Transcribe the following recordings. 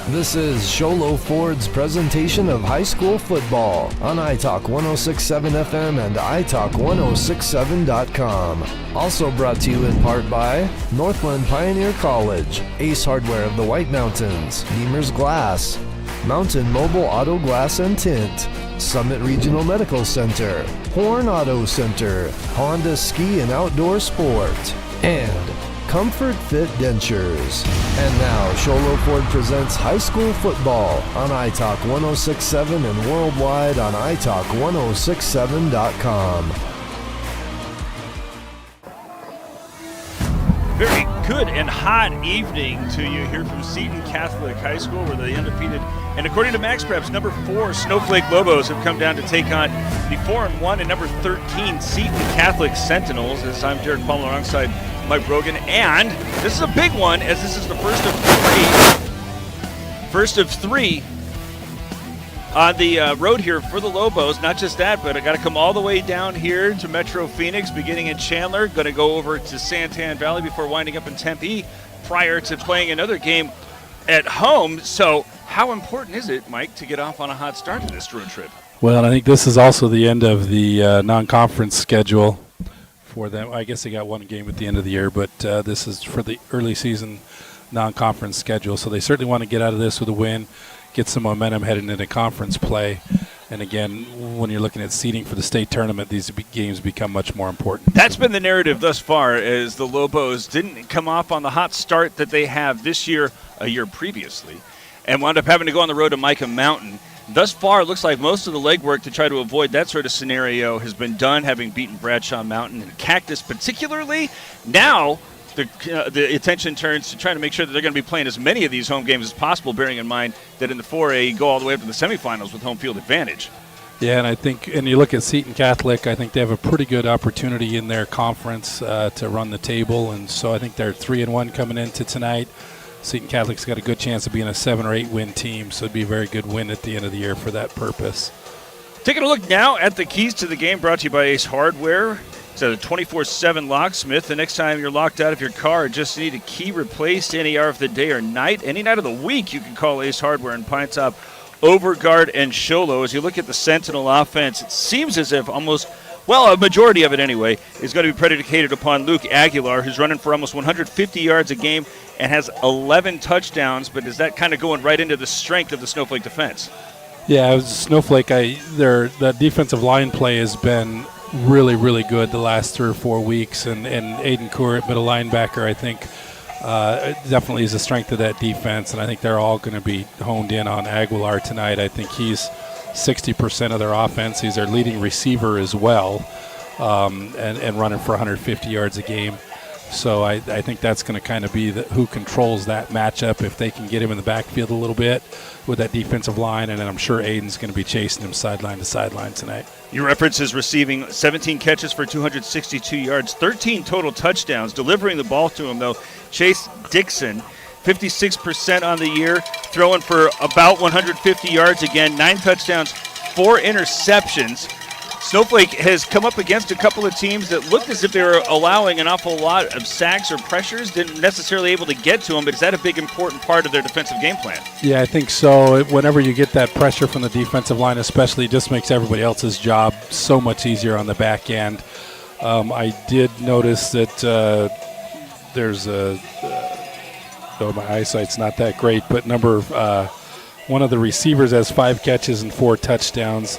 This is Sholo Ford's presentation of high school football on iTalk 106.7 FM and iTalk1067.com. Also brought to you in part by Northland Pioneer College, Ace Hardware of the White Mountains, Beamer's Glass, Mountain Mobile Auto Glass and Tint, Summit Regional Medical Center, Horn Auto Center, Honda Ski and Outdoor Sport, and Comfort Fit Dentures. And now, Sholo Ford presents high school football on iTalk 106.7 and worldwide on iTalk1067.com. Very good and hot evening to you here from Seton Catholic High School, where the undefeated, and according to Max Preps, number 4 Snowflake Lobos have come down to take on the 4-1 and number 13 Seton Catholic Sentinels. As I'm Jared Palmer alongside Mike Brogan, and this is a big one as this is the first of three on the road here for the Lobos. Not just that, but I got to come all the way down here to Metro Phoenix, beginning in Chandler. Going to go over to Santan Valley before winding up in Tempe prior to playing another game at home. So how important is it, Mike, to get off on a hot start to this road trip? Well, I think this is also the end of the non-conference schedule for them. I guess they got one game at the end of the year, but this is for the early season non-conference schedule. So they certainly want to get out of this with a win, get some momentum heading into conference play. And again, when you're looking at seeding for the state tournament, these games become much more important. That's been the narrative thus far, as the Lobos didn't come off on the hot start that they have this year, a year previously, and wound up having to go on the road to Micah Mountain. Thus far, it looks like most of the legwork to try to avoid that sort of scenario has been done, having beaten Bradshaw Mountain and Cactus particularly. Now, the attention turns to trying to make sure that they're going to be playing as many of these home games as possible, bearing in mind that in the 4A you go all the way up to the semifinals with home field advantage. Yeah, and I think, and you look at Seton Catholic, I think they have a pretty good opportunity in their conference to run the table, and so I think they're 3-1 coming into tonight. Seton Catholic's got a good chance of being a 7 or 8 win team, so it'd be a very good win at the end of the year for that purpose. Taking a look now at the keys to the game, brought to you by Ace Hardware. It's a 24/7 locksmith. The next time you're locked out of your car, just need a key replaced any hour of the day or night. Any night of the week, you can call Ace Hardware in Pine Top, Overguard, and Sholo. As you look at the Sentinel offense, it seems as if almost, well, a majority of it anyway, is going to be predicated upon Luke Aguilar, who's running for almost 150 yards a game and has 11 touchdowns. But is that kind of going right into the strength of the Snowflake defense? Yeah, Snowflake, the defensive line play has been really, really good the last 3 or 4 weeks, and Aiden Court, middle linebacker, I think definitely is the strength of that defense, and I think they're all going to be honed in on Aguilar tonight. I think he's 60% of their offense. He's their leading receiver as well, and running for 150 yards a game. So I think that's going to kind of be who controls that matchup, if they can get him in the backfield a little bit with that defensive line, and then I'm sure Aiden's going to be chasing him sideline to sideline tonight. Your reference is receiving 17 catches for 262 yards, 13 total touchdowns. Delivering the ball to him, though, Chase Dixon, 56% on the year, throwing for about 150 yards again, 9 touchdowns, 4 interceptions. Snowflake has come up against a couple of teams that looked as if they were allowing an awful lot of sacks or pressures, didn't necessarily able to get to them, but is that a big important part of their defensive game plan? Yeah, I think so. Whenever you get that pressure from the defensive line especially, it just makes everybody else's job so much easier on the back end. I did notice that there's my eyesight's not that great, but one of the receivers has 5 catches and 4 touchdowns.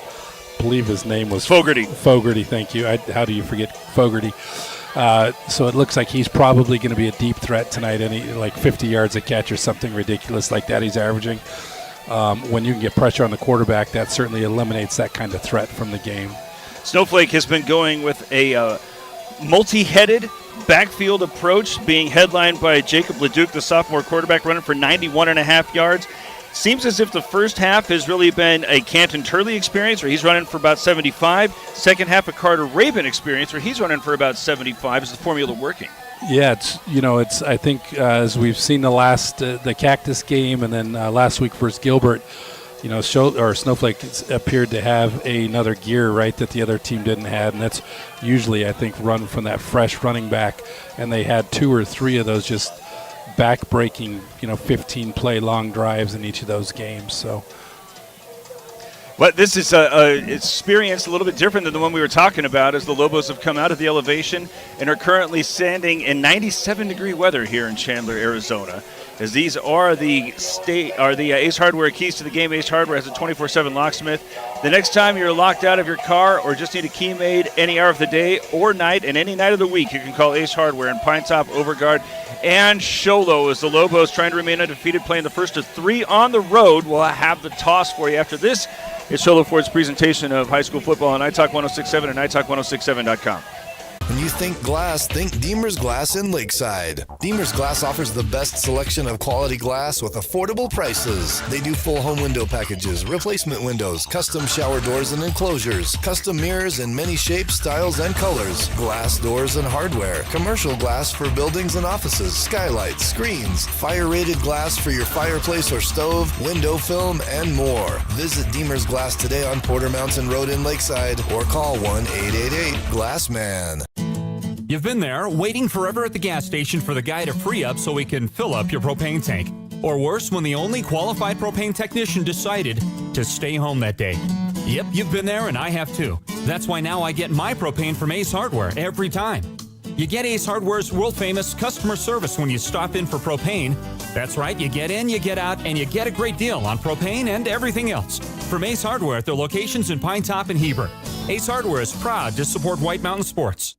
I believe his name was Fogarty. Fogarty, thank you. How do you forget Fogarty? So it looks like he's probably going to be a deep threat tonight, like 50 yards a catch or something ridiculous like that he's averaging. When you can get pressure on the quarterback, that certainly eliminates that kind of threat from the game. Snowflake has been going with a multi-headed backfield approach, being headlined by Jacob Leduc, the sophomore quarterback, running for 91.5 yards. Seems as if the first half has really been a Canton Turley experience, where he's running for about 75. Second half, a Carter Rabin experience, where he's running for about 75. Is the formula working? Yeah, it's. I think as we've seen the Cactus game, and then last week versus Gilbert, Snowflake appeared to have another gear, right, that the other team didn't have, and that's usually, I think, run from that fresh running back, and they had 2 or 3 of those just back-breaking, 15-play long drives in each of those games. So. But this is a experience a little bit different than the one we were talking about, as the Lobos have come out of the elevation and are currently standing in 97-degree weather here in Chandler, Arizona. As these are the Ace Hardware keys to the game. Ace Hardware has a 24/7 locksmith. The next time you're locked out of your car or just need a key made any hour of the day or night and any night of the week, you can call Ace Hardware in Pine Top, Overguard, and Sholo. As the Lobos, trying to remain undefeated, playing the first of 3 on the road. We'll have the toss for you after this. It's Sholo Ford's presentation of high school football on iTalk 1067 and iTalk1067.com. When you think glass, think Deemer's Glass in Lakeside. Deemer's Glass offers the best selection of quality glass with affordable prices. They do full home window packages, replacement windows, custom shower doors and enclosures, custom mirrors in many shapes, styles, and colors, glass doors and hardware, commercial glass for buildings and offices, skylights, screens, fire-rated glass for your fireplace or stove, window film, and more. Visit Deemer's Glass today on Porter Mountain Road in Lakeside or call 1-888-GLASSMAN. You've been there, waiting forever at the gas station for the guy to free up so he can fill up your propane tank. Or worse, when the only qualified propane technician decided to stay home that day. Yep, you've been there and I have too. That's why now I get my propane from Ace Hardware every time. You get Ace Hardware's world-famous customer service when you stop in for propane. That's right, you get in, you get out, and you get a great deal on propane and everything else. From Ace Hardware at their locations in Pine Top and Heber. Ace Hardware is proud to support White Mountain sports.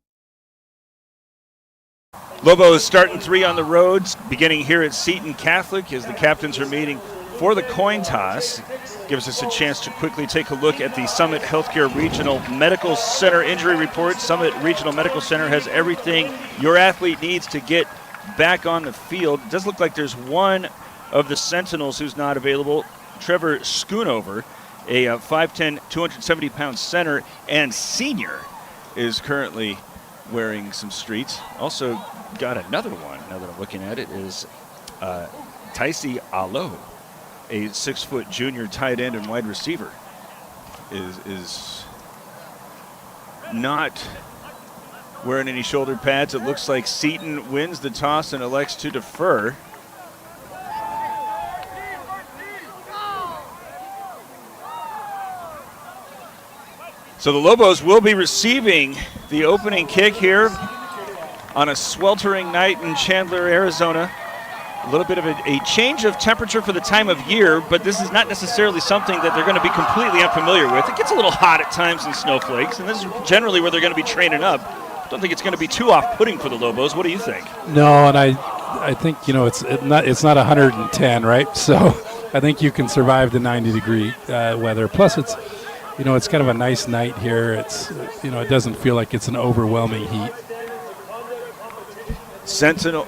Lobos starting 3 on the roads, beginning here at Seton Catholic as the captains are meeting for the coin toss. Gives us a chance to quickly take a look at the Summit Healthcare Regional Medical Center injury report. Summit Regional Medical Center has everything your athlete needs to get back on the field. It does look like there's one of the Sentinels who's not available, Trevor Schoonover, a 5'10", 270-pound center and senior, is currently wearing some streets. Also got another one, now that I'm looking at it, is Tycee Alo, a 6-foot junior tight end and wide receiver, is not wearing any shoulder pads. It looks like Seton wins the toss and elects to defer. So the Lobos will be receiving the opening kick here on a sweltering night in Chandler, Arizona. A little bit of a change of temperature for the time of year, but this is not necessarily something that they're going to be completely unfamiliar with. It gets a little hot at times in snowflakes, and this is generally where they're going to be training up. I don't think it's going to be too off-putting for the Lobos. What do you think? No, and I think, it's not 110, right? So I think you can survive the 90-degree weather. Plus, it's kind of a nice night here. It's, it doesn't feel like it's an overwhelming heat. Sentinel.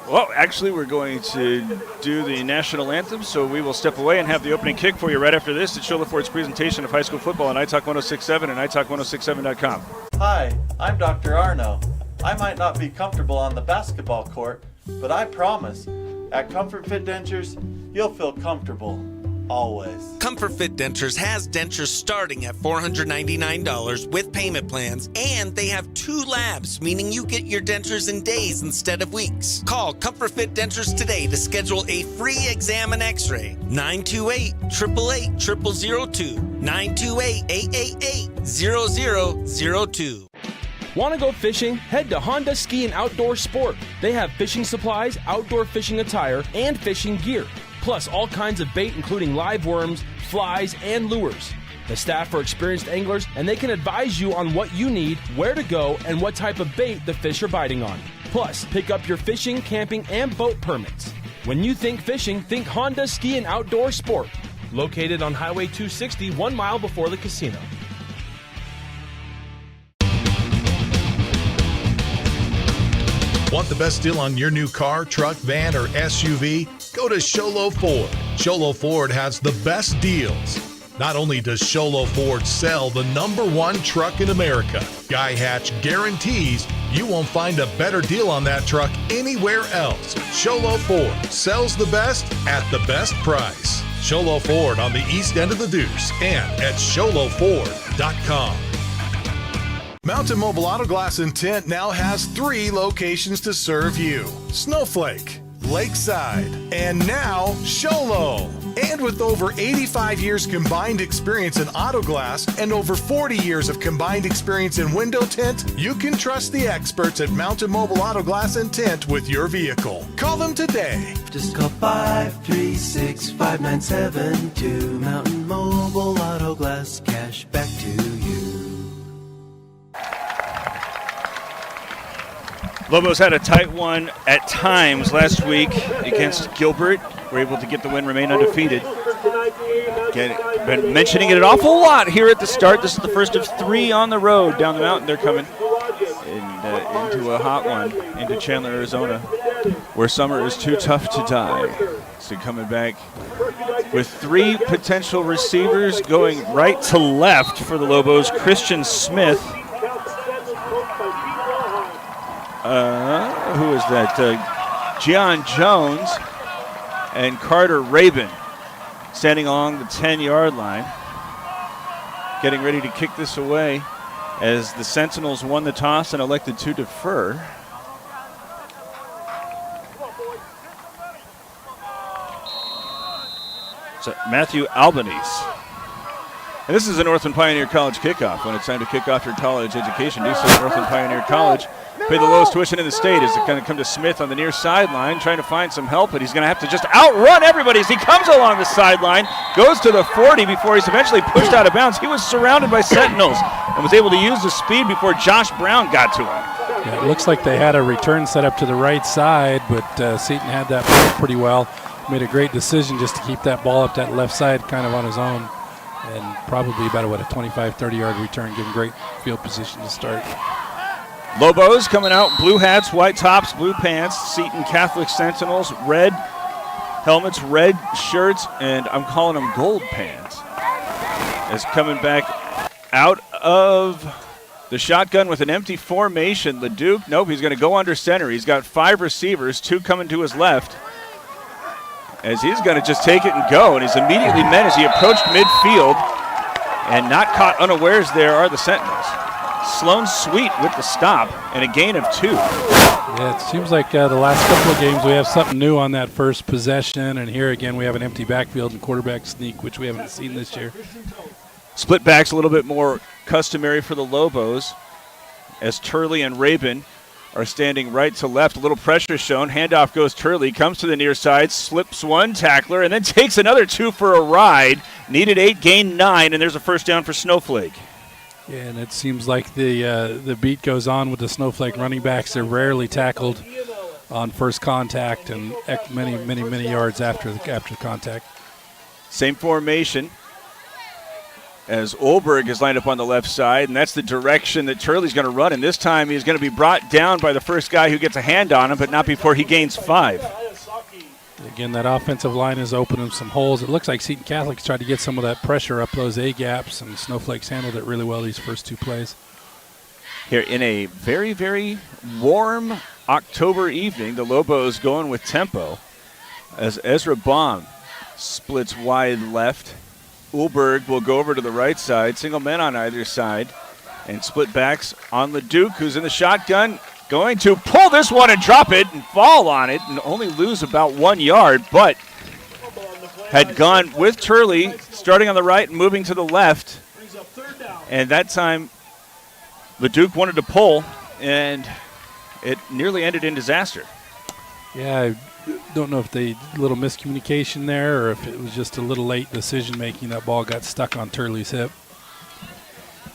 Well, actually, we're going to do the national anthem, so we will step away and have the opening kick for you right after this. It's Sholo Ford's presentation of high school football on iTalk 1067 and iTalk1067.com. Hi, I'm Dr. Arno. I might not be comfortable on the basketball court, but I promise, at Comfort Fit Dentures, you'll feel comfortable. Always. Comfort Fit Dentures has dentures starting at $499 with payment plans, and they have 2 labs, meaning you get your dentures in days instead of weeks. Call Comfort Fit Dentures today to schedule a free exam and x-ray. 928-888-0002. 928-888-0002. Want to go fishing? Head to Honda Ski and Outdoor Sport. They have fishing supplies, outdoor fishing attire, and fishing gear. Plus all kinds of bait including live worms, flies, and lures. The staff are experienced anglers and they can advise you on what you need, where to go, and what type of bait the fish are biting on. Plus, pick up your fishing, camping, and boat permits. When you think fishing, think Honda Ski and Outdoor Sport. Located on Highway 260, 1 mile before the casino. Want the best deal on your new car, truck, van, or SUV? Go to Sholo Ford. Sholo Ford has the best deals. Not only does Sholo Ford sell the #1 truck in America, Guy Hatch guarantees you won't find a better deal on that truck anywhere else. Sholo Ford sells the best at the best price. Sholo Ford on the east end of the Deuce and at SholoFord.com. Mountain Mobile Auto Glass and Tint now has 3 locations to serve you. Snowflake, Lakeside, and now Sholo. And with over 85 years combined experience in auto glass and over 40 years of combined experience in window tint, you can trust the experts at Mountain Mobile Auto Glass and Tint with your vehicle. Call them today. Just call 536-5972. Mountain Mobile Auto Glass, cash back to you. Lobos had a tight one at times last week against Gilbert. Were able to get the win, remain undefeated. Been mentioning it an awful lot here at the start. This is the first of 3 on the road down the mountain. They're coming into a hot one into Chandler, Arizona, where summer is too tough to die. So coming back with 3 potential receivers going right to left for the Lobos. Christian Smith. Who is that? Gian Jones and Carter Rabin standing along the 10-yard line, getting ready to kick this away as the Sentinels won the toss and elected to defer. So Matthew Albanese. And this is a Northland Pioneer College kickoff. When it's time to kick off your college education, do so at Northland Pioneer College. Pay the lowest tuition in the state. Is it going to come to Smith on the near sideline, trying to find some help, but he's going to have to just outrun everybody as he comes along the sideline, goes to the 40 before he's eventually pushed out of bounds. He was surrounded by Sentinels and was able to use the speed before Josh Brown got to him. Yeah, it looks like they had a return set up to the right side, but Seton had that ball pretty well. Made a great decision just to keep that ball up that left side kind of on his own, and probably about a 25, 30-yard return, give him great field position to start. Lobos coming out, blue hats, white tops, blue pants. Seton Catholic Sentinels, red helmets, red shirts, and I'm calling them gold pants. Is coming back out of the shotgun with an empty formation. Leduc, nope, he's going to go under center. He's got 5 receivers, 2 coming to his left, as he's going to just take it and go, and he's immediately met as he approached midfield, and not caught unawares there are the Sentinels. Sloan Sweet with the stop and a gain of 2. Yeah, it seems like the last couple of games we have something new on that first possession, and here again we have an empty backfield and quarterback sneak, which we haven't seen this year. Split backs a little bit more customary for the Lobos as Turley and Rabin are standing right to left. A little pressure shown. Handoff goes Turley, comes to the near side, slips one tackler, and then takes another 2 for a ride. Needed 8, gained 9, and there's a first down for Snowflake. Yeah, and it seems like the beat goes on with the Snowflake running backs. They're rarely tackled on first contact and many yards after the contact. Same formation as Olberg is lined up on the left side, and that's the direction that Turley's going to run. And this time he's going to be brought down by the first guy who gets a hand on him, but not before he gains 5. Again, that offensive line is opening some holes. It looks like Seton Catholic's tried to get some of that pressure up those A-gaps, and Snowflake's handled it really well these first 2 plays. Here in a very, very warm October evening, the Lobos going with tempo as Ezra Baum splits wide left. Ulberg will go over to the right side, single men on either side, and split backs on Leduc, who's in the shotgun, going to pull this one and drop it and fall on it and only lose about 1 yard, but had gone with Turley, starting on the right and moving to the left. And that time, Leduc wanted to pull, and it nearly ended in disaster. Yeah, I don't know if a little miscommunication there or if it was just a little late decision-making. That ball got stuck on Turley's hip.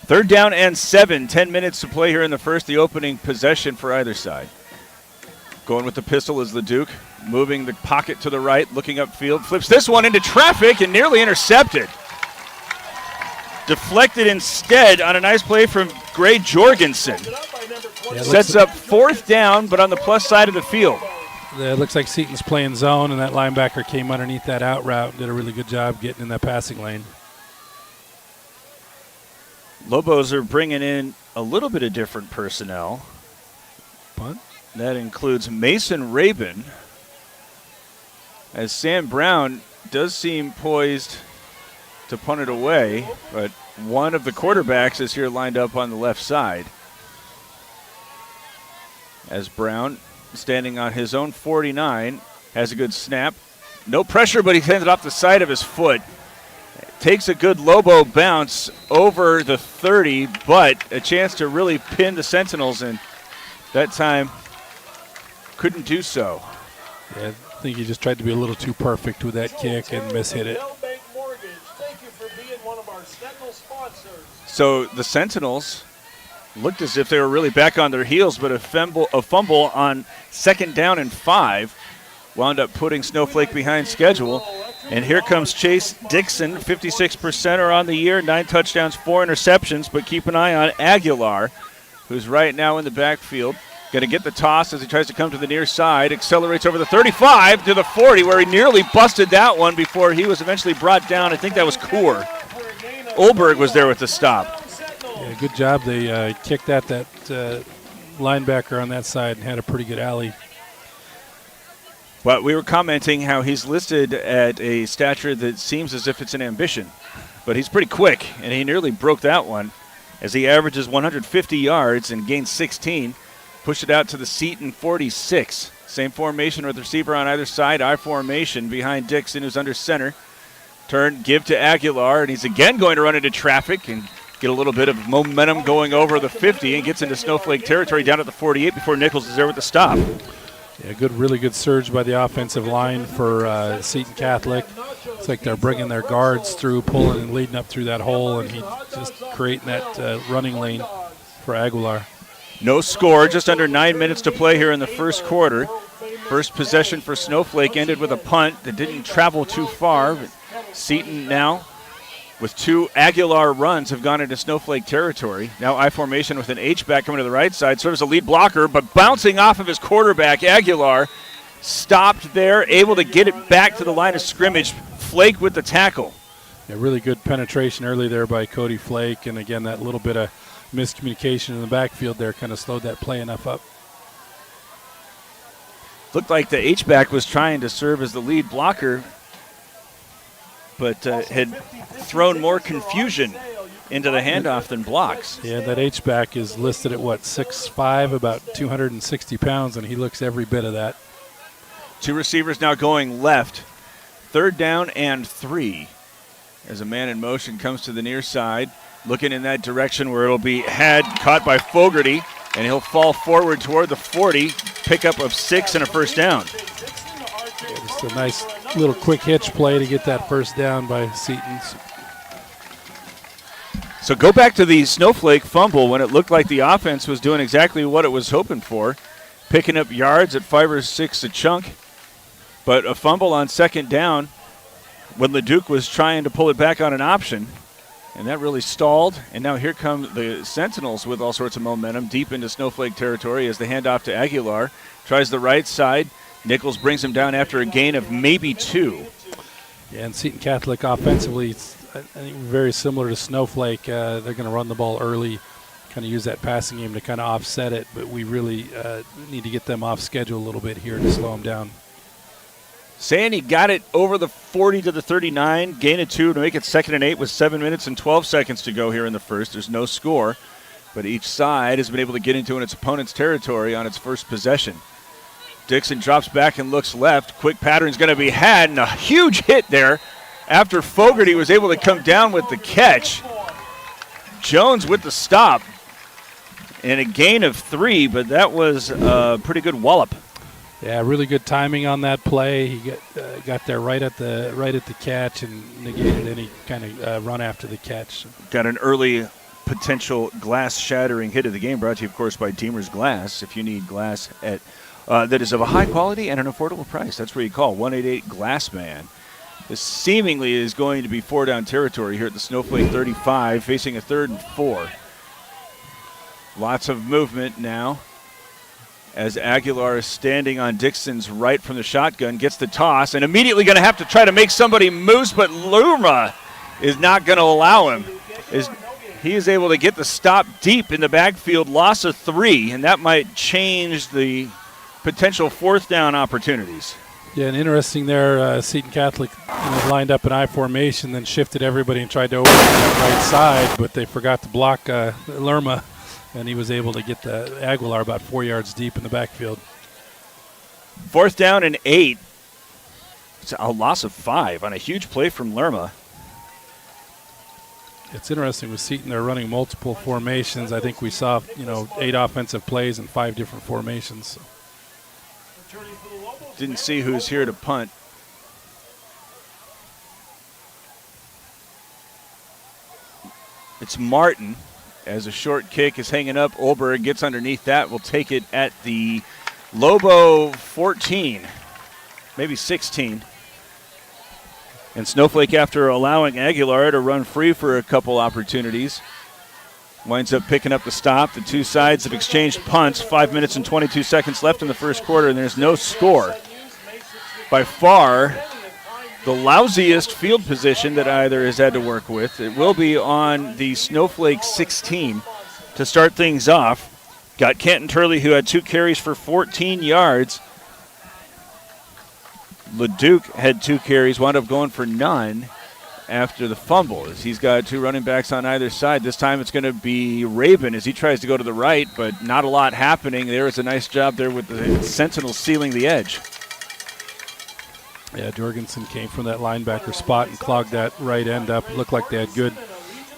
3rd down and 7, 10 minutes to play here in the first, the opening possession for either side. Going with the pistol is Leduc, moving the pocket to the right, looking upfield, flips this one into traffic and nearly intercepted. Deflected instead on a nice play from Gray Jorgensen. Yeah, sets up 4th down, but on the plus side of the field. It looks like Seton's playing zone, and that linebacker came underneath that out route and did a really good job getting in that passing lane. Lobos are bringing in a little bit of different personnel. Punt. That includes Mason Rabin, as Sam Brown does seem poised to punt it away, but one of the quarterbacks is here lined up on the left side. As Brown, standing on his own 49, has a good snap. No pressure, but he sends it off the side of his foot. Takes a good Lobo bounce over the 30, but a chance to really pin the Sentinels, and that time couldn't do so. Yeah, I think he just tried to be a little too perfect with that kick and mishit it. So the Sentinels looked as if they were really back on their heels, but a fumble on 2nd down and 5 wound up putting Snowflake behind schedule. And here comes Chase Dixon, 56% on the year, 9 touchdowns, 4 interceptions, but keep an eye on Aguilar, who's right now in the backfield. Going to get the toss as he tries to come to the near side, accelerates over the 35 to the 40, where he nearly busted that one before he was eventually brought down. I think that was Kaur. Olberg was there with the stop. Yeah, good job. They kicked at that linebacker on that side and had a pretty good alley. But we were commenting how he's listed at a stature that seems as if it's an ambition. But he's pretty quick, and he nearly broke that one as he averages 150 yards and gains 16. Pushed it out to the Seton 46. Same formation with receiver on either side. I formation behind Dixon, who's under center. Turn, give to Aguilar, and he's again going to run into traffic and get a little bit of momentum going over the 50 and gets into Snowflake territory down at the 48 before Nichols is there with the stop. Yeah, really good surge by the offensive line for Seton Catholic. It's like they're bringing their guards through, pulling and leading up through that hole, and he just creating that running lane for Aguilar. No score, just under 9 minutes to play here in the first quarter. First possession for Snowflake ended with a punt that didn't travel too far. But Seton now, with 2 Aguilar runs, have gone into Snowflake territory. Now I formation with an H-back coming to the right side, serves a lead blocker, but bouncing off of his quarterback, Aguilar stopped there, able to get it back to the line of scrimmage. Flake with the tackle. Yeah, really good penetration early there by Cody Flake, and again, that little bit of miscommunication in the backfield there kind of slowed that play enough up. Looked like the H-back was trying to serve as the lead blocker, but had thrown more confusion into the handoff than blocks. Yeah, that H-back is listed at, 6'5", about 260 pounds, and he looks every bit of that. 2 receivers now going left. 3rd down and 3. As a man in motion comes to the near side, looking in that direction where it'll be caught by Fogarty, and he'll fall forward toward the 40, pickup of 6 and a first down. Yeah, just a nice little quick hitch play to get that first down by Seton. So go back to the Snowflake fumble when it looked like the offense was doing exactly what it was hoping for, picking up yards at 5 or 6 a chunk, but a fumble on 2nd down when LeDuc was trying to pull it back on an option. And that really stalled. And now here come the Sentinels with all sorts of momentum deep into Snowflake territory as the handoff to Aguilar. Tries the right side. Nichols brings him down after a gain of maybe 2. Yeah, and Seton Catholic offensively, I think very similar to Snowflake. They're going to run the ball early, kind of use that passing game to kind of offset it. But we really need to get them off schedule a little bit here to slow them down. Saying he got it over the 40 to the 39, gain of 2 to make it 2nd and 8 with 7 minutes and 12 seconds to go here in the first. There's no score, but each side has been able to get into its opponent's territory on its first possession. Dixon drops back and looks left. Quick pattern's going to be had, and a huge hit there after Fogarty was able to come down with the catch. Jones with the stop, and a gain of 3, but that was a pretty good wallop. Yeah, really good timing on that play. He got there right at the catch and negated any kind of run after the catch. Got an early potential glass-shattering hit of the game, brought to you, of course, by Deemer's Glass. If you need glass at that is of a high quality and an affordable price, that's where you call 188-GLASSMAN. This seemingly is going to be 4-down territory here at the Snowflake 35, facing a 3rd and 4. Lots of movement now, as Aguilar is standing on Dixon's right from the shotgun, gets the toss, and immediately going to have to try to make somebody moose, but Luma is not going to allow him. He is able to get the stop deep in the backfield, loss of 3, and that might change the potential 4th down opportunities. Yeah, and interesting there, Seton Catholic lined up an I formation, then shifted everybody and tried to open that right side, but they forgot to block Lerma, and he was able to get the Aguilar about 4 yards deep in the backfield. 4th down and 8 It's a loss of 5 on a huge play from Lerma. It's interesting with Seton, they're running multiple formations. I think we saw, 8 offensive plays in 5 different formations. Didn't see who's here to punt. It's Martin. As a short kick is hanging up, Olberg gets underneath that. Will take it at the Lobo 14, maybe 16. And Snowflake, after allowing Aguilar to run free for a couple opportunities, winds up picking up the stop. The two sides have exchanged punts. 5 minutes and 22 seconds left in the first quarter, and there's no score. By far, the lousiest field position that either has had to work with. It will be on the Snowflake 16 to start things off. Got Kenton Turley, who had 2 carries for 14 yards. LeDuc had 2 carries, wound up going for none after the fumble, as he's got 2 running backs on either side. This time it's going to be Rabin as he tries to go to the right, but not a lot happening. There is a nice job there with the Sentinels sealing the edge. Yeah, Jorgensen came from that linebacker spot and clogged that right end up. Looked like they had good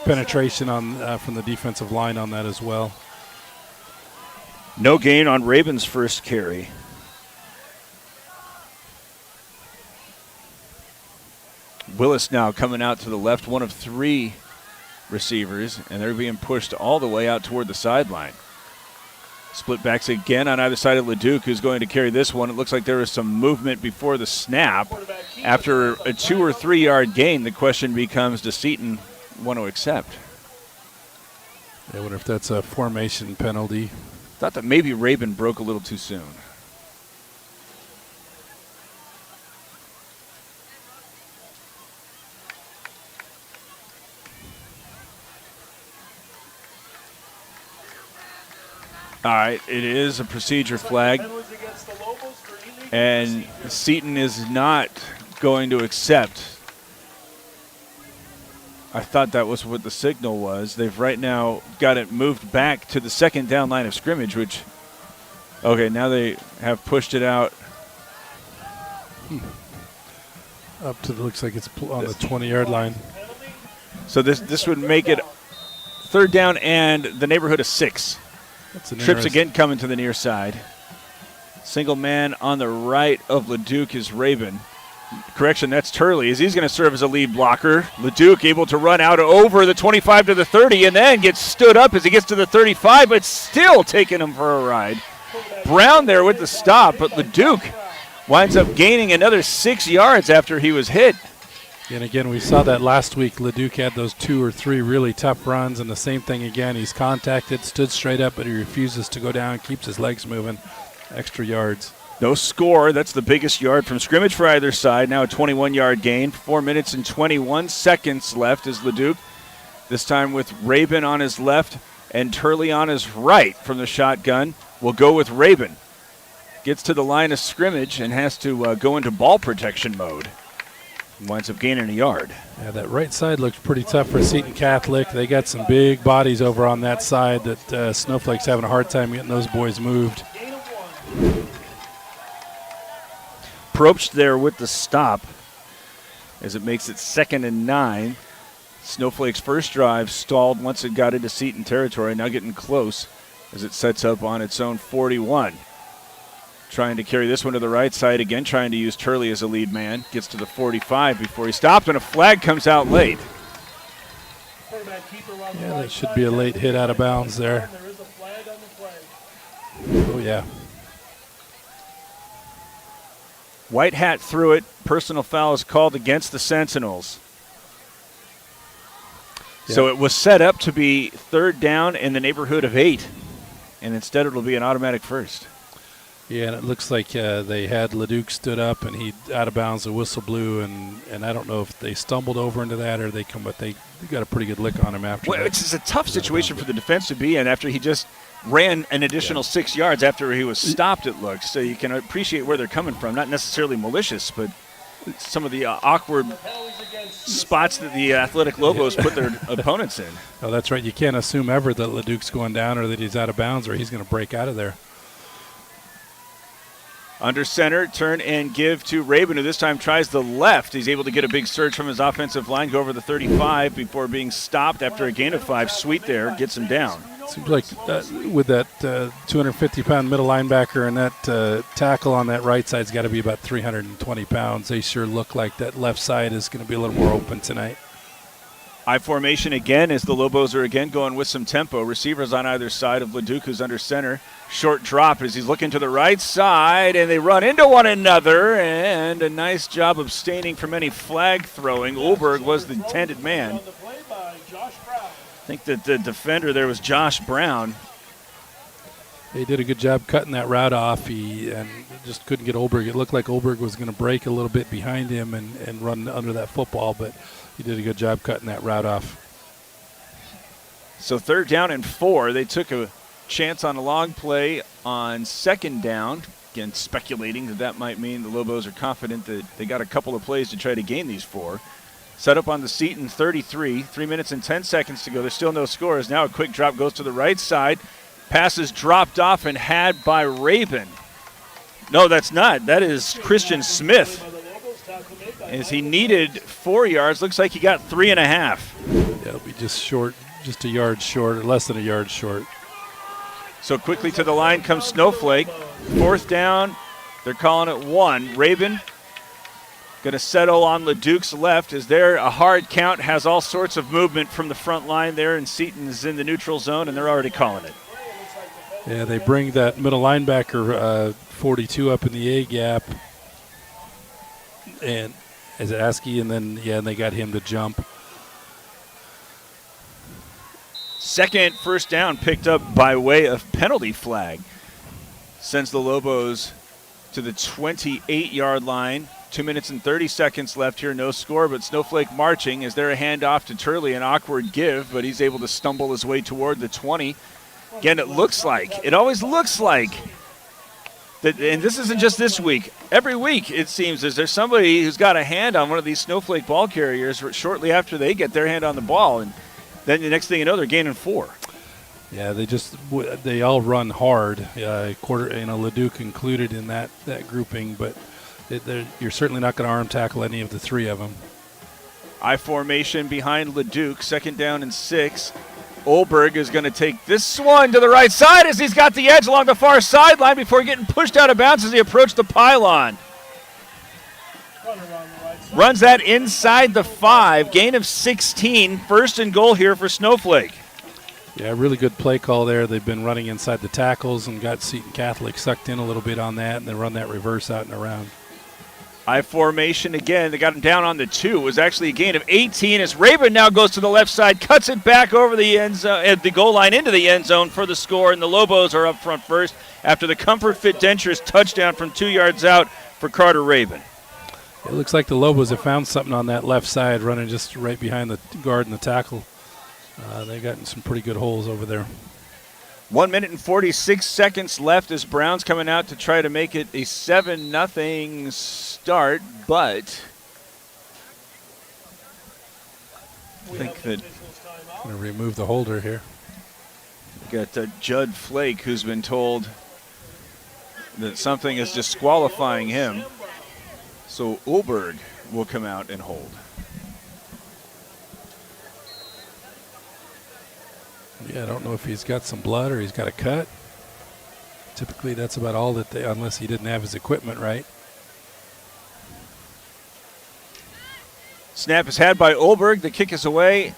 penetration on from the defensive line on that as well. No gain on Rabin's first carry. Willis now coming out to the left, one of 3 receivers, and they're being pushed all the way out toward the sideline. Split backs again on either side of LeDuc, who's going to carry this one. It looks like there was some movement before the snap. After a 2 or 3 yard gain, the question becomes, does Seton want to accept? I wonder if that's a formation penalty. Thought that maybe Rabin broke a little too soon. All right, it is a procedure flag, and Seton is not going to accept. I thought that was what the signal was. They've right now got it moved back to the second down line of scrimmage, which, okay, now they have pushed it out. Up to, looks like it's on the 20-yard line. So this would make it 3rd down and the neighborhood of 6. Trips again coming to the near side. Single man on the right of LeDuc is Rabin. Correction, that's Turley, as he's going to serve as a lead blocker. LeDuc able to run out over the 25 to the 30 and then gets stood up as he gets to the 35, but still taking him for a ride. Brown there with the stop, but LeDuc winds up gaining another 6 yards after he was hit. And again, we saw that last week. LeDuc had those 2 or 3 really tough runs, and the same thing again. He's contacted, stood straight up, but he refuses to go down, keeps his legs moving. Extra yards. No score. That's the biggest yard from scrimmage for either side. Now a 21-yard gain. 4 minutes and 21 seconds left is LeDuc. This time with Rabin on his left and Turley on his right from the shotgun. We'll go with Rabin. Gets to the line of scrimmage and has to go into ball protection mode. Winds up gaining a yard. Yeah, that right side looks pretty tough for Seton Catholic. They got some big bodies over on that side that Snowflake's having a hard time getting those boys moved. Probst there with the stop as it makes it 2nd and 9. Snowflake's first drive stalled once it got into Seton territory, now getting close as it sets up on its own 41. Trying to carry this one to the right side again, trying to use Turley as a lead man. Gets to the 45 before he stopped, and a flag comes out late. Yeah, that should be a late hit out of bounds there. Oh, yeah. White hat threw it. Personal foul is called against the Sentinels. Yeah. So it was set up to be 3rd down in the neighborhood of 8, and instead it'll be an automatic first. Yeah, and it looks like they had LeDuc stood up and he out of bounds. The whistle blew, and I don't know if they stumbled over into that or they come, but they got a pretty good lick on him after. Well, it's a tough situation for the defense to be in after he just ran an additional 6 yards after he was stopped. It looks so you can appreciate where they're coming from. Not necessarily malicious, but some of the awkward spots that the athletic Lobos put their opponents in. Oh, that's right. You can't assume ever that LeDuc's going down or that he's out of bounds or he's going to break out of there. Under center, turn and give to Rabin, who this time tries the left. He's able to get a big surge from his offensive line, go over the 35 before being stopped after a gain of 5. Sweet there, gets him down. Seems like with that 250-pound middle linebacker and that tackle on that right side's got to be about 320 pounds. They sure look like that left side is going to be a little more open tonight. I formation again as the Lobos are again going with some tempo. Receivers on either side of Leduc, who's under center. Short drop as he's looking to the right side, and they run into one another, and a nice job abstaining from any flag throwing. Ulberg was the intended man. I think that the defender there was Josh Brown. They did a good job cutting that route off. And just couldn't get Ulberg. It looked like Ulberg was going to break a little bit behind him and run under that football, but he did a good job cutting that route off. So 3rd down and 4. They took a chance on a long play on 2nd down. Again, speculating that might mean the Lobos are confident that they got a couple of plays to try to gain these 4. Set up on the Seton 33. 3 minutes and 10 seconds to go. There's still no scores. Now a quick drop goes to the right side. Pass is dropped off and had by Rabin. No, that's not. That is Christian Smith. As he needed 4 yards, looks like he got 3.5. Yeah, it'll be just short, just a yard short, or less than a yard short. So quickly to the line comes Snowflake. 4th down. They're calling it 1. Rabin going to settle on Leduc's left. Is there a hard count? Has all sorts of movement from the front line there, and Seton is in the neutral zone, and they're already calling it. Yeah, they bring that middle linebacker 42 up in the A gap, and is it Askey, and then and they got him to jump. 2nd first down picked up by way of penalty flag. Sends the Lobos to the 28-yard line. 2 minutes and 30 seconds left here, no score, but Snowflake marching. Is there a handoff to Turley, an awkward give, but he's able to stumble his way toward the 20. Again, it always looks like, that, and this isn't just this week, every week it seems as there's somebody who's got a hand on one of these Snowflake ball carriers shortly after they get their hand on the ball, and then the next thing you know, they're gaining 4. Yeah, they all run hard, Leduc included in that grouping, but you're certainly not going to arm tackle any of the 3 of them. I formation behind Leduc, 2nd down and 6. Ulberg is going to take this one to the right side as he's got the edge along the far sideline before getting pushed out of bounds as he approached the pylon. Runs that inside the 5, gain of 16, 1st and goal here for Snowflake. Yeah, really good play call there. They've been running inside the tackles and got Seton Catholic sucked in a little bit on that, and they run that reverse out and around. I formation again. They got him down on the 2. It was actually a gain of 18 as Rabin now goes to the left side, cuts it back over the end zone, at the goal line into the end zone for the score, and the Lobos are up front first after the Comfort Fit Dentures touchdown from 2 yards out for Carter Rabin. It looks like the Lobos have found something on that left side, running just right behind the guard and the tackle. They've gotten some pretty good holes over there. 1 minute and 46 seconds left as Brown's coming out to try to make it a 7-0 start, but I think that I'm going to remove the holder here. Got Judd Flake, who's been told that something is disqualifying him. So Ulberg will come out and hold. Yeah, I don't know if he's got some blood or he's got a cut. Typically, that's about all that unless he didn't have his equipment right. Snap is had by Ulberg. The kick is away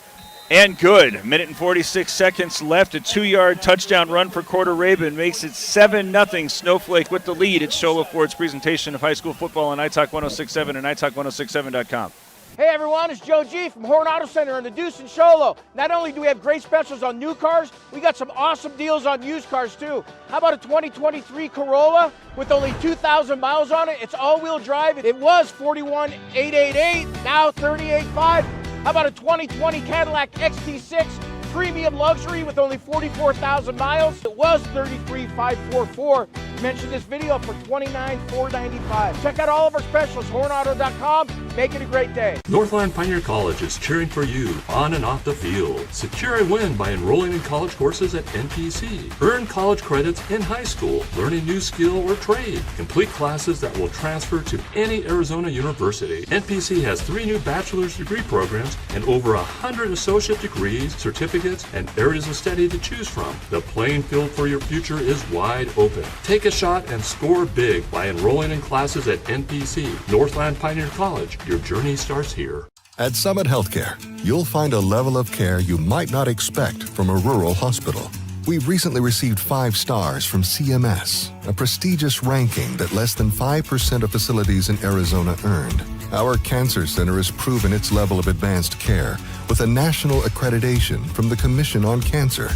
and good. Minute and 46 seconds left. A 2-yard touchdown run for Carter Rabin makes it 7-0. Snowflake with the lead. It's Shola Ford's presentation of high school football on iTalk 106.7 and iTalk1067.com. Hey everyone, it's Joe G from Horn Auto Center in the Deuce and Sholo. Not only do we have great specials on new cars, we got some awesome deals on used cars too. How about a 2023 Corolla with only 2,000 miles on it? It's all-wheel drive. It was $41,888, now $38,500. How about a 2020 Cadillac XT6 premium luxury with only 44,000 miles? It was $33,544, mention this video for $29,495. Check out all of our specials, hornauto.com. Make it a great day. Northland Pioneer College is cheering for you on and off the field. Secure a win by enrolling in college courses at NPC. Earn college credits in high school, learn a new skill or trade. Complete classes that will transfer to any Arizona university. NPC has 3 new bachelor's degree programs and over 100 associate degrees, certificates, and areas of study to choose from. The playing field for your future is wide open. Take a shot and score big by enrolling in classes at NPC, Northland Pioneer College. Your journey starts here. At Summit Healthcare, you'll find a level of care you might not expect from a rural hospital. We've recently received 5 stars from CMS, a prestigious ranking that less than 5% of facilities in Arizona earned. Our cancer center has proven its level of advanced care with a national accreditation from the Commission on Cancer.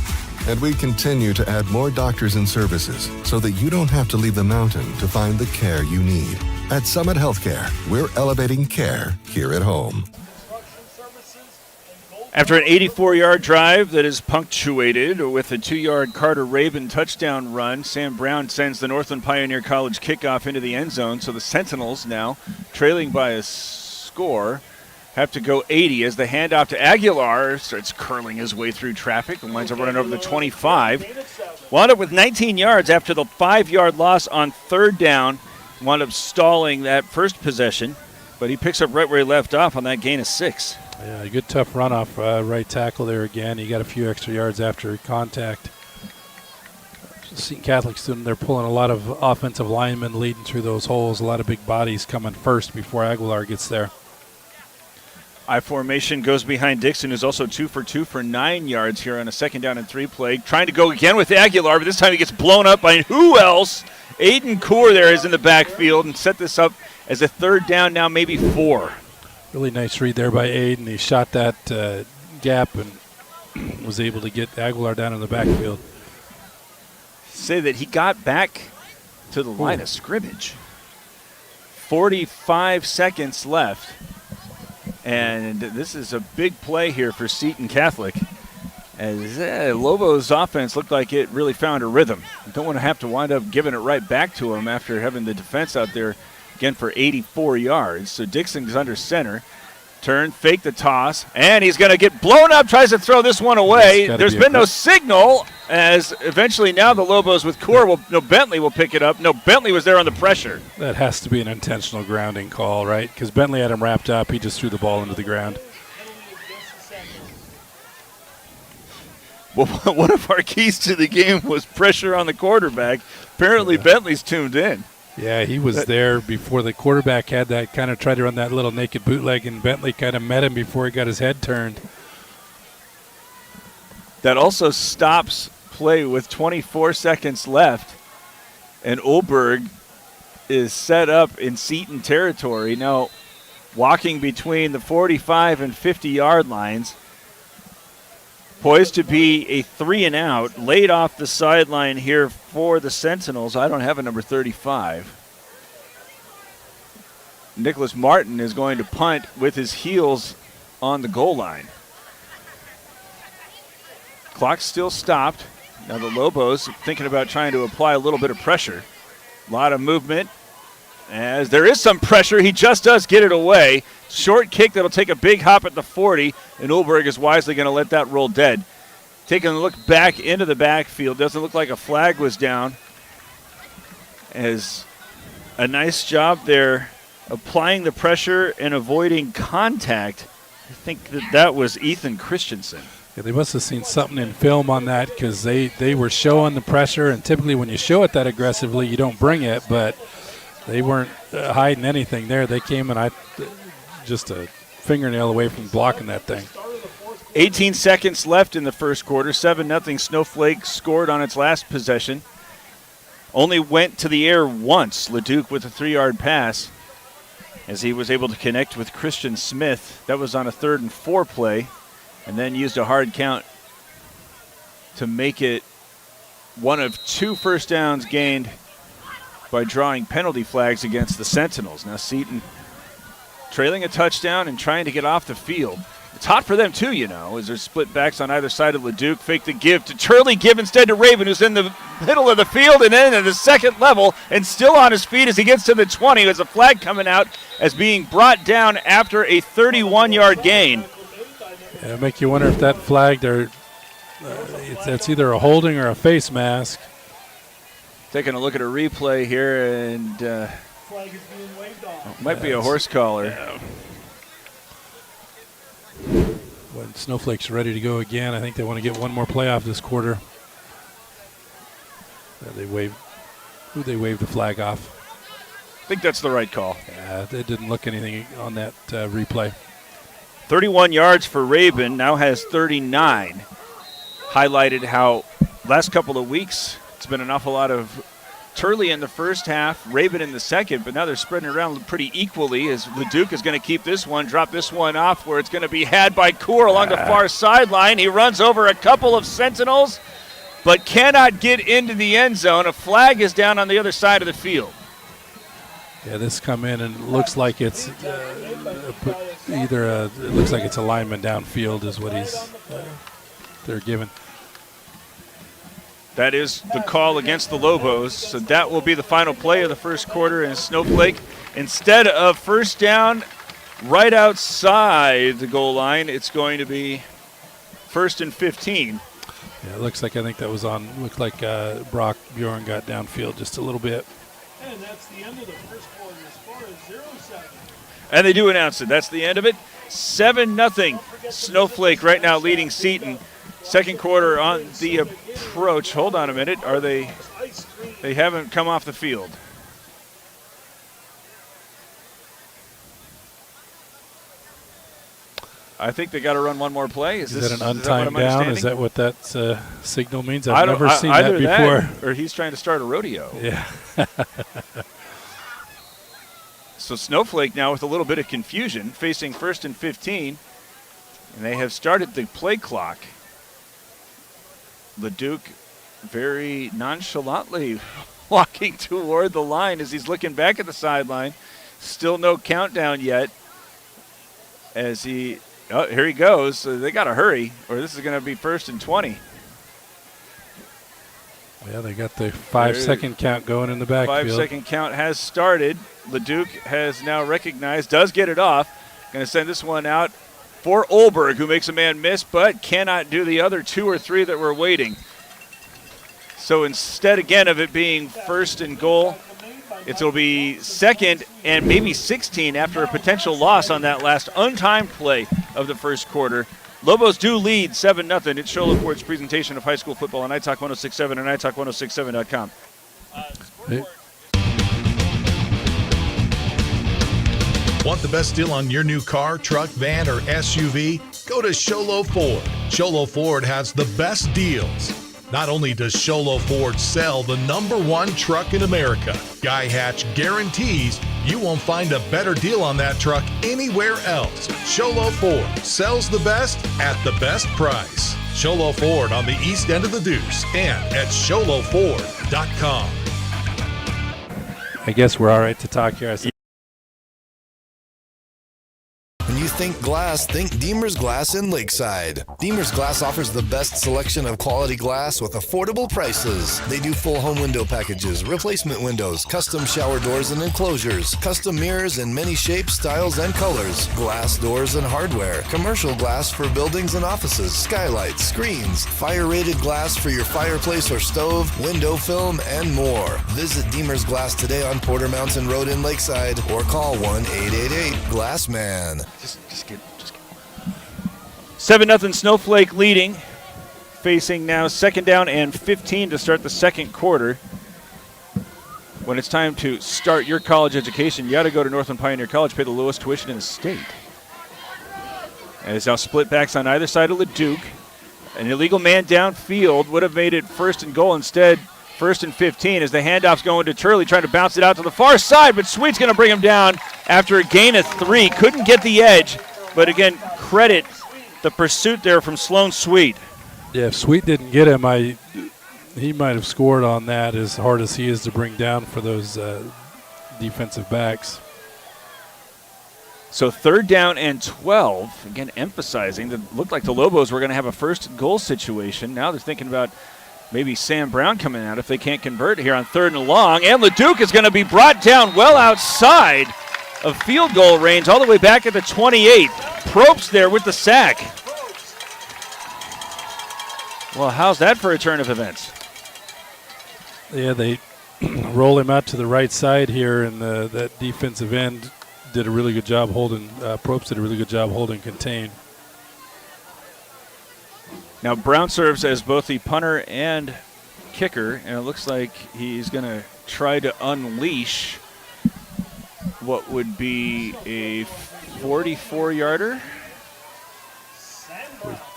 And we continue to add more doctors and services so that you don't have to leave the mountain to find the care you need. At Summit Healthcare, we're elevating care here at home. After an 84-yard drive that is punctuated with a 2-yard Carter Rabin touchdown run, Sam Brown sends the Northland Pioneer College kickoff into the end zone. So the Sentinels, now trailing by a score, have to go 80 as the handoff to Aguilar starts curling his way through traffic and winds up running over the 25. Wound up with 19 yards after the 5-yard loss on 3rd down. Wound up stalling that first possession, but he picks up right where he left off on that gain of 6. Yeah, a good tough run off right tackle there again. He got a few extra yards after contact. Seton Catholic student, they're pulling a lot of offensive linemen leading through those holes. A lot of big bodies coming first before Aguilar gets there. I formation goes behind Dixon, who's also 2 for 2 for 9 yards here on a 2nd down and 3 play. Trying to go again with Aguilar, but this time he gets blown up by who else? Aiden Kaur there is in the backfield and set this up as a 3rd down, now maybe 4. Really nice read there by Aiden. He shot that gap and was able to get Aguilar down in the backfield. Say that he got back to the line of scrimmage. 45 seconds left. And this is a big play here for Seton Catholic. As Lobos' offense looked like it really found a rhythm. Don't want to have to wind up giving it right back to him after having the defense out there again for 84 yards. So Dixon is under center. Turn, fake the toss, and he's going to get blown up, tries to throw this one away. There's been no signal, as eventually now the Lobos with Kaur, Bentley will pick it up. No, Bentley was there on the pressure. That has to be an intentional grounding call, right? Because Bentley had him wrapped up. He just threw the ball into the ground. Well, one of our keys to the game was pressure on the quarterback. Apparently Bentley's tuned in. Yeah, he was there before the quarterback had that, kind of tried to run that little naked bootleg, and Bentley kind of met him before he got his head turned. That also stops play with 24 seconds left, and Olberg is set up in Seton territory. Now, walking between the 45 and 50-yard lines, poised to be a 3-and-out, laid off the sideline here for the Sentinels. I don't have a number 35. Nicholas Martin is going to punt with his heels on the goal line. Clock's still stopped. Now the Lobos thinking about trying to apply a little bit of pressure. A lot of movement. As there is some pressure, he just does get it away. Short kick that'll take a big hop at the 40, and Olberg is wisely going to let that roll dead. Taking a look back into the backfield, doesn't look like a flag was down. As a nice job there applying the pressure and avoiding contact. I think that was Ethan Christensen. Yeah, they must have seen something in film on that, because they were showing the pressure, and typically when you show it that aggressively, you don't bring it, but they weren't hiding anything there. They came and just a fingernail away from blocking that thing. 18 seconds left in the first quarter. 7-0 Snowflake scored on its last possession. Only went to the air once, Leduc with a 3-yard pass, as he was able to connect with Christian Smith. That was on a 3rd and 4 play, and then used a hard count to make it one of 2 first downs gained by drawing penalty flags against the Sentinels. Now Seton trailing a touchdown and trying to get off the field. It's hot for them, too, you know, as there's split backs on either side of Leduc. Fake the give to Turley, give instead to Raven, who's in the middle of the field and then at the second level and still on his feet as he gets to the 20. There's a flag coming out as being brought down after a 31-yard gain. Yeah, make you wonder if that flag there, that's either a holding or a face mask. Taking a look at a replay here, and Flag is being waved off. Might be a horse collar. Yeah. When Snowflake's ready to go again, I think they want to get one more play off this quarter. They waved the flag off. I think that's the right call. Yeah, they didn't look anything on that replay. 31 yards for Raven, now has 39. Highlighted how last couple of weeks it's been an awful lot of Turley in the first half, Raven in the second, but now they're spreading around pretty equally as Leduc is going to keep this one, drop this one off where it's going to be had by Coor along the far sideline. He runs over a couple of Sentinels, but cannot get into the end zone. A flag is down on the other side of the field. Yeah, this come in and it looks like it's it looks like it's a lineman downfield is what they're giving. That is the call against the Lobos. So that will be the final play of the first quarter. And Snowflake, instead of first down right outside the goal line, it's going to be 1st and 15. Yeah, it looks like, I think that was looked like Brock Bjorn got downfield just a little bit. And that's the end of the first quarter as far as 0-7. And they do announce it. That's the end of it. 7-0. Snowflake right now leading Seton. Second quarter on the approach. Hold on a minute. Are they? They haven't come off the field. I think they got to run one more play. Is that an untimed down? Is that what that signal means? I've never seen either that before. Or he's trying to start a rodeo. Yeah. So Snowflake now with a little bit of confusion, facing 1st and 15, and they have started the play clock. Leduc very nonchalantly walking toward the line as he's looking back at the sideline. Still no countdown yet. As here he goes. So they got to hurry, or this is going to be 1st and 20. Yeah, they got the 5-second count going in the backfield. 5-second count has started. Leduc has now recognized, does get it off. Going to send this one out for Olberg, who makes a man miss, but cannot do the other 2 or 3 that were waiting. So instead, again, of it being 1st and goal, it'll be 2nd and maybe 16 after a potential loss on that last untimed play of the first quarter. Lobos do lead 7-0. It's Show Ford's presentation of high school football on iTalk 106.7 and iTalk1067.com. Want the best deal on your new car, truck, van, or SUV? Go to Sholo Ford. Sholo Ford has the best deals. Not only does Sholo Ford sell the #1 truck in America, Guy Hatch guarantees you won't find a better deal on that truck anywhere else. Sholo Ford sells the best at the best price. Sholo Ford on the east end of the Deuce and at SholoFord.com. I guess we're all right to talk here. When you think glass, think Deemer's Glass in Lakeside. Deemer's Glass offers the best selection of quality glass with affordable prices. They do full home window packages, replacement windows, custom shower doors and enclosures, custom mirrors in many shapes, styles, and colors, glass doors and hardware, commercial glass for buildings and offices, skylights, screens, fire-rated glass for your fireplace or stove, window film, and more. Visit Deemer's Glass today on Porter Mountain Road in Lakeside or call 1-888-GLASSMAN. Just get 7-0 Snowflake leading, facing now 2nd down and 15 to start the second quarter. When it's time to start your college education, you got to go to Northland Pioneer College, pay the lowest tuition in the state. And it's now split backs on either side of Leduc. An illegal man downfield would have made it 1st and goal. Instead, 1st and 15 as the handoff's going to Turley, trying to bounce it out to the far side, but Sweet's going to bring him down after a gain of 3. Couldn't get the edge, but again, credit the pursuit there from Sloan Sweet. Yeah, if Sweet didn't get him, he might have scored on that, as hard as he is to bring down for those defensive backs. So 3rd down and 12. Again, emphasizing that it looked like the Lobos were going to have a first goal situation. Now they're thinking about maybe Sam Brown coming out if they can't convert here on 3rd and long. And LeDuc is going to be brought down well outside of field goal range, all the way back at the 28. Probst there with the sack. Well, how's that for a turn of events? Yeah, they roll him out to the right side here, and that defensive end did a really good job holding. Probst did a really good job holding contain. Now Brown serves as both the punter and kicker, and it looks like he's going to try to unleash what would be a 44-yarder.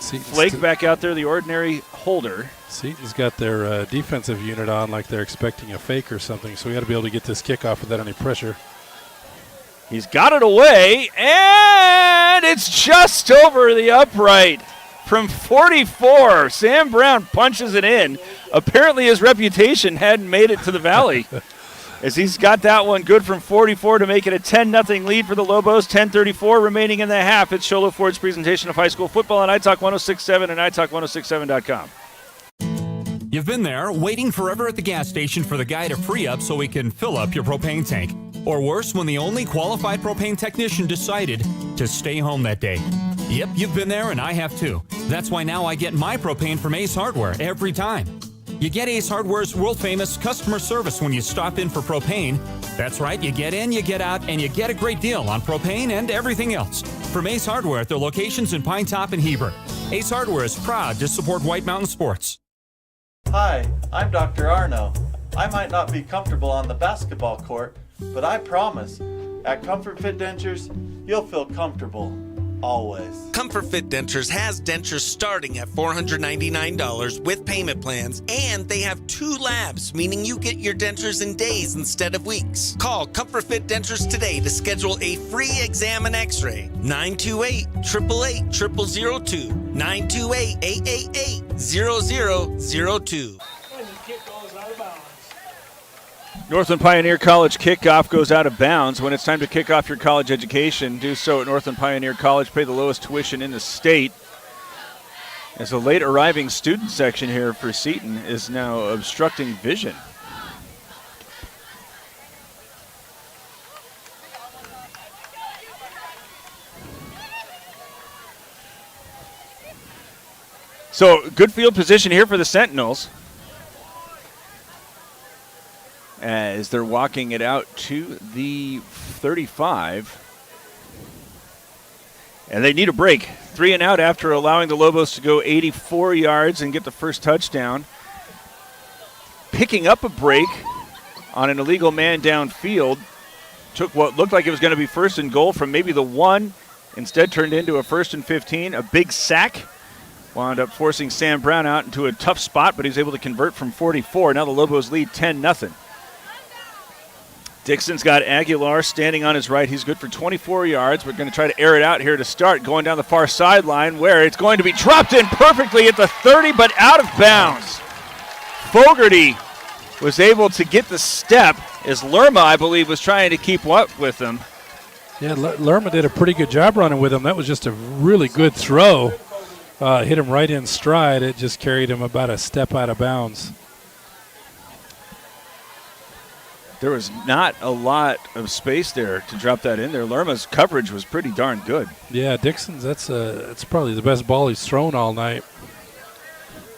Flake back out there, the ordinary holder. Seton's got their defensive unit on like they're expecting a fake or something, so we got to be able to get this kickoff without any pressure. He's got it away, and it's just over the upright. From 44, Sam Brown punches it in. Apparently his reputation hadn't made it to the Valley, as he's got that one good from 44 to make it a 10-0 lead for the Lobos. 10:34 remaining in the half. It's Sholo Ford's presentation of high school football on iTalk 106.7 and iTalk1067.com. You've been there, waiting forever at the gas station for the guy to free up so he can fill up your propane tank. Or worse, when the only qualified propane technician decided to stay home that day. Yep, you've been there, and I have too. That's why now I get my propane from Ace Hardware every time. You get Ace Hardware's world-famous customer service when you stop in for propane. That's right, you get in, you get out, and you get a great deal on propane and everything else. From Ace Hardware at their locations in Pine Top and Heber. Ace Hardware is proud to support White Mountain Sports. Hi, I'm Dr. Arno. I might not be comfortable on the basketball court, but I promise, at Comfort Fit Dentures, you'll feel comfortable. Always. Comfort Fit Dentures has dentures starting at $499 with payment plans, and they have 2 labs, meaning you get your dentures in days instead of weeks. Call Comfort Fit Dentures today to schedule a free exam and x-ray. 928-888-0002. 928-888-0002. Northland Pioneer College kickoff goes out of bounds. When it's time to kick off your college education, do so at Northland Pioneer College. Pay the lowest tuition in the state. As a late arriving student section here for Seton is now obstructing vision. So good field position here for the Sentinels, as they're walking it out to the 35. And they need a break. 3 and out after allowing the Lobos to go 84 yards and get the first touchdown. Picking up a break on an illegal man downfield. Took what looked like it was going to be 1st and goal from maybe the 1. Instead turned into a 1st and 15. A big sack. Wound up forcing Sam Brown out into a tough spot, but he's able to convert from 44. Now the Lobos lead 10-0. Dixon's got Aguilar standing on his right. He's good for 24 yards. We're going to try to air it out here to start, going down the far sideline where it's going to be dropped in perfectly at the 30, but out of bounds. Fogarty was able to get the step as Lerma, I believe, was trying to keep up with him. Yeah, Lerma did a pretty good job running with him. That was just a really good throw. Hit him right in stride. It just carried him about a step out of bounds. There was not a lot of space there to drop that in there. Lerma's coverage was pretty darn good. Yeah, Dixon's, that's probably the best ball he's thrown all night.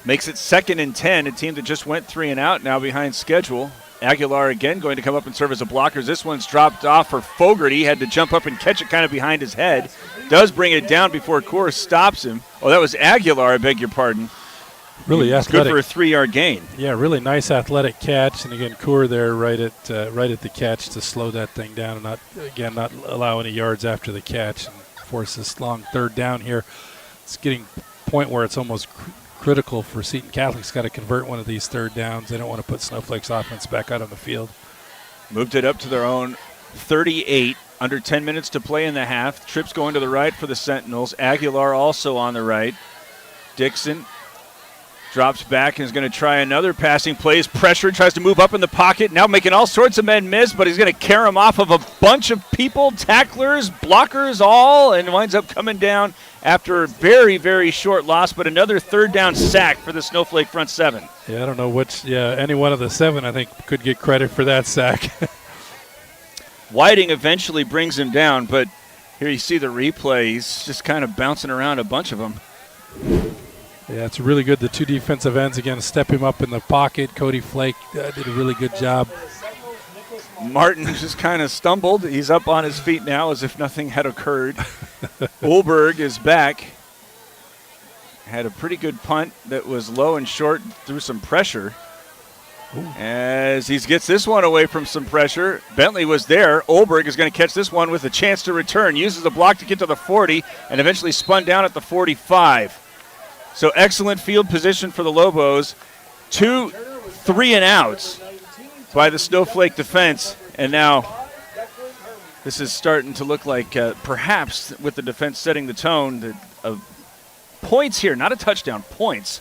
Makes it 2nd and 10, a team that just went 3 and out now behind schedule. Aguilar again going to come up and serve as a blocker. This one's dropped off for Fogarty. Had to jump up and catch it kind of behind his head. Does bring it down before Coors stops him. Oh, that was Aguilar, I beg your pardon. Really athletic. Good for a 3-yard gain. Yeah, really nice athletic catch, and again, Coor there right at the catch to slow that thing down and not allow any yards after the catch and force this long 3rd down here. It's getting to a point where it's almost critical for Seton Catholic's got to convert one of these 3rd downs. They don't want to put Snowflake's offense back out on the field. Moved it up to their own 38. Under 10 minutes to play in the half. Trips going to the right for the Sentinels. Aguilar also on the right. Dixon Drops back and is going to try another passing play. His pressure, tries to move up in the pocket. Now making all sorts of men miss, but he's going to carry him off of a bunch of people, tacklers, blockers, all, and winds up coming down after a very, very short loss, but another third down sack for the Snowflake front seven. Yeah, I don't know any one of the seven, I think, could get credit for that sack. Whiting eventually brings him down, but here you see the replay. He's just kind of bouncing around a bunch of them. Yeah, it's really good. The two defensive ends, again, step him up in the pocket. Cody Flake did a really good job. Martin just kind of stumbled. He's up on his feet now as if nothing had occurred. Olberg is back. Had a pretty good punt that was low and short through some pressure. Ooh. As he gets this one away from some pressure. Bentley was there. Olberg is going to catch this one with a chance to return. Uses the block to get to the 40 and eventually spun down at the 45. So excellent field position for the Lobos. 2 3-and-outs by the Snowflake defense. And now this is starting to look like perhaps with the defense setting the tone that points here, not a touchdown, points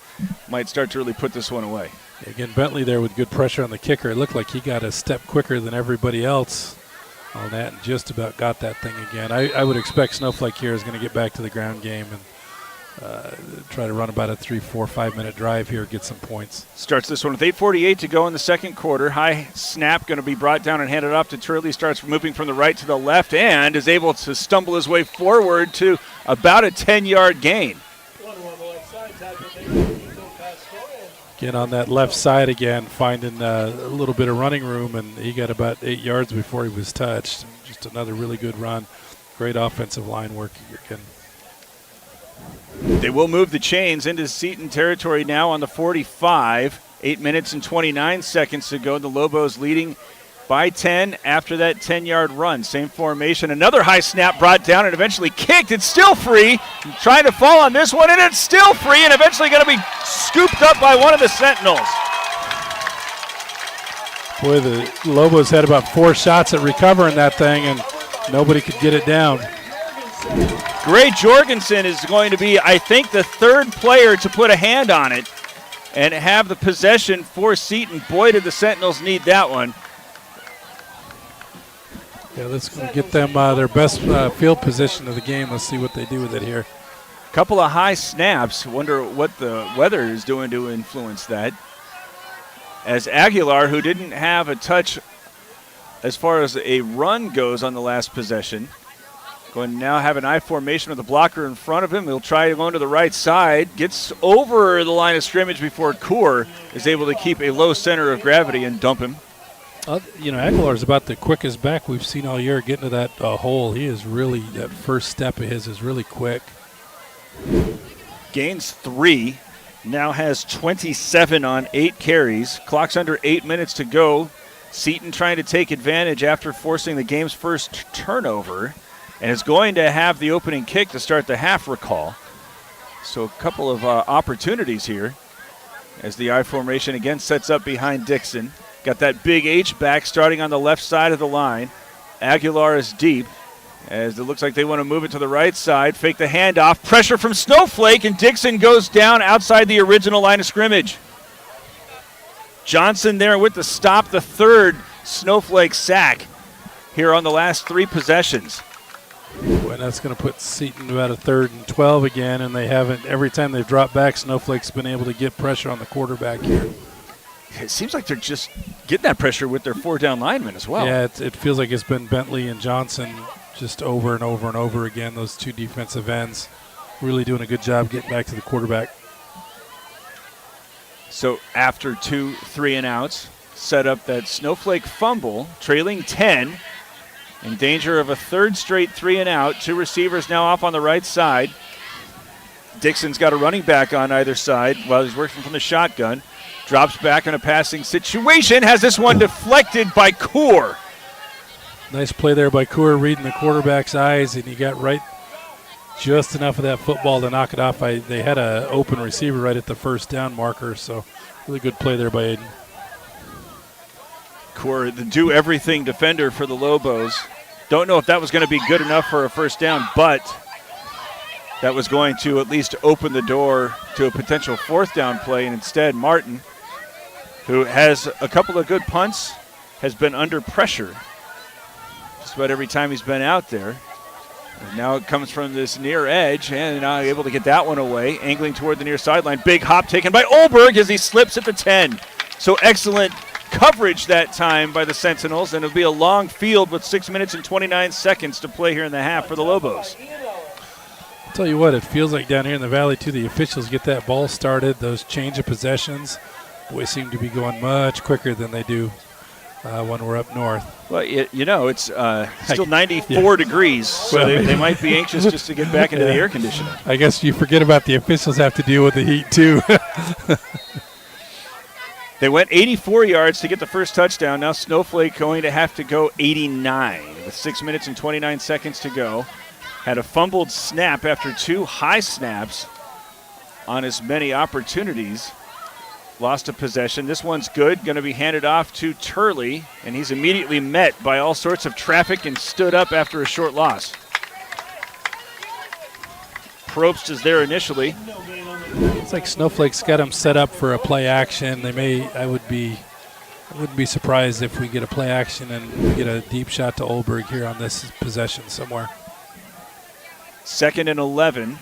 might start to really put this one away. Again, Bentley there with good pressure on the kicker. It looked like he got a step quicker than everybody else on that and just about got that thing again. I would expect Snowflake here is going to get back to the ground game and try to run about a 3, 4, 5-minute drive here, get some points. Starts this one with 8:48 to go in the second quarter. High snap going to be brought down and handed off to Turley. Starts moving from the right to the left and is able to stumble his way forward to about a 10-yard gain. Again, on that left side again, finding a little bit of running room, and he got about 8 yards before he was touched. Just another really good run. Great offensive line work again. They will move the chains into Seton territory now on the 45. 8 minutes and 29 seconds to go. The Lobos leading by 10 after that 10-yard run. Same formation. Another high snap brought down and eventually kicked. It's still free. Trying to fall on this one, and it's still free and eventually going to be scooped up by one of the Sentinels. Boy, the Lobos had about 4 shots at recovering that thing, and nobody could get it down. Gray Jorgensen is going to be, I think, the third player to put a hand on it and have the possession for Seton. Boy, did the Sentinels need that one. Yeah, let's get them their best field position of the game. Let's see what they do with it here. Couple of high snaps. Wonder what the weather is doing to influence that. As Aguilar, who didn't have a touch as far as a run goes on the last possession, going to now have an I formation with a blocker in front of him. He'll try to go to the right side. Gets over the line of scrimmage before Kaur is able to keep a low center of gravity and dump him. Aguilar is about the quickest back we've seen all year getting to that hole. He is really, that first step of his is really quick. Gains 3. Now has 27 on 8 carries. Clock's under 8 minutes to go. Seton trying to take advantage after forcing the game's first turnover, and is going to have the opening kick to start the half, recall. So a couple of opportunities here as the I formation again sets up behind Dixon. Got that big H back starting on the left side of the line. Aguilar is deep as it looks like they want to move it to the right side. Fake the handoff. Pressure from Snowflake, and Dixon goes down outside the original line of scrimmage. Johnson there with the stop, the third Snowflake sack here on the last 3 possessions. Boy, that's going to put Seton about a 3rd and 12 again, and they haven't, every time they've dropped back, Snowflake's been able to get pressure on the quarterback here. It seems like they're just getting that pressure with their 4-down linemen as well. Yeah, it feels like it's been Bentley and Johnson just over and over and over again, those 2 defensive ends really doing a good job getting back to the quarterback. So after 2 3-and-outs, set up that Snowflake fumble, trailing 10, in danger of a 3rd straight 3-and-out. 2 receivers now off on the right side. Dixon's got a running back on either side while he's working from the shotgun. Drops back in a passing situation, has this one deflected by Kaur. Nice play there by Kaur, reading the quarterback's eyes, and he got right just enough of that football to knock it off. They had an open receiver right at the 1st down marker, so really good play there by Aiden. Kaur, the do-everything defender for the Lobos. Don't know if that was going to be good enough for a 1st down, but that was going to at least open the door to a potential fourth down play, and instead Martin, who has a couple of good punts, has been under pressure just about every time he's been out there. And now it comes from this near edge, and now able to get that one away, angling toward the near sideline. Big hop taken by Olberg as he slips at the 10. So excellent coverage that time by the Sentinels, and it'll be a long field with 6 minutes and 29 seconds to play here in the half for the Lobos. I'll tell you what, it feels like down here in the valley, too, the officials get that ball started, those change of possessions, boy, seem to be going much quicker than they do when we're up north. Well, it's still 94 degrees, so they might be anxious just to get back into the air conditioning. I guess you forget about the officials have to deal with the heat, too. They went 84 yards to get the first touchdown. Now Snowflake going to have to go 89 with 6 minutes and 29 seconds to go. Had a fumbled snap after 2 high snaps on as many opportunities. Lost a possession. This one's good. Going to be handed off to Turley, and he's immediately met by all sorts of traffic and stood up after a short loss. Probst is there initially. It's like Snowflake's got him set up for a play action. I wouldn't be surprised if we get a play action and we get a deep shot to Olberg here on this possession somewhere. 2nd and 11.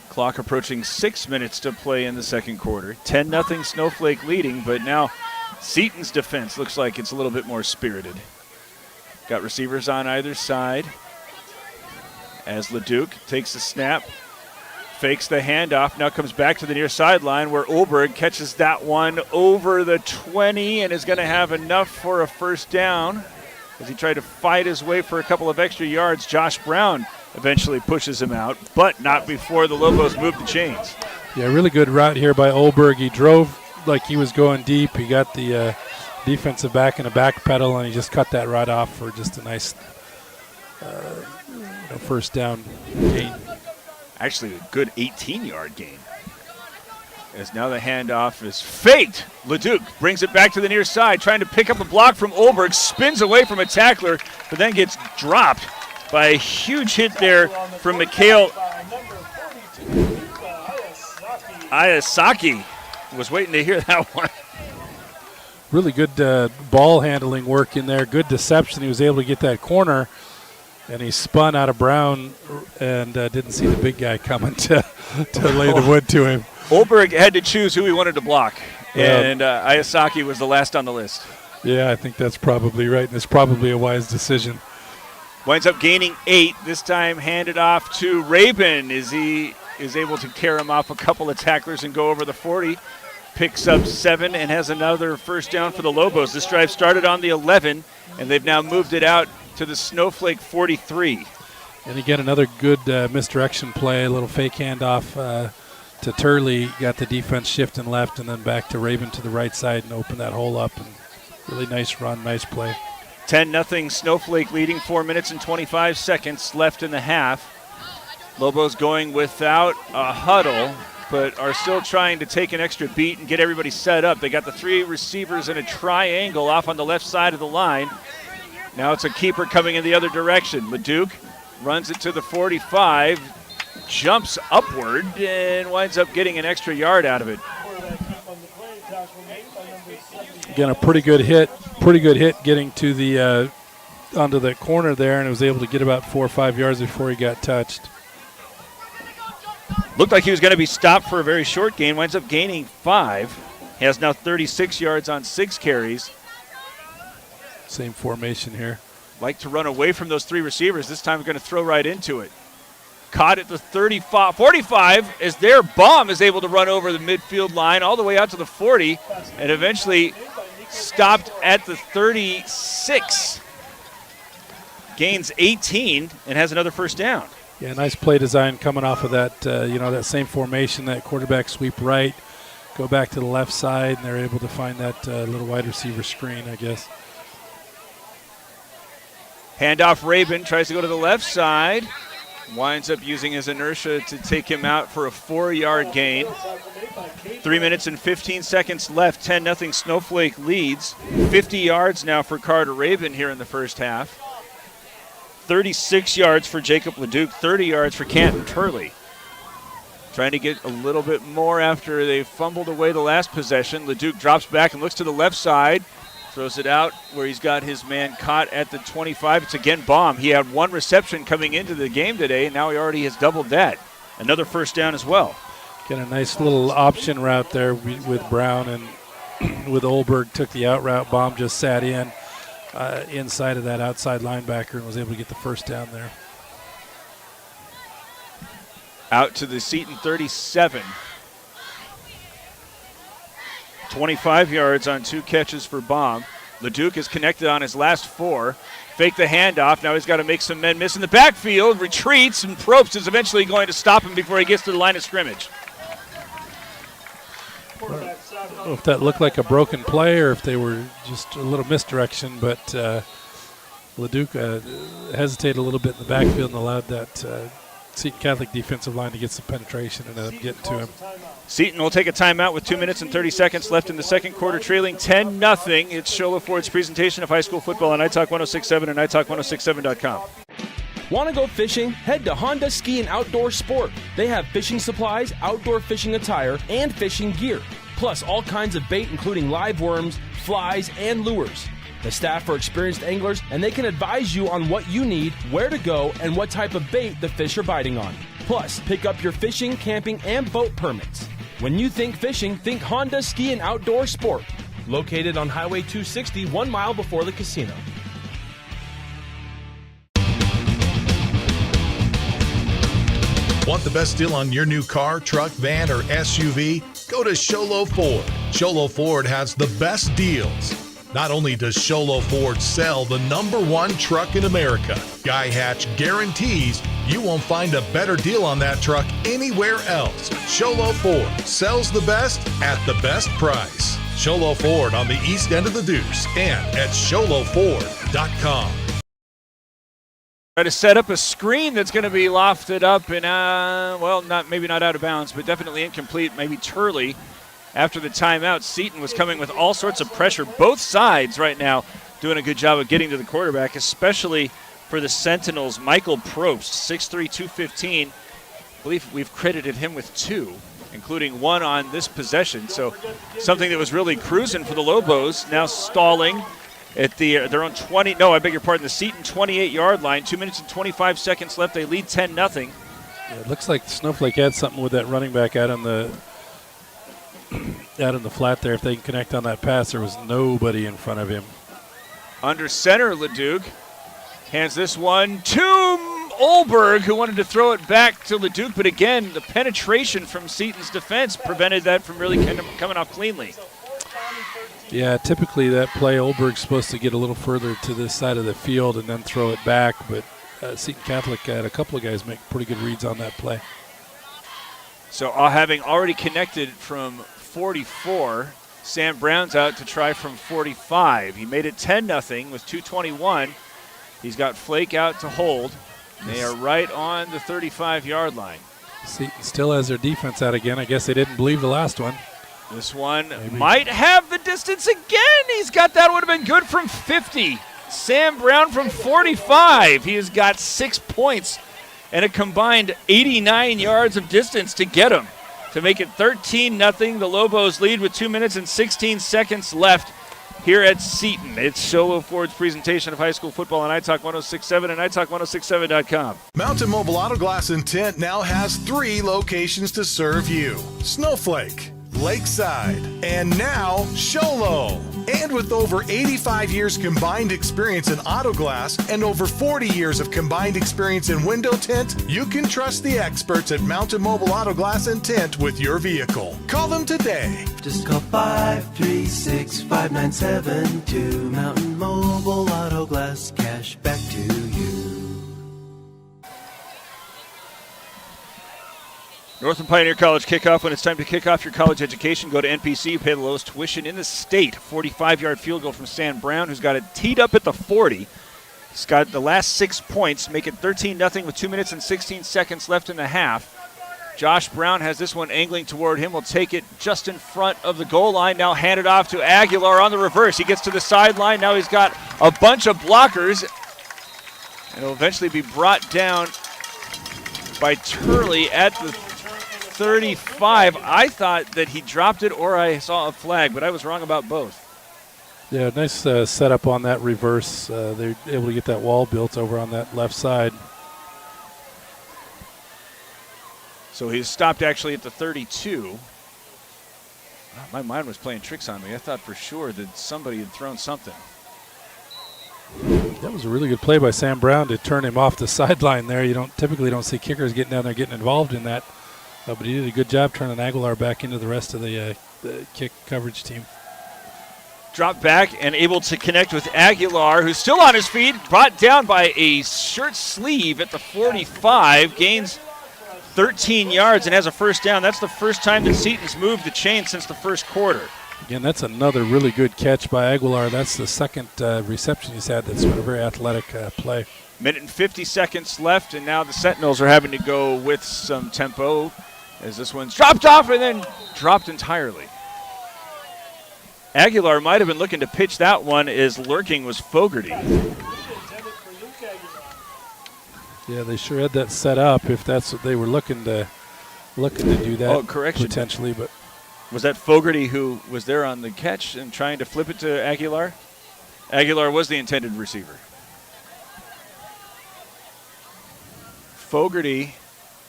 Clock approaching 6 minutes to play in the second quarter. 10-0 Snowflake leading, but now Seton's defense looks like it's a little bit more spirited. Got receivers on either side as Leduc takes the snap, fakes the handoff, now comes back to the near sideline where Olberg catches that one over the 20 and is going to have enough for a first down as he tried to fight his way for a couple of extra yards. Josh Brown eventually pushes him out, but not before the Lobos move the chains. Yeah, really good route here by Olberg. He drove like he was going deep. He got the defensive back in a back pedal, and he just cut that right off for just a nice first down gain. Actually, a good 18-yard gain. As now the handoff is faked. Leduc brings it back to the near side, trying to pick up a block from Olberg, spins away from a tackler, but then gets dropped by a huge hit there from Mikhail Ayasaki. Was waiting to hear that one. Really good ball handling work in there. Good deception. He was able to get that corner, and he spun out of Brown and didn't see the big guy coming to lay the wood to him. Olberg had to choose who he wanted to block, and Ayasaki was the last on the list. Yeah, I think that's probably right, and it's probably a wise decision. Winds up gaining 8. This time handed off to Rabin as he is able to carry him off a couple of tacklers and go over the 40. Picks up 7 and has another first down for the Lobos. This drive started on the 11, and they've now moved it out to the Snowflake 43. And again, another good misdirection play, a little fake handoff to Turley. Got the defense shifting left and then back to Rabin to the right side and opened that hole up. And really nice run, nice play. 10-0 Snowflake leading, 4 minutes and 25 seconds left in the half. Lobos going without a huddle, but are still trying to take an extra beat and get everybody set up. They got the 3 receivers in a triangle off on the left side of the line. Now it's a keeper coming in the other direction. Leduc runs it to the 45, jumps upward, and winds up getting an extra yard out of it. Again, a pretty good hit getting to the onto the corner there, and was able to get about 4 or 5 yards before he got touched. Looked like he was going to be stopped for a very short gain. Winds up gaining 5. He has now 36 yards on 6 carries. Same formation here. Like to run away from those 3 receivers. This time we're going to throw right into it. Caught at the 35, 45 as their bomb is able to run over the midfield line all the way out to the 40 and eventually stopped at the 36. Gains 18 and has another first down. Yeah, nice play design coming off of that, that same formation, that quarterback sweep right, go back to the left side, and they're able to find that little wide receiver screen, I guess. Handoff, Rabin tries to go to the left side. Winds up using his inertia to take him out for a 4-yard gain. 3 minutes and 15 seconds left. 10-0 Snowflake leads. 50 yards now for Carter Rabin here in the first half. 36 yards for Jacob Leduc. 30 yards for Canton Turley. trying to get a little bit more after they fumbled away the last possession. LeDuc drops back and looks to the left side. Throws it out where he's got his man caught at the 25. It's again Baum. He had one reception coming into the game today, and now he already has doubled that. Another first down as well. Get a nice little option route there with Brown, and with Olberg took the out route. Baum just sat in inside of that outside linebacker and was able to get the first down there. Out to the Seton 37. 25 yards on 2 catches for Baum. LeDuc is connected on his last 4. Fake the handoff. Now he's got to make some men miss in the backfield. Retreats, and Probst is eventually going to stop him before he gets to the line of scrimmage. I don't know if that looked like a broken play or if they were just a little misdirection, but LeDuc hesitated a little bit in the backfield and allowed that Seton Catholic defensive line to get some penetration and ended up getting to him. Seton will take a timeout with 2 minutes and 30 seconds left in the second quarter, trailing 10-0. It's Shola Ford's presentation of high school football on iTalk 106.7 and iTalk1067.com. Want to go fishing? Head to Honda Ski and Outdoor Sport. They have fishing supplies, outdoor fishing attire, and fishing gear. Plus all kinds of bait including live worms, flies, and lures. The staff are experienced anglers, and they can advise you on what you need, where to go, and what type of bait the fish are biting on. Plus, pick up your fishing, camping, and boat permits. When you think fishing, think Honda Ski and Outdoor Sport. Located on Highway 260, 1 mile before the casino. Want the best deal on your new car, truck, van, or SUV? Go to Sholo Ford. Sholo Ford has the best deals. Not only does Sholo Ford sell the #1 truck in America, Guy Hatch guarantees you won't find a better deal on that truck anywhere else. Sholo Ford sells the best at the best price. Sholo Ford on the east end of the Deuce and at sholoford.com. Try to set up a screen that's going to be lofted up and, maybe not out of bounds, but definitely incomplete, maybe Turley. After the timeout, Seton was coming with all sorts of pressure. Both sides right now doing a good job of getting to the quarterback, especially for the Sentinels. Michael Probst, 6'3", 215. I believe we've credited him with 2, including 1 on this possession. So something that was really cruising for the Lobos, now stalling at their own 20. No, I beg your pardon, the Seton 28-yard line. 2 minutes and 25 seconds left. They lead 10-0. Yeah, it looks like Snowflake had something with that running back out in the flat there. If they can connect on that pass, there was nobody in front of him. Under center, LeDuc hands this one to Olberg, who wanted to throw it back to LeDuc, but again, the penetration from Seton's defense prevented that from really coming off cleanly. Yeah, typically that play, Olberg's supposed to get a little further to this side of the field and then throw it back, but Seton Catholic had a couple of guys make pretty good reads on that play. So having already connected from 44, Sam Brown's out to try from 45. He made it 10-0 with 2:21. He's got Flake out to hold. They are right on the 35-yard line. Seton still has their defense out again. I guess they didn't believe the last one. This one might have the distance again. He's got that. Would have been good from 50. Sam Brown from 45. He has got 6 points and a combined 89 yards of distance to get him to make it 13-0. The Lobos lead with 2 minutes and 16 seconds left here at Seton. It's Sholo Ford's presentation of high school football on iTalk 106.7 and iTalk1067.com. Mountain Mobile Auto Glass and Tint now has 3 locations to serve you. Snowflake, Lakeside, and now Sholo. And with over 85 years combined experience in auto glass and over 40 years of combined experience in window tint, you can trust the experts at Mountain Mobile Auto Glass and Tint with your vehicle. Call them today. Just call 536-5972. Mountain Mobile Auto Glass, cash back to you. Northland Pioneer College kickoff. When it's time to kick off your college education, go to NPC. You pay the lowest tuition in the state. 45-yard field goal from Sam Brown, who's got it teed up at the 40. He's got the last 6 points, make it 13-0 with 2 minutes and 16 seconds left in the half. Josh Brown has this one angling toward him. Will take it just in front of the goal line. Now hand it off to Aguilar on the reverse. He gets to the sideline. Now he's got a bunch of blockers. And will eventually be brought down by Turley at the 35. I thought that he dropped it or I saw a flag, but I was wrong about both. Yeah, nice setup on that reverse. They're able to get that wall built over on that left side. So he stopped actually at the 32. My mind was playing tricks on me. I thought for sure that somebody had thrown something. That was a really good play by Sam Brown to turn him off the sideline there. You typically don't see kickers getting down there getting involved in that. But he did a good job turning Aguilar back into the rest of the kick coverage team. Dropped back and able to connect with Aguilar, who's still on his feet, brought down by a shirt sleeve at the 45, gains 13 yards and has a first down. That's the first time that Seton's moved the chain since the first quarter. Again, that's another really good catch by Aguilar. That's the second reception he's had. That's been a very athletic play. Minute and 50 seconds left, and now the Sentinels are having to go with some tempo as this one's dropped off and then dropped entirely. Aguilar might have been looking to pitch that one as lurking was Fogarty. Yeah, they sure had that set up if that's what they were looking to do that. Oh, correction. Potentially, but was that Fogarty who was there on the catch and trying to flip it to Aguilar? Aguilar was the intended receiver. Fogarty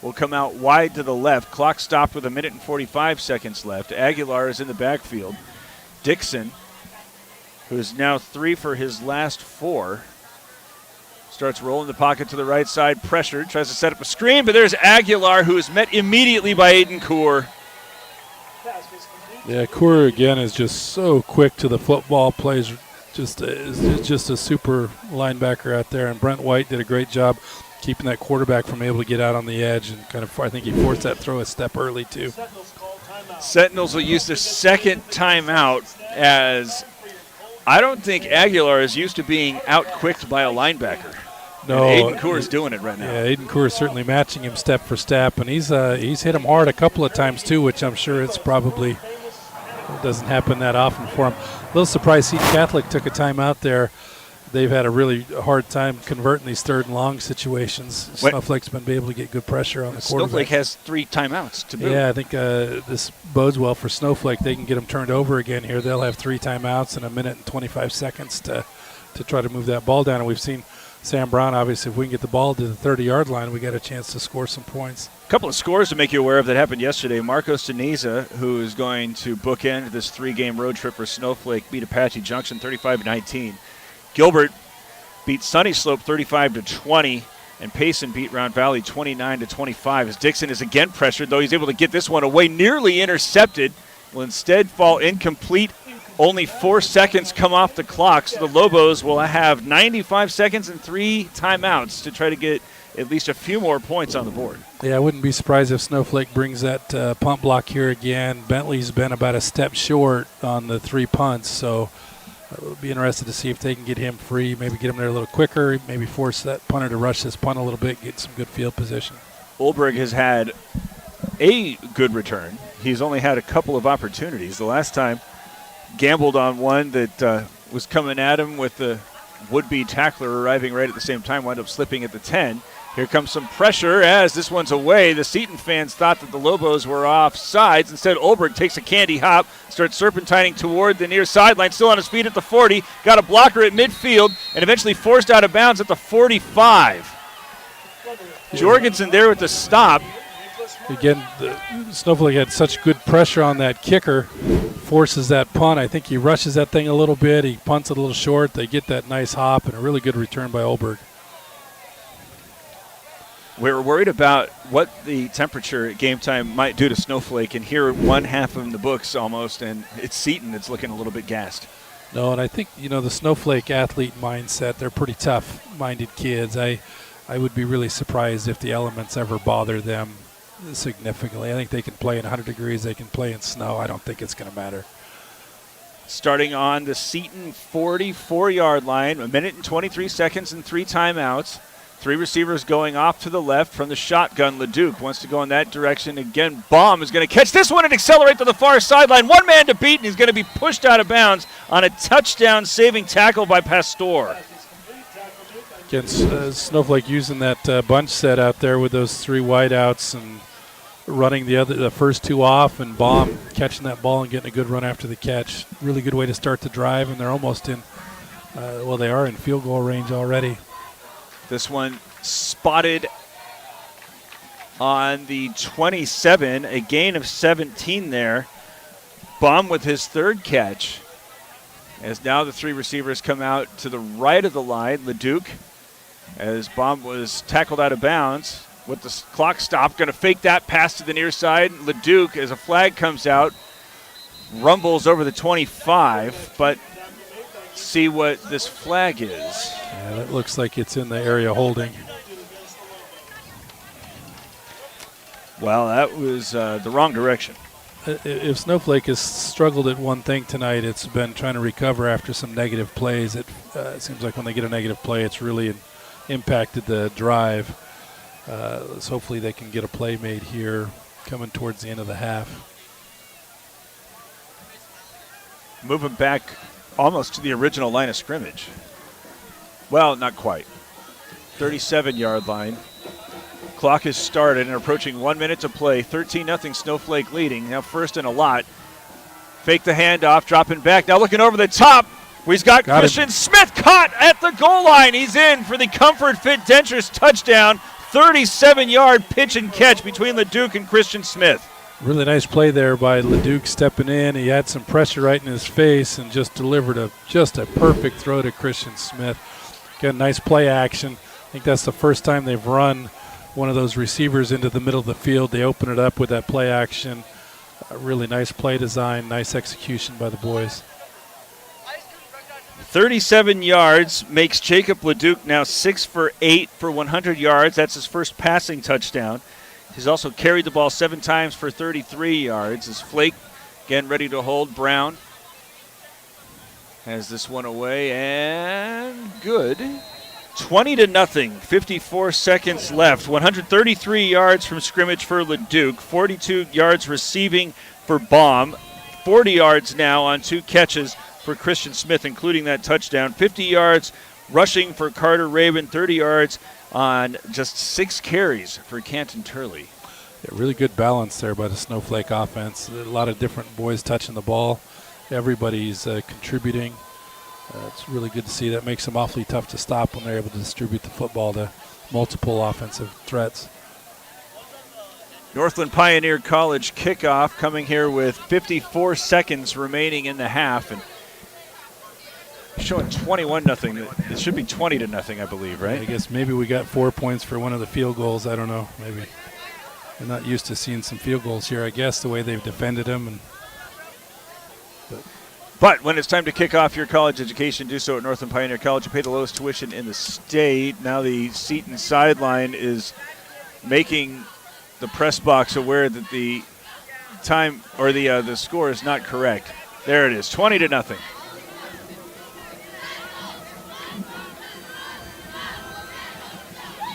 will come out wide to the left. Clock stopped with 1 minute and 45 seconds left. Aguilar is in the backfield. Dixon, who is now 3 for his last 4, starts rolling the pocket to the right side, pressured, tries to set up a screen, but there's Aguilar, who is met immediately by Aiden Coor. Yeah, Coor again is just so quick to the football, plays just a super linebacker out there, and Brent White did a great job keeping that quarterback from able to get out on the edge, and I think he forced that throw a step early too. Sentinels will use their second timeout, as I don't think Aguilar is used to being out-quicked by a linebacker. No, and Aiden Coor is doing it right now. Yeah, Aiden Coor is certainly matching him step for step, and he's hit him hard a couple of times too, which I'm sure it's probably doesn't happen that often for him. A little surprised Seton Catholic took a timeout there. They've had a really hard time converting these third and long situations. Snowflake's been able to get good pressure on the quarterback. Snowflake has 3 timeouts to boot. Yeah, I think this bodes well for Snowflake. They can get them turned over again here. They'll have 3 timeouts and 1 minute and 25 seconds to try to move that ball down. And we've seen Sam Brown, obviously, if we can get the ball to the 30-yard line, we got a chance to score some points. A couple of scores to make you aware of that happened yesterday. Marco Sinisa, who is going to bookend this 3-game road trip for Snowflake, beat Apache Junction 35-19. Gilbert beat Sunny Slope 35-20, and Payson beat Round Valley 29-25. As Dixon is again pressured, though he's able to get this one away, nearly intercepted, will instead fall incomplete. Only 4 seconds come off the clock, so the Lobos will have 95 seconds and 3 timeouts to try to get at least a few more points on the board. Yeah, I wouldn't be surprised if Snowflake brings that punt block here again. Bentley's been about a step short on the 3 punts, so we'll be interested to see if they can get him free, maybe get him there a little quicker, maybe force that punter to rush this punt a little bit, get some good field position. Olberg has had a good return. He's only had a couple of opportunities. The last time gambled on one that was coming at him with the would-be tackler arriving right at the same time, wound up slipping at the 10. Here comes some pressure as this one's away. The Seton fans thought that the Lobos were off sides. Instead, Olberg takes a candy hop, starts serpentining toward the near sideline, still on his feet at the 40, got a blocker at midfield, and eventually forced out of bounds at the 45. Jorgensen there with the stop. Again, Snowflake had such good pressure on that kicker, forces that punt. I think he rushes that thing a little bit. He punts it a little short. They get that nice hop, and a really good return by Olberg. We were worried about what the temperature at game time might do to Snowflake, and here 1/2 of the books almost, and it's Seton that's looking a little bit gassed. No, and I think, the Snowflake athlete mindset, they're pretty tough-minded kids. I would be really surprised if the elements ever bother them significantly. I think they can play in 100 degrees. They can play in snow. I don't think it's going to matter. Starting on the Seton 44-yard line, 1 minute and 23 seconds and 3 timeouts. 3 receivers going off to the left from the shotgun. LeDuc wants to go in that direction. Again, Baum is going to catch this one and accelerate to the far sideline. 1 man to beat, and he's going to be pushed out of bounds on a touchdown-saving tackle by Pastor. Again, Snowflake using that bunch set out there with those 3 wideouts, and running the first two off, and Baum catching that ball and getting a good run after the catch. Really good way to start the drive, and they're almost in, they are in field goal range already. This one spotted on the 27, a gain of 17 there. Baum with his third catch. As now the three receivers come out to the right of the line. Leduc, as Baum was tackled out of bounds with the clock stopped, going to fake that pass to the near side. Leduc, as a flag comes out, rumbles over the 25, but see what this flag is. Yeah, that looks like it's in the area holding. Well, that was the wrong direction. If Snowflake has struggled at one thing tonight, it's been trying to recover after some negative plays. It seems like when they get a negative play, it's really impacted the drive. So hopefully they can get a play made here coming towards the end of the half. Moving back almost to the original line of scrimmage. Well, not quite. 37-yard line. Clock has started and approaching 1 minute to play. 13-0 Snowflake leading. Now first and a lot. Fake the handoff, dropping back. Now looking over the top. He's got Christian Smith caught at the goal line. He's in for the Comfort Fit Dentures touchdown. 37-yard pitch and catch between Leduc and Christian Smith. Really nice play there by Leduc stepping in. He had some pressure right in his face and just delivered a perfect throw to Christian Smith. Got nice play action. I think that's the first time they've run one of those receivers into the middle of the field. They open it up with that play action. Really nice play design, nice execution by the boys. 37 yards makes Jacob Leduc now 6 for 8 for 100 yards. That's his first passing touchdown. He's also carried the ball 7 times for 33 yards. As Flake, again, ready to hold. Brown has this one away, and good. 20-0, 54 seconds left. 133 yards from scrimmage for Leduc, 42 yards receiving for Baum, 40 yards now on 2 catches for Christian Smith, including that touchdown. 50 yards rushing for Carter Rabin, 30 yards on just 6 carries for Canton Turley. Yeah, really good balance there by the Snowflake offense. A lot of different boys touching the ball. Everybody's contributing. It's really good to see. That makes them awfully tough to stop when they're able to distribute the football to multiple offensive threats. Northland Pioneer College kickoff coming here with 54 seconds remaining in the half, and showing 21-0. It should be 20-0, I believe, right? I guess maybe we got 4 points for one of the field goals. I don't know. Maybe they're not used to seeing some field goals here, I guess, the way they've defended them. But when it's time to kick off your college education, do so at Northland Pioneer College. You pay the lowest tuition in the state. Now the Seton sideline is making the press box aware that the time or the score is not correct. There it is, 20-0.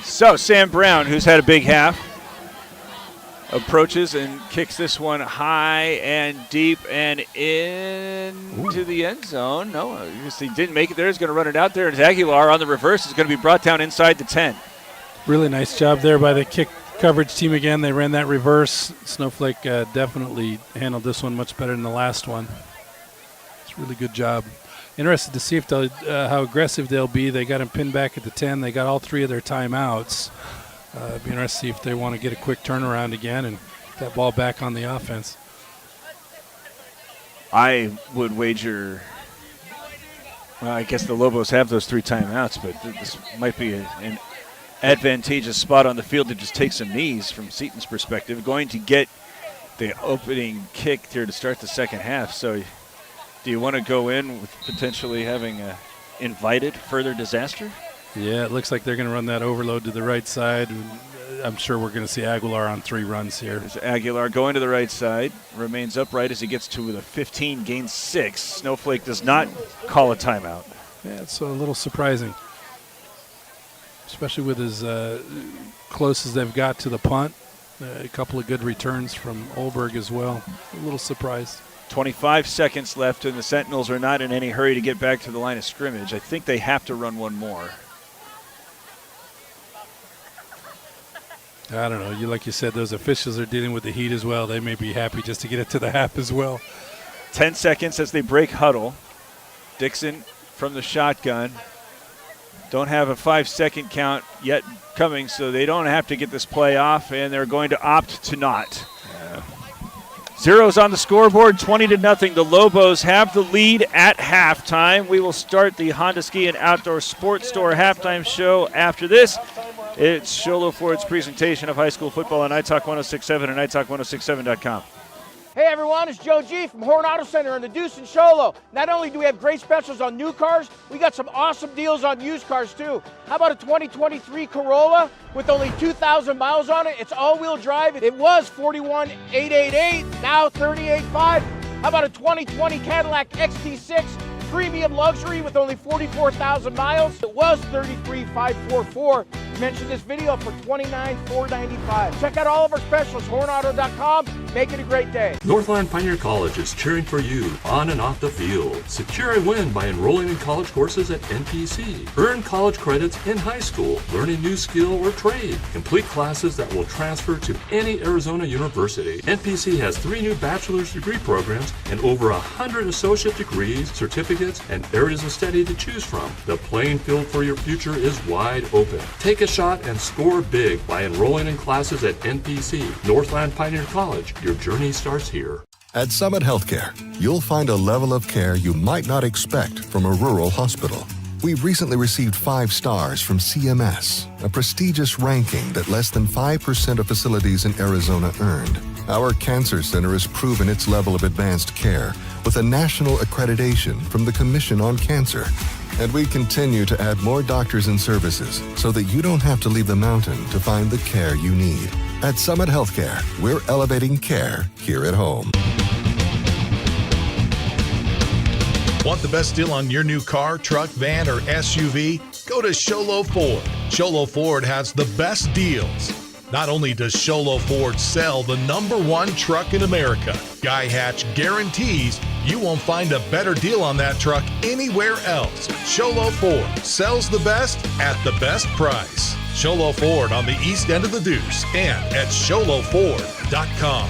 So Sam Brown, who's had a big half, approaches and kicks this one high and deep and into the end zone. No, he didn't make it there. He's going to run it out there. And Aguilar on the reverse is going to be brought down inside the 10. Really nice job there by the kick coverage team again. They ran that reverse. Snowflake definitely handled this one much better than the last one. It's a really good job. Interested to see if how aggressive they'll be. They got him pinned back at the 10. They got all 3 of their timeouts. Be interested to see if they want to get a quick turnaround again and get that ball back on the offense. I would wager, well, I guess the Lobos have those 3 timeouts, but this might be an advantageous spot on the field to just take some knees from Seton's perspective. Going to get the opening kick here to start the second half. So do you want to go in with potentially having invited further disaster? Yeah, it looks like they're going to run that overload to the right side. I'm sure we're going to see Aguilar on 3 runs here. There's Aguilar going to the right side, remains upright as he gets to the 15, gains 6. Snowflake does not call a timeout. Yeah, it's a little surprising, especially with as close as they've got to the punt. A couple of good returns from Olberg as well. A little surprised. 25 seconds left, and the Sentinels are not in any hurry to get back to the line of scrimmage. I think they have to run one more. I don't know. Like you said, those officials are dealing with the heat as well. They may be happy just to get it to the half as well. 10 seconds as they break huddle. Dixon from the shotgun. Don't have a 5-second count yet coming, so they don't have to get this play off, and they're going to opt to not. Zeros on the scoreboard, 20-0. The Lobos have the lead at halftime. We will start the Honda Ski and Outdoor Sports Store halftime show after this. It's Sholo Ford's presentation of high school football on iTalk 106.7 and iTalk1067.com. Hey everyone, it's Joe G from Horn Auto Center in the Deuce and Sholo. Not only do we have great specials on new cars, we got some awesome deals on used cars too. How about a 2023 Corolla with only 2,000 miles on it? It's all-wheel drive. It was $41,888, now $38,500. How about a 2020 Cadillac XT6 Premium Luxury with only 44,000 miles? It was $33,544. Mention this video for $29,495. Check out all of our specials, hornauto.com. Make it a great day. Northland Pioneer College is cheering for you on and off the field. Secure a win by enrolling in college courses at NPC. Earn college credits in high school, learn a new skill or trade. Complete classes that will transfer to any Arizona university. NPC has 3 new bachelor's degree programs and over 100 associate degrees, certificates, and areas of study to choose from. The playing field for your future is wide open. Take a shot and score big by enrolling in classes at NPC, Northland Pioneer College. Your journey starts here. At Summit Healthcare, you'll find a level of care you might not expect from a rural hospital. We've recently received 5 stars from CMS, a prestigious ranking that less than 5% of facilities in Arizona earned. Our cancer center has proven its level of advanced care with a national accreditation from the Commission on Cancer. And we continue to add more doctors and services so that you don't have to leave the mountain to find the care you need. At Summit Healthcare, we're elevating care here at home. Want the best deal on your new car, truck, van, or SUV? Go to Sholo Ford. Sholo Ford has the best deals. Not only does Sholo Ford sell the #1 truck in America, Guy Hatch guarantees you won't find a better deal on that truck anywhere else. Sholo Ford sells the best at the best price. Sholo Ford on the east end of the Deuce and at SholoFord.com.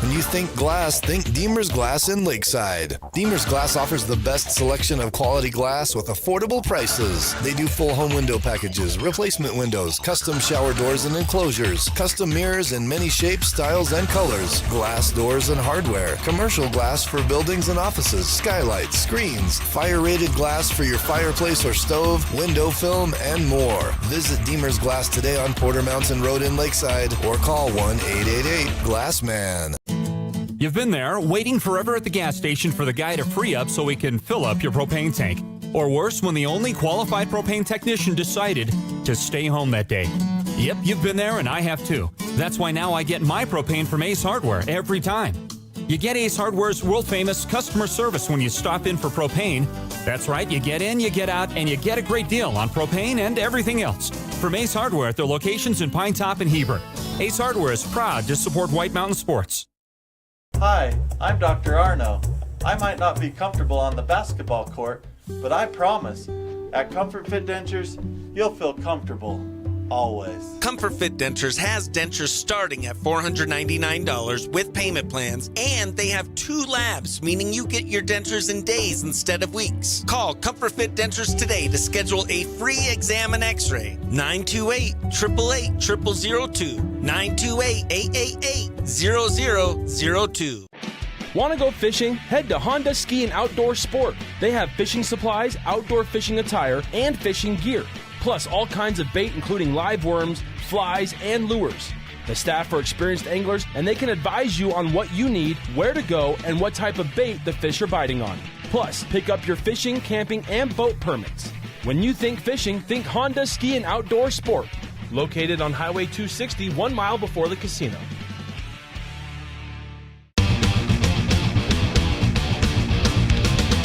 When you think glass, think Deemer's Glass in Lakeside. Deemer's Glass offers the best selection of quality glass with affordable prices. They do full home window packages, replacement windows, custom shower doors and enclosures, custom mirrors in many shapes, styles, and colors, glass doors and hardware, commercial glass for buildings and offices, skylights, screens, fire-rated glass for your fireplace or stove, window film, and more. Visit Deemer's Glass today on Porter Mountain Road in Lakeside or call 1-888-GLASSMAN. You've been there, waiting forever at the gas station for the guy to free up so he can fill up your propane tank. Or worse, when the only qualified propane technician decided to stay home that day. Yep, you've been there and I have too. That's why now I get my propane from Ace Hardware every time. You get Ace Hardware's world-famous customer service when you stop in for propane. That's right, you get in, you get out, and you get a great deal on propane and everything else. From Ace Hardware at their locations in Pine Top and Heber. Ace Hardware is proud to support White Mountain Sports. Hi, I'm Dr. Arno. I might not be comfortable on the basketball court, but I promise, at Comfort Fit Dentures, you'll feel comfortable, always. Comfort Fit Dentures has dentures starting at $499 with payment plans, and they have 2 labs, meaning you get your dentures in days instead of weeks. Call Comfort Fit Dentures today to schedule a free exam and x-ray. 928-888-0002. 928-888-0002. Want to go fishing? Head to Honda Ski and Outdoor Sport. They have fishing supplies, outdoor fishing attire, and fishing gear. Plus all kinds of bait including live worms, flies, and lures. The staff are experienced anglers and they can advise you on what you need, where to go, and what type of bait the fish are biting on. Plus, pick up your fishing, camping, and boat permits. When you think fishing, think Honda Ski and Outdoor Sport. Located on Highway 260, 1 mile before the casino.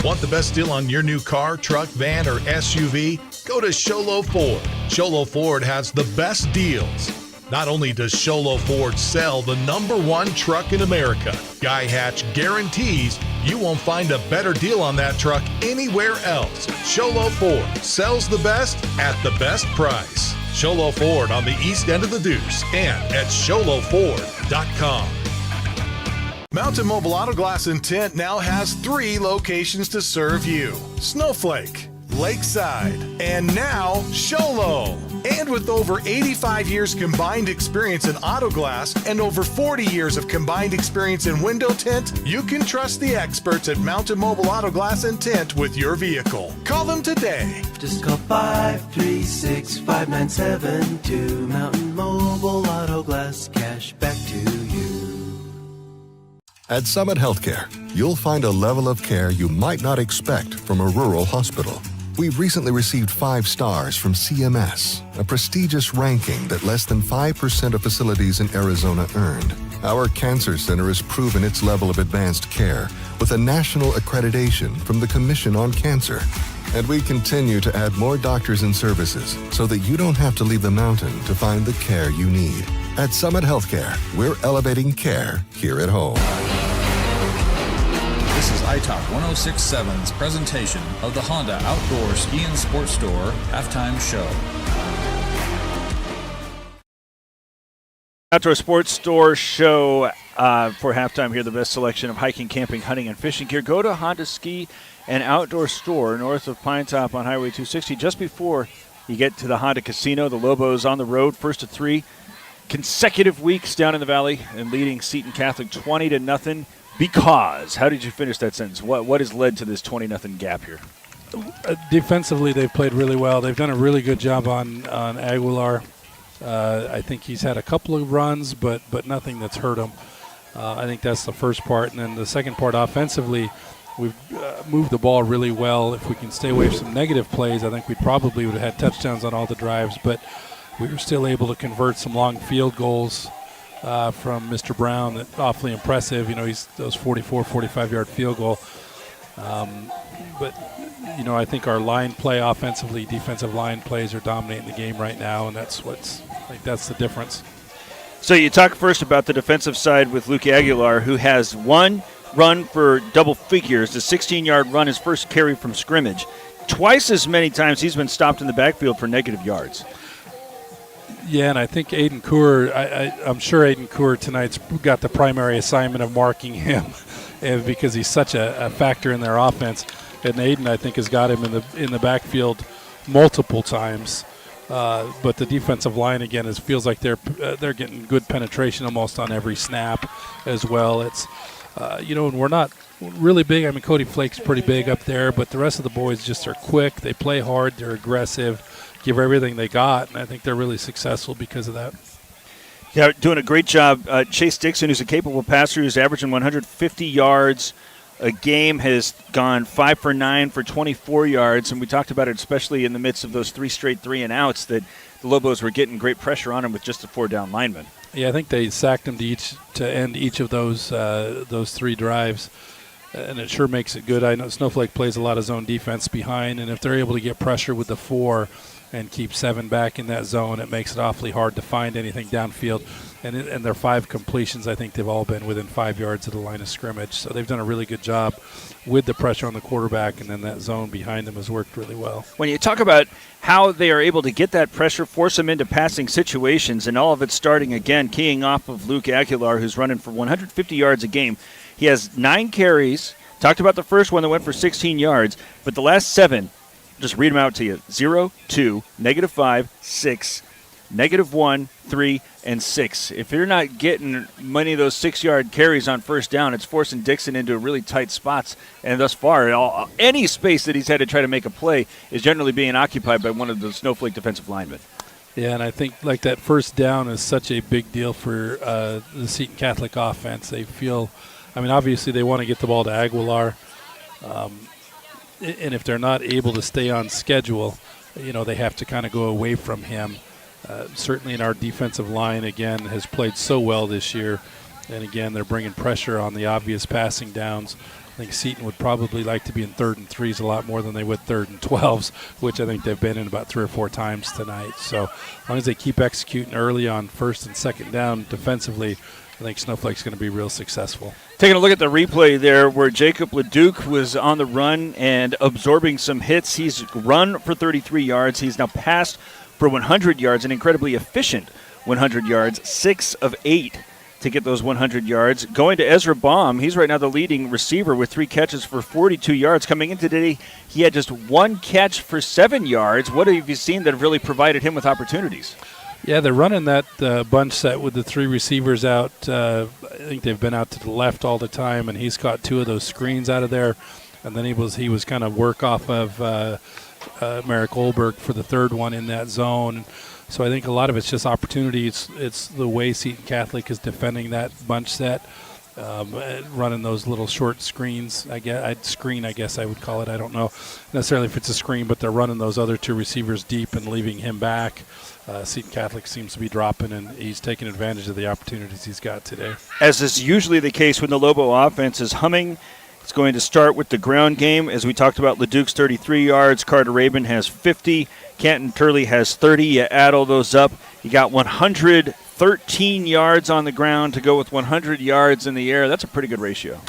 Want the best deal on your new car, truck, van, or SUV? Go to Sholo Ford. Sholo Ford has the best deals. Not only does Sholo Ford sell the #1 truck in America, Guy Hatch guarantees you won't find a better deal on that truck anywhere else. Sholo Ford sells the best at the best price. Sholo Ford on the east end of the Deuce and at sholoford.com. Mountain Mobile Auto Glass and Tint now has 3 locations to serve you: Snowflake, Lakeside, and now Sholo. And with over 85 years combined experience in auto glass and over 40 years of combined experience in window tint, you can trust the experts at Mountain Mobile Auto Glass and Tint with your vehicle. Call them today. Just call 536-5972. Mountain Mobile Auto Glass, cash back to you. At Summit Healthcare, you'll find a level of care you might not expect from a rural hospital. We've recently received 5 stars from CMS, a prestigious ranking that less than 5% of facilities in Arizona earned. Our cancer center has proven its level of advanced care with a national accreditation from the Commission on Cancer. And we continue to add more doctors and services so that you don't have to leave the mountain to find the care you need. At Summit Healthcare, we're elevating care here at home. This is iTalk 106.7's presentation of the Honda Outdoor Ski and Sports Store halftime show. Outdoor Sports Store show for halftime here. The best selection of hiking, camping, hunting, and fishing gear. Go to Honda Ski and Outdoor Store north of Pine Top on Highway 260 just before you get to the Honda Casino. The Lobos on the road, first of 3 consecutive weeks down in the valley and leading Seton Catholic 20-0. Because, how did you finish that sentence? What has led to this 20-0 gap here? Defensively, they've played really well. They've done a really good job on Aguilar. I think he's had a couple of runs, but nothing that's hurt him. I think that's the first part. And then the second part, offensively, we've moved the ball really well. If we can stay away from some negative plays, I think we probably would have had touchdowns on all the drives. But we were still able to convert some long field goals from Mr. Brown. That's awfully impressive. You know, he's those 44, 45-yard field goal. But, you know, I think our line play offensively, defensive line plays are dominating the game right now, and that's the difference. So you talk first about the defensive side with Luke Aguilar, who has 1 run for double figures, the 16-yard run, his first carry from scrimmage. Twice as many times he's been stopped in the backfield for negative yards. Yeah, and I think Aiden Coor, I'm sure Aiden Coor tonight's got the primary assignment of marking him because he's such a factor in their offense. And Aiden, I think, has got him in the backfield multiple times. But the defensive line, again, feels like they're getting good penetration almost on every snap as well. It's, and we're not really big. I mean, Cody Flake's pretty big up there, but the rest of the boys just are quick. They play hard. They're aggressive. Give everything they got, and I think they're really successful because of that. Yeah, doing a great job. Chase Dixon, who's a capable passer, who's averaging 150 yards a game, has gone 5 for 9 for 24 yards, and we talked about it especially in the midst of those 3 straight 3-and-outs that the Lobos were getting great pressure on him with just the 4 down linemen. Yeah, I think they sacked him to end each of those 3 drives, and it sure makes it good. I know Snowflake plays a lot of zone defense behind, and if they're able to get pressure with the 4 and keep 7 back in that zone, it makes it awfully hard to find anything downfield. And their 5 completions, I think they've all been within 5 yards of the line of scrimmage. So they've done a really good job with the pressure on the quarterback, and then that zone behind them has worked really well. When you talk about how they are able to get that pressure, force them into passing situations, and all of it starting again, keying off of Luke Aguilar, who's running for 150 yards a game. He has 9 carries. Talked about the first one that went for 16 yards, but the last 7, just read them out to you. 0, 2, -5, 6, -1, 3, and 6. If you're not getting many of those 6-yard carries on first down, it's forcing Dixon into really tight spots. And thus far, any space that he's had to try to make a play is generally being occupied by one of the Snowflake defensive linemen. Yeah, and I think like that first down is such a big deal for the Seton Catholic offense. They feel, I mean, obviously they want to get the ball to Aguilar. And if they're not able to stay on schedule, they have to kind of go away from him. Certainly in our defensive line, again, has played so well this year. And, again, they're bringing pressure on the obvious passing downs. I think Seton would probably like to be in 3rd and 3s a lot more than they would 3rd and 12s, which I think they've been in about 3 or 4 times tonight. So as long as they keep executing early on 1st and 2nd down defensively, I think Snowflake's going to be real successful. Taking a look at the replay there where Jacob Leduc was on the run and absorbing some hits. He's run for 33 yards. He's now passed for 100 yards, an incredibly efficient 100 yards, 6 of 8 to get those 100 yards. Going to Ezra Baum, he's right now the leading receiver with 3 catches for 42 yards. Coming in today, he had just 1 catch for 7 yards. What have you seen that have really provided him with opportunities? Yeah, they're running that bunch set with the 3 receivers out. I think they've been out to the left all the time, and he's caught 2 of those screens out of there. And then he was kind of work off of Merrick Olberg for the 3rd one in that zone. So I think a lot of it's just opportunity. It's the way Seton Catholic is defending that bunch set, running those little short screens. I guess I would call it. I don't know necessarily if it's a screen, but they're running those other 2 receivers deep and leaving him back. Seton Catholic seems to be dropping, and he's taking advantage of the opportunities he's got today. As is usually the case when the Lobo offense is humming, it's going to start with the ground game. As we talked about, LeDuc's 33 yards, Carter Rabin has 50, Canton Turley has 30. You add all those up, you got 113 yards on the ground to go with 100 yards in the air. That's a pretty good ratio.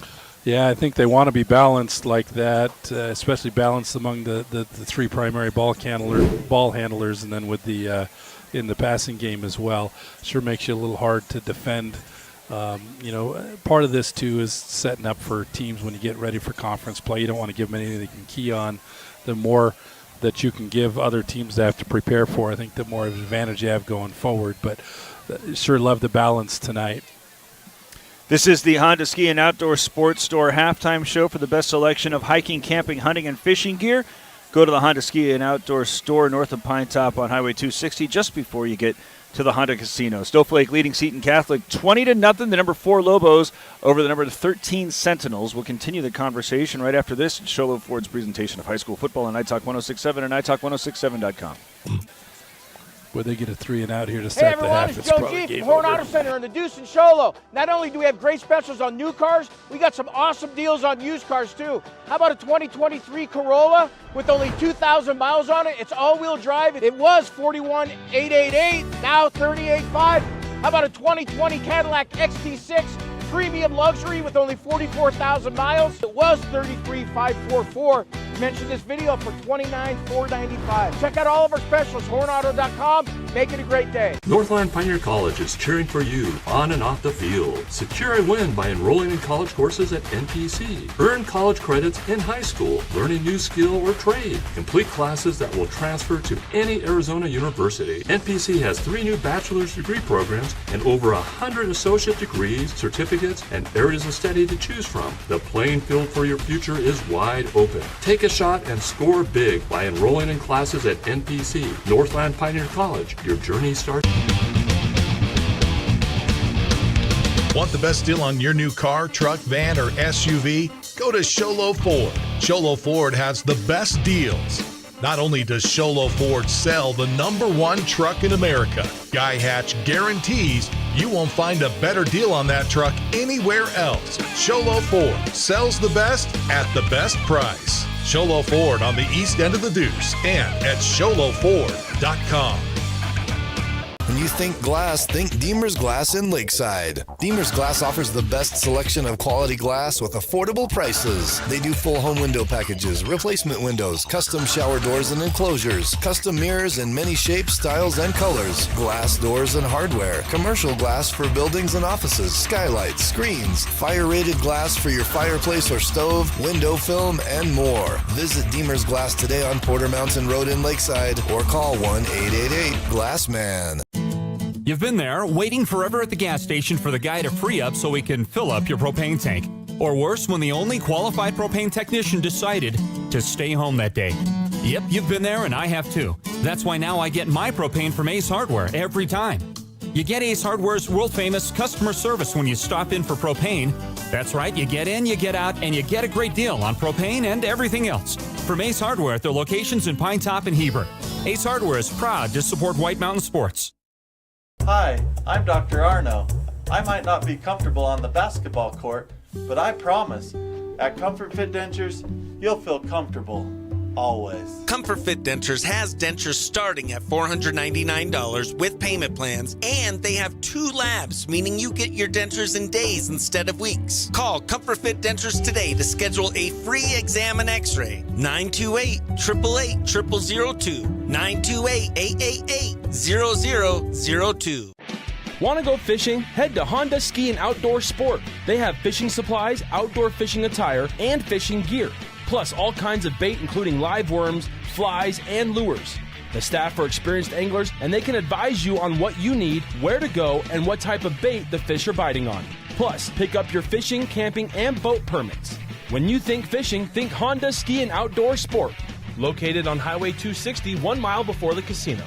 Yeah, I think they want to be balanced like that, especially balanced among the 3 primary ball handlers, and then with the in the passing game as well. Sure makes you a little hard to defend. Part of this, too, is setting up for teams when you get ready for conference play. You don't want to give them anything they can key on. The more that you can give other teams to have to prepare for, I think the more advantage you have going forward. But sure love the balance tonight. This is the Honda Ski and Outdoor Sports Store halftime show for the best selection of hiking, camping, hunting, and fishing gear. Go to the Honda Ski and Outdoor Store north of Pine Top on Highway 260 just before you get to the Honda Casino. Snowflake leading Seton Catholic 20-0. The number 4 Lobos over the number 13 Sentinels. We'll continue the conversation right after this. Sholo Ford's presentation of high school football on iTalk 106.7 and iTalk1067.com. Would they get a 3 and out here to start the half? Hey everyone, it's Joe G from Horn Auto Center in the Deuce and Sholo. Not only do we have great specials on new cars, we got some awesome deals on used cars too. How about a 2023 Corolla with only 2,000 miles on it? It's all-wheel drive. It was $41,888, now $38,500. How about a 2020 Cadillac XT6 premium luxury with only 44,000 miles? It was $33,544. Mention this video for $29,495. Check out all of our specials, hornauto.com. Make it a great day. Northland Pioneer College is cheering for you on and off the field. Secure a win by enrolling in college courses at NPC. Earn college credits in high school, learning new skill or trade. Complete classes that will transfer to any Arizona university. NPC has 3 new bachelor's degree programs and over 100 associate degrees, certificates, and areas of study to choose from. The playing field for your future is wide open. Take a shot and score big by enrolling in classes at NPC. Northland Pioneer College. Your journey starts. Want the best deal on your new car, truck, van, or SUV? Go to Sholo Ford. Sholo Ford has the best deals. Not only does Sholo Ford sell the number 1 truck in America, Guy Hatch guarantees you won't find a better deal on that truck anywhere else. Sholo Ford sells the best at the best price. Sholo Ford on the east end of the Deuce and at SholoFord.com. When you think glass, think Deemer's Glass in Lakeside. Deemer's Glass offers the best selection of quality glass with affordable prices. They do full home window packages, replacement windows, custom shower doors and enclosures, custom mirrors in many shapes, styles, and colors, glass doors and hardware, commercial glass for buildings and offices, skylights, screens, fire-rated glass for your fireplace or stove, window film, and more. Visit Deemer's Glass today on Porter Mountain Road in Lakeside or call 1-888-GLASSMAN. You've been there, waiting forever at the gas station for the guy to free up so he can fill up your propane tank. Or worse, when the only qualified propane technician decided to stay home that day. Yep, you've been there and I have too. That's why now I get my propane from Ace Hardware every time. You get Ace Hardware's world-famous customer service when you stop in for propane. That's right, you get in, you get out, and you get a great deal on propane and everything else. From Ace Hardware at their locations in Pine Top and Heber. Ace Hardware is proud to support White Mountain Sports. Hi, I'm Dr. Arno. I might not be comfortable on the basketball court, but I promise, at Comfort Fit Dentures, you'll feel comfortable, always. Comfort Fit Dentures has dentures starting at $499 with payment plans, and they have 2 labs, meaning you get your dentures in days instead of weeks. Call Comfort Fit Dentures today to schedule a free exam and x-ray. 928-888-0002. 928-888-0002. Want to go fishing? Head to Honda Ski and Outdoor Sport. They have fishing supplies, outdoor fishing attire, and fishing gear. Plus all kinds of bait including live worms, flies, and lures. The staff are experienced anglers and they can advise you on what you need, where to go, and what type of bait the fish are biting on. Plus, pick up your fishing, camping, and boat permits. When you think fishing, think Honda Ski and Outdoor Sport. Located on Highway 260, 1 mile before the casino.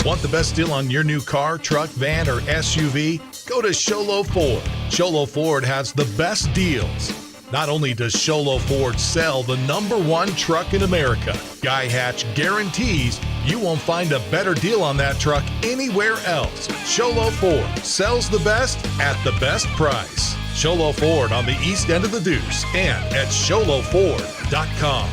Want the best deal on your new car, truck, van, or SUV? Go to Sholo Ford. Sholo Ford has the best deals. Not only does Sholo Ford sell the #1 truck in America, Guy Hatch guarantees you won't find a better deal on that truck anywhere else. Sholo Ford sells the best at the best price. Sholo Ford on the east end of the Deuce and at sholoford.com.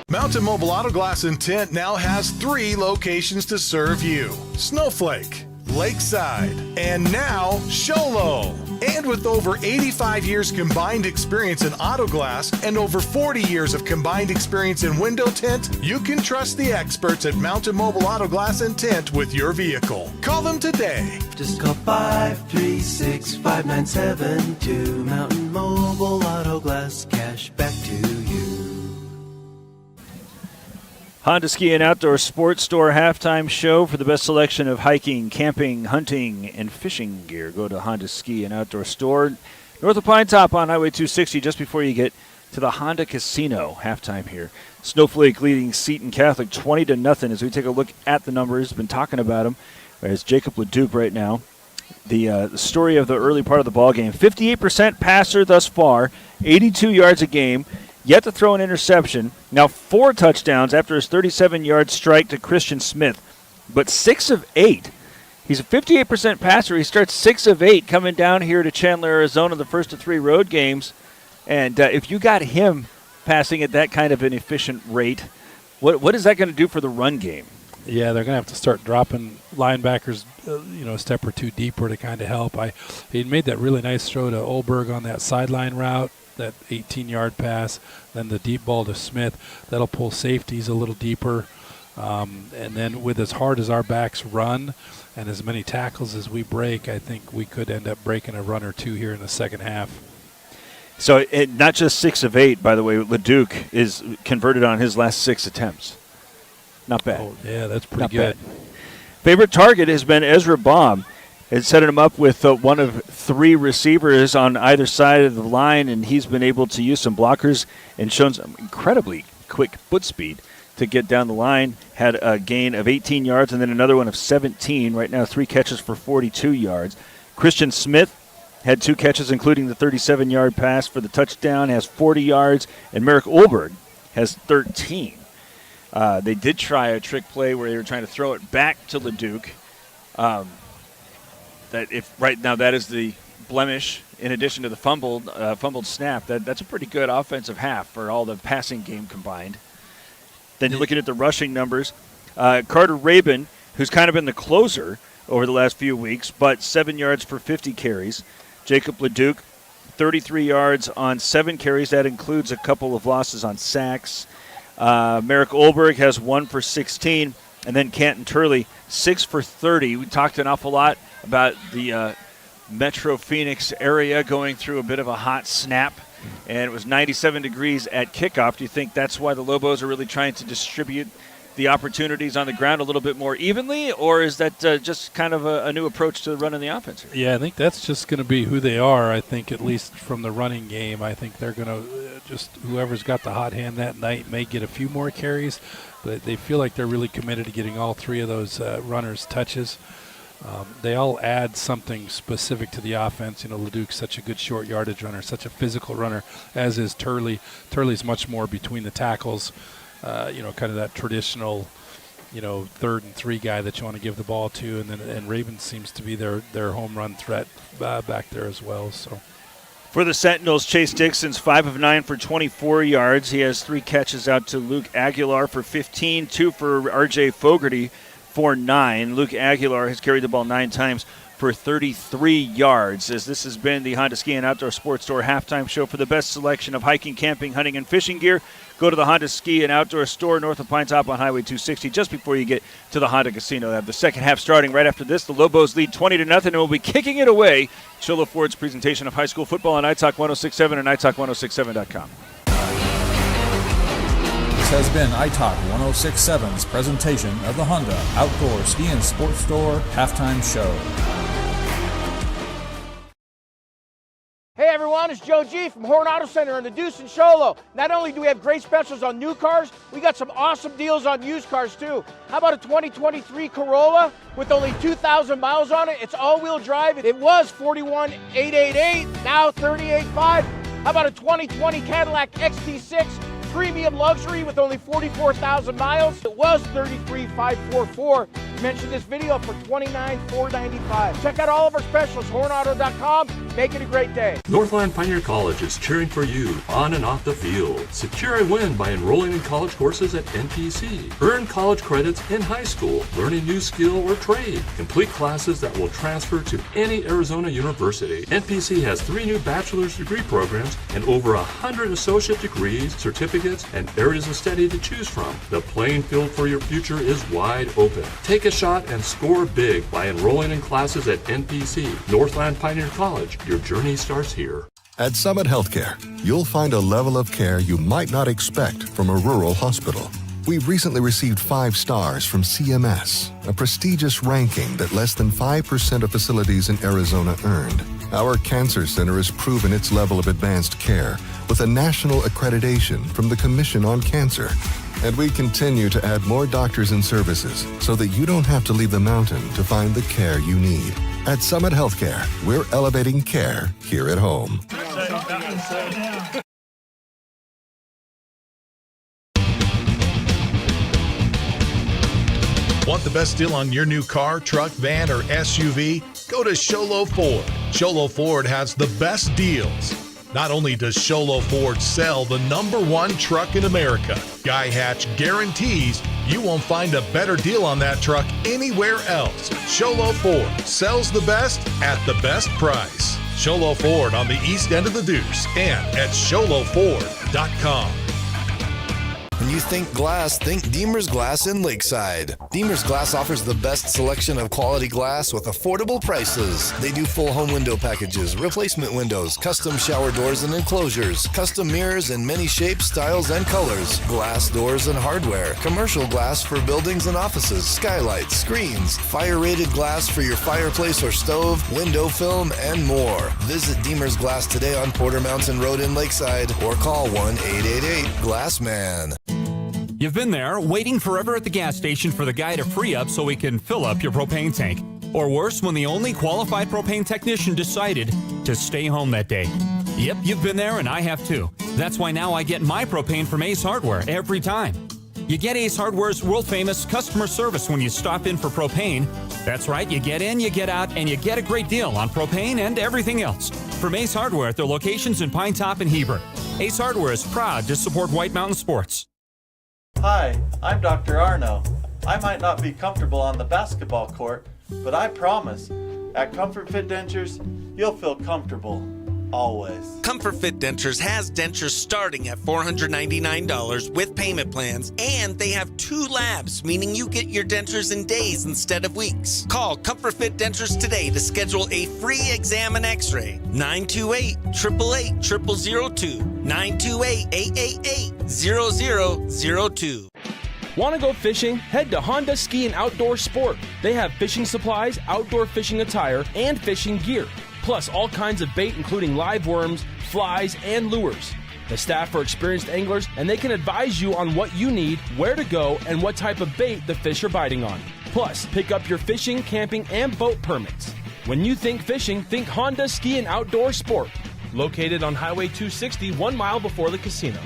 Mountain Mobile Auto Glass and Tint now has 3 locations to serve you: Snowflake, Lakeside, and now Sholo. And with over 85 years combined experience in auto glass and over 40 years of combined experience in window tint, you can trust the experts at Mountain Mobile Auto Glass and Tint with your vehicle. Call them today. Just call 536-5972. Mountain Mobile Auto Glass, cash back to you. Honda Ski and Outdoor Sports Store halftime show for the best selection of hiking, camping, hunting, and fishing gear. Go to Honda Ski and Outdoor Store, north of Pine Top on Highway 260, just before you get to the Honda Casino. Halftime here. Snowflake leading Seton Catholic 20-0 as we take a look at the numbers. Been talking about them. There's Jacob Leduc right now. The story of the early part of the ball game. 58% passer thus far, 82 yards a game. Yet to throw an interception. Now 4 touchdowns after his 37-yard strike to Christian Smith, but 6 of 8. He's a 58% passer. He starts 6 of 8 coming down here to Chandler, Arizona, the first of 3 road games. And if you got him passing at that kind of an efficient rate, what is that going to do for the run game? Yeah, they're going to have to start dropping linebackers, a step or 2 deeper to kind of help. He made that really nice throw to Olberg on that sideline route, that 18-yard pass, then the deep ball to Smith. That'll pull safeties a little deeper. And then with as hard as our backs run and as many tackles as we break, I think we could end up breaking a run or 2 here in the second half. So not just 6 of 8, by the way. Leduc is converted on his last 6 attempts. Not bad. Oh, yeah, that's pretty Not good. Bad. Favorite target has been Ezra Baum. It's setting him up with one of 3 receivers on either side of the line, and he's been able to use some blockers and shown some incredibly quick foot speed to get down the line. Had a gain of 18 yards and then another one of 17. Right now 3 catches for 42 yards. Christian Smith had 2 catches, including the 37-yard pass for the touchdown, has 40 yards, and Merrick Olberg has 13. They did try a trick play where they were trying to throw it back to Leduc. Right now that is the blemish in addition to the fumbled snap. That's a pretty good offensive half for all the passing game combined. Then you're looking at the rushing numbers. Carter Rabin, who's kind of been the closer over the last few weeks, but 7 yards for 50 carries. Jacob Leduc, 33 yards on 7 carries. That includes a couple of losses on sacks. Merrick Olberg has 1 for 16. And then Canton Turley, 6 for 30. We talked an awful lot about the Metro Phoenix area going through a bit of a hot snap, and it was 97 degrees at kickoff. Do you think that's why the Lobos are really trying to distribute the opportunities on the ground a little bit more evenly, or is that just kind of a new approach to running the offense here? Yeah, I think that's just going to be who they are. I think at least from the running game, I think they're going to just whoever's got the hot hand that night may get a few more carries, but they feel like they're really committed to getting all 3 of those runners touches. They all add something specific to the offense. Leduc's such a good short yardage runner, such a physical runner, as is Turley. Turley's much more between the tackles, kind of that traditional, 3rd and 3 guy that you want to give the ball to. And Rabin seems to be their home run threat back there as well. So For the Sentinels, Chase Dixon's 5 of 9 for 24 yards. He has 3 catches out to Luke Aguilar for 15, 2 for RJ Fogarty for 9. Luke Aguilar has carried the ball 9 times for 33 yards. As this has been the Honda Ski and Outdoor Sports Store halftime show. For the best selection of hiking, camping, hunting, and fishing gear, go to the Honda Ski and Outdoor Store north of Pine Top on Highway 260, just before you get to the Honda Casino. They have the second half starting right after this. The Lobos lead 20-0 and will be kicking it away. Cholo Ford's presentation of high school football on iTalk 106.7 and iTalk1067.com. This has been iTalk 106.7's presentation of the Honda Outdoor Ski and Sports Store halftime show. Hey everyone, it's Joe G from Horn Auto Center in the Deuce and Sholo. Not only do we have great specials on new cars, we got some awesome deals on used cars too. How about a 2023 Corolla with only 2,000 miles on it? It's all-wheel drive. It was $41,888, now $38,500. How about a 2020 Cadillac XT6 premium luxury with only 44,000 miles? It was $33,544. Mention this video for $29,495. Check out all of our specials, hornauto.com. Make it a great day. Northland Pioneer College is cheering for you on and off the field. Secure a win by enrolling in college courses at NPC. Earn college credits in high school, learn a new skill or trade. Complete classes that will transfer to any Arizona university. NPC has 3 new bachelor's degree programs and over 100 associate degrees, certificates, and areas of study to choose from. The playing field for your future is wide open. Take a shot and score big by enrolling in classes at NPC, Northland Pioneer College. Your journey starts here. At Summit Healthcare, you'll find a level of care you might not expect from a rural hospital. We've recently received 5 stars from CMS, a prestigious ranking that less than 5% of facilities in Arizona earned. Our cancer center has proven its level of advanced care with a national accreditation from the Commission on Cancer. And we continue to add more doctors and services so that you don't have to leave the mountain to find the care you need. At Summit Healthcare, we're elevating care here at home. Want the best deal on your new car, truck, van, or SUV? Go to Sholo Ford. Sholo Ford has the best deals. Not only does Sholo Ford sell the #1 truck in America, Guy Hatch guarantees you won't find a better deal on that truck anywhere else. Sholo Ford sells the best at the best price. Sholo Ford on the east end of the Deuce and at sholoford.com. When you think glass, think Deemer's Glass in Lakeside. Deemer's Glass offers the best selection of quality glass with affordable prices. They do full home window packages, replacement windows, custom shower doors and enclosures, custom mirrors in many shapes, styles, and colors, glass doors and hardware, commercial glass for buildings and offices, skylights, screens, fire-rated glass for your fireplace or stove, window film, and more. Visit Deemer's Glass today on Porter Mountain Road in Lakeside or call 1-888-GLASSMAN. You've been there, waiting forever at the gas station for the guy to free up so he can fill up your propane tank. Or worse, when the only qualified propane technician decided to stay home that day. Yep, you've been there and I have too. That's why now I get my propane from Ace Hardware every time. You get Ace Hardware's world-famous customer service when you stop in for propane. That's right, you get in, you get out, and you get a great deal on propane and everything else. From Ace Hardware at their locations in Pine Top and Heber. Ace Hardware is proud to support White Mountain Sports. Hi, I'm Dr. Arno. I might not be comfortable on the basketball court, but I promise, at Comfort Fit Dentures, you'll feel comfortable, always. Comfort Fit Dentures has dentures starting at $499 with payment plans, and they have 2 labs, meaning you get your dentures in days instead of weeks. Call Comfort Fit Dentures today to schedule a free exam and x-ray. 928-888-0002. 928-888-0002. Want to go fishing? Head to Honda Ski and Outdoor Sport. They have fishing supplies, outdoor fishing attire, and fishing gear. Plus all kinds of bait including live worms, flies, and lures. The staff are experienced anglers and they can advise you on what you need, where to go, and what type of bait the fish are biting on. Plus, pick up your fishing, camping, and boat permits. When you think fishing, think Honda Ski and Outdoor Sport. Located on Highway 260, 1 mile before the casino.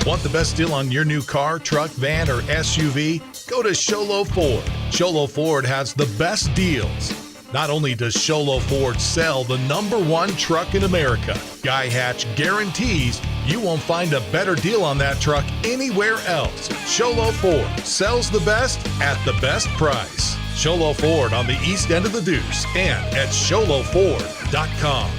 Want the best deal on your new car, truck, van, or SUV? Go to Sholo Ford. Sholo Ford has the best deals. Not only does Sholo Ford sell the #1 truck in America, Guy Hatch guarantees you won't find a better deal on that truck anywhere else. Sholo Ford sells the best at the best price. Sholo Ford on the east end of the Deuce and at sholoford.com.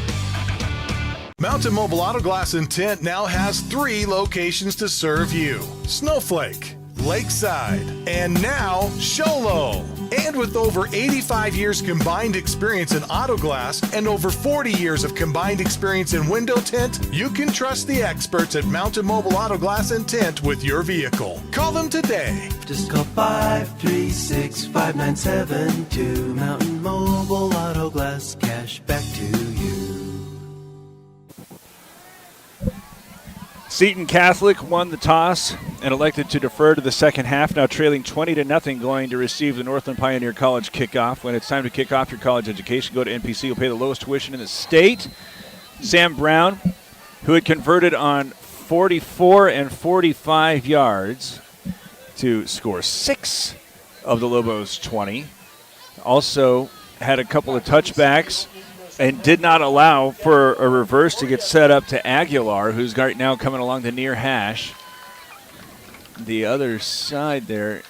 Mountain Mobile Auto Glass and Tint now has 3 locations to serve you: Snowflake, Lakeside, and now Sholo. And with over 85 years combined experience in auto glass and over 40 years of combined experience in window tint, you can trust the experts at Mountain Mobile Auto Glass and Tint with your vehicle. Call them today. Just call 536-5972. Mountain Mobile Auto Glass, cash back to you. Seton Catholic won the toss and elected to defer to the second half, now trailing 20-0, going to receive the Northland Pioneer College kickoff. When it's time to kick off your college education, go to NPC. You'll pay the lowest tuition in the state. Sam Brown, who had converted on 44 and 45 yards to score 6 of the Lobos 20, also had a couple of touchbacks and did not allow for a reverse to get set up to Aguilar, who's right now coming along the near hash. The other side there,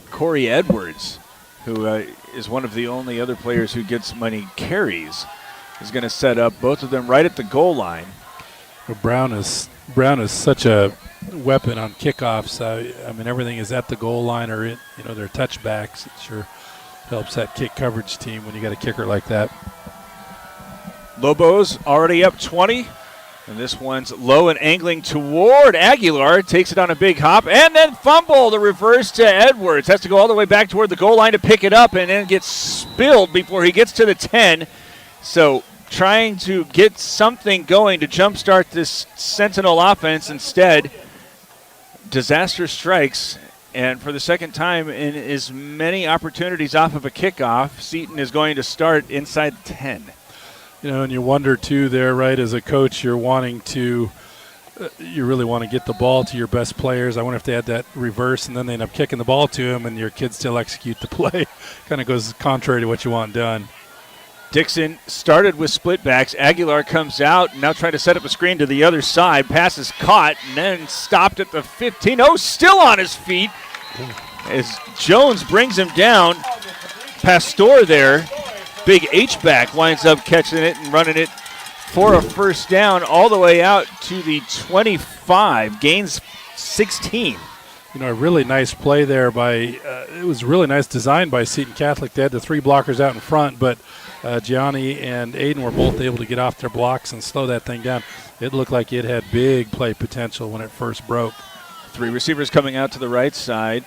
Corey Edwards, who is one of the only other players who gets many carries, is going to set up both of them right at the goal line. Well, Brown is such a weapon on kickoffs. I mean, everything is at the goal line or their touchbacks. It sure helps that kick coverage team when you got a kicker like that. Lobos already up 20, and this one's low and angling toward Aguilar. Takes it on a big hop, and then fumble. The reverse to Edwards. Has to go all the way back toward the goal line to pick it up, and then gets spilled before he gets to the 10. So trying to get something going to jumpstart this Sentinel offense. Instead, disaster strikes. And for the second time in as many opportunities off of a kickoff, Seton is going to start inside the 10. And you wonder, too, there, right, as a coach, you really want to get the ball to your best players. I wonder if they had that reverse and then they end up kicking the ball to him and your kids still execute the play. Kind of goes contrary to what you want done. Dixon started with split backs. Aguilar comes out, now trying to set up a screen to the other side. Pass is caught and then stopped at the 15. Oh, still on his feet as Jones brings him down. Pastor there, big H-back, winds up catching it and running it for a first down all the way out to the 25. Gains 16. A really nice play there it was really nice design by Seton Catholic. They had the 3 blockers out in front, but Gianni and Aiden were both able to get off their blocks and slow that thing down. It looked like it had big play potential when it first broke. 3 receivers coming out to the right side.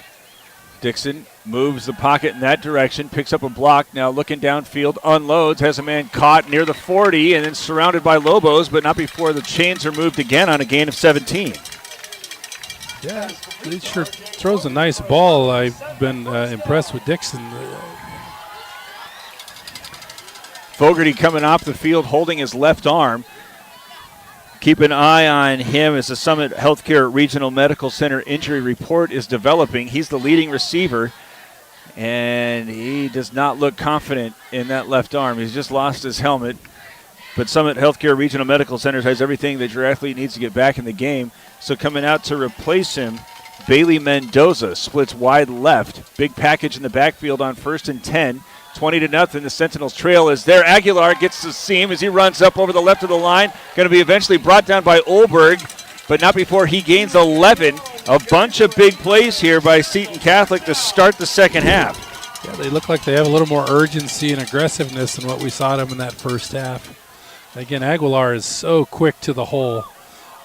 Dixon moves the pocket in that direction, picks up a block, now looking downfield, unloads, has a man caught near the 40 and then surrounded by Lobos, but not before the chains are moved again on a gain of 17. Yeah, he sure throws a nice ball. I've been impressed with Dixon. Fogarty coming off the field holding his left arm. Keep an eye on him as the Summit Healthcare Regional Medical Center injury report is developing. He's the leading receiver, and he does not look confident in that left arm. He's just lost his helmet. But Summit Healthcare Regional Medical Center has everything that your athlete needs to get back in the game. So coming out to replace him, Bailey Mendoza splits wide left. Big package in the backfield on 1st and 10. 20-0. The Sentinels trail is there. Aguilar gets the seam as he runs up over the left of the line. Going to be eventually brought down by Olberg, but not before he gains 11. A bunch of big plays here by Seton Catholic to start the second half. Yeah, they look like they have a little more urgency and aggressiveness than what we saw them in that first half. Again, Aguilar is so quick to the hole,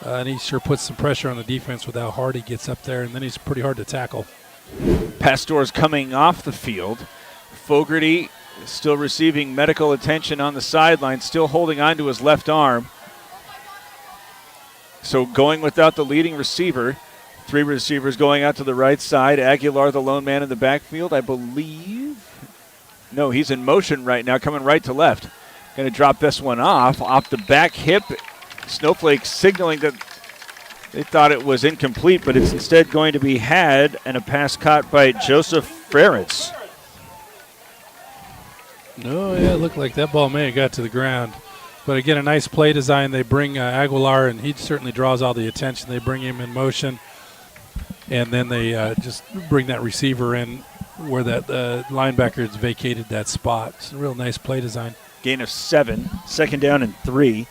and he sure puts some pressure on the defense with how hard he gets up there, and then he's pretty hard to tackle. Pastor's coming off the field. Fogarty still receiving medical attention on the sideline, still holding on to his left arm. So going without the leading receiver. 3 receivers going out to the right side. Aguilar, the lone man in the backfield, I believe. No, he's in motion right now, coming right to left. Going to drop this one off the back hip. Snowflake signaling that they thought it was incomplete, but it's instead going to be had, and a pass caught by Joseph interference. No, yeah, it looked like that ball may have got to the ground. But again, a nice play design. They bring Aguilar, and he certainly draws all the attention. They bring him in motion, and then they just bring that receiver in where that linebacker has vacated that spot. It's a real nice play design. Gain of 7, 2nd down and 3.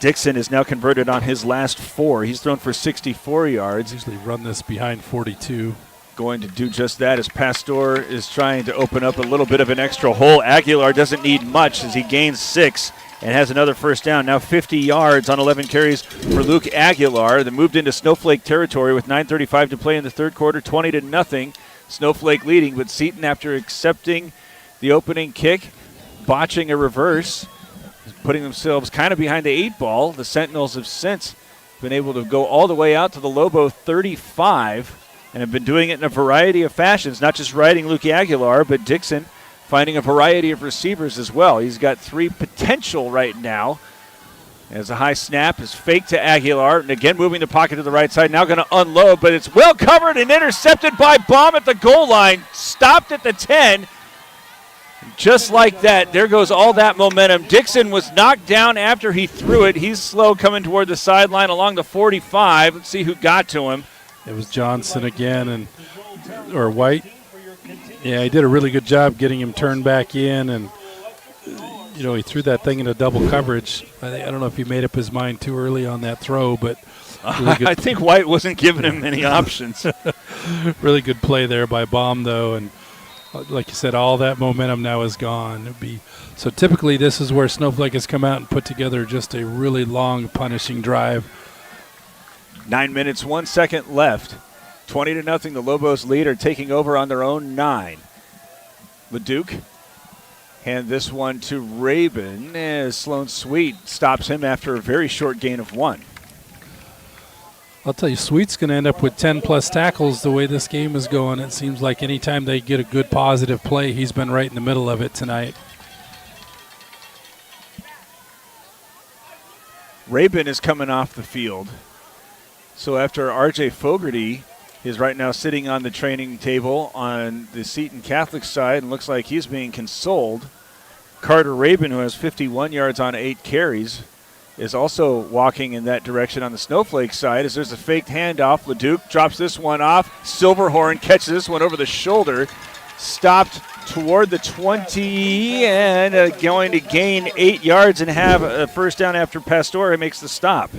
Dixon is now converted on his last 4. He's thrown for 64 yards. Usually run this behind 42. Going to do just that as Pastor is trying to open up a little bit of an extra hole. Aguilar doesn't need much as he gains 6 and has another first down. Now 50 yards on 11 carries for Luke Aguilar. They moved into Snowflake territory with 9:35 to play in the third quarter, 20-0. Snowflake leading, but Seton, after accepting the opening kick, botching a reverse, putting themselves kind of behind the 8 ball. The Sentinels have since been able to go all the way out to the Lobo 35 and have been doing it in a variety of fashions, not just riding Luke Aguilar, but Dixon finding a variety of receivers as well. He's got 3 potential right now. As a high snap is fake to Aguilar, and again moving the pocket to the right side, now going to unload, but it's well covered and intercepted by Baum at the goal line, stopped at the 10. Just like that, there goes all that momentum. Dixon was knocked down after he threw it. He's slow coming toward the sideline along the 45. Let's see who got to him. It was Johnson again, or White. Yeah, he did a really good job getting him turned back in, and he threw that thing into double coverage. I don't know if he made up his mind too early on that throw, but really good. I think White wasn't giving him many options. Really good play there by Baum, though, and like you said, all that momentum now is gone. So typically this is where Snowflake has come out and put together just a really long, punishing drive. 9 minutes, 1 second left. 20-0. The Lobos lead are taking over on their own 9. LeDuc hand this one to Rabin as Sloan Sweet stops him after a very short gain of 1. I'll tell you, Sweet's going to end up with 10-plus tackles the way this game is going. It seems like anytime they get a good positive play, he's been right in the middle of it tonight. Rabin is coming off the field. So after R.J. Fogarty is right now sitting on the training table on the Seton Catholic side and looks like he's being consoled, Carter Rabin, who has 51 yards on 8 carries, is also walking in that direction on the Snowflake side as there's a faked handoff. LeDuc drops this one off. Silverhorn catches this one over the shoulder. Stopped toward the 20 and going to gain 8 yards and have a first down after Pastore makes the stop.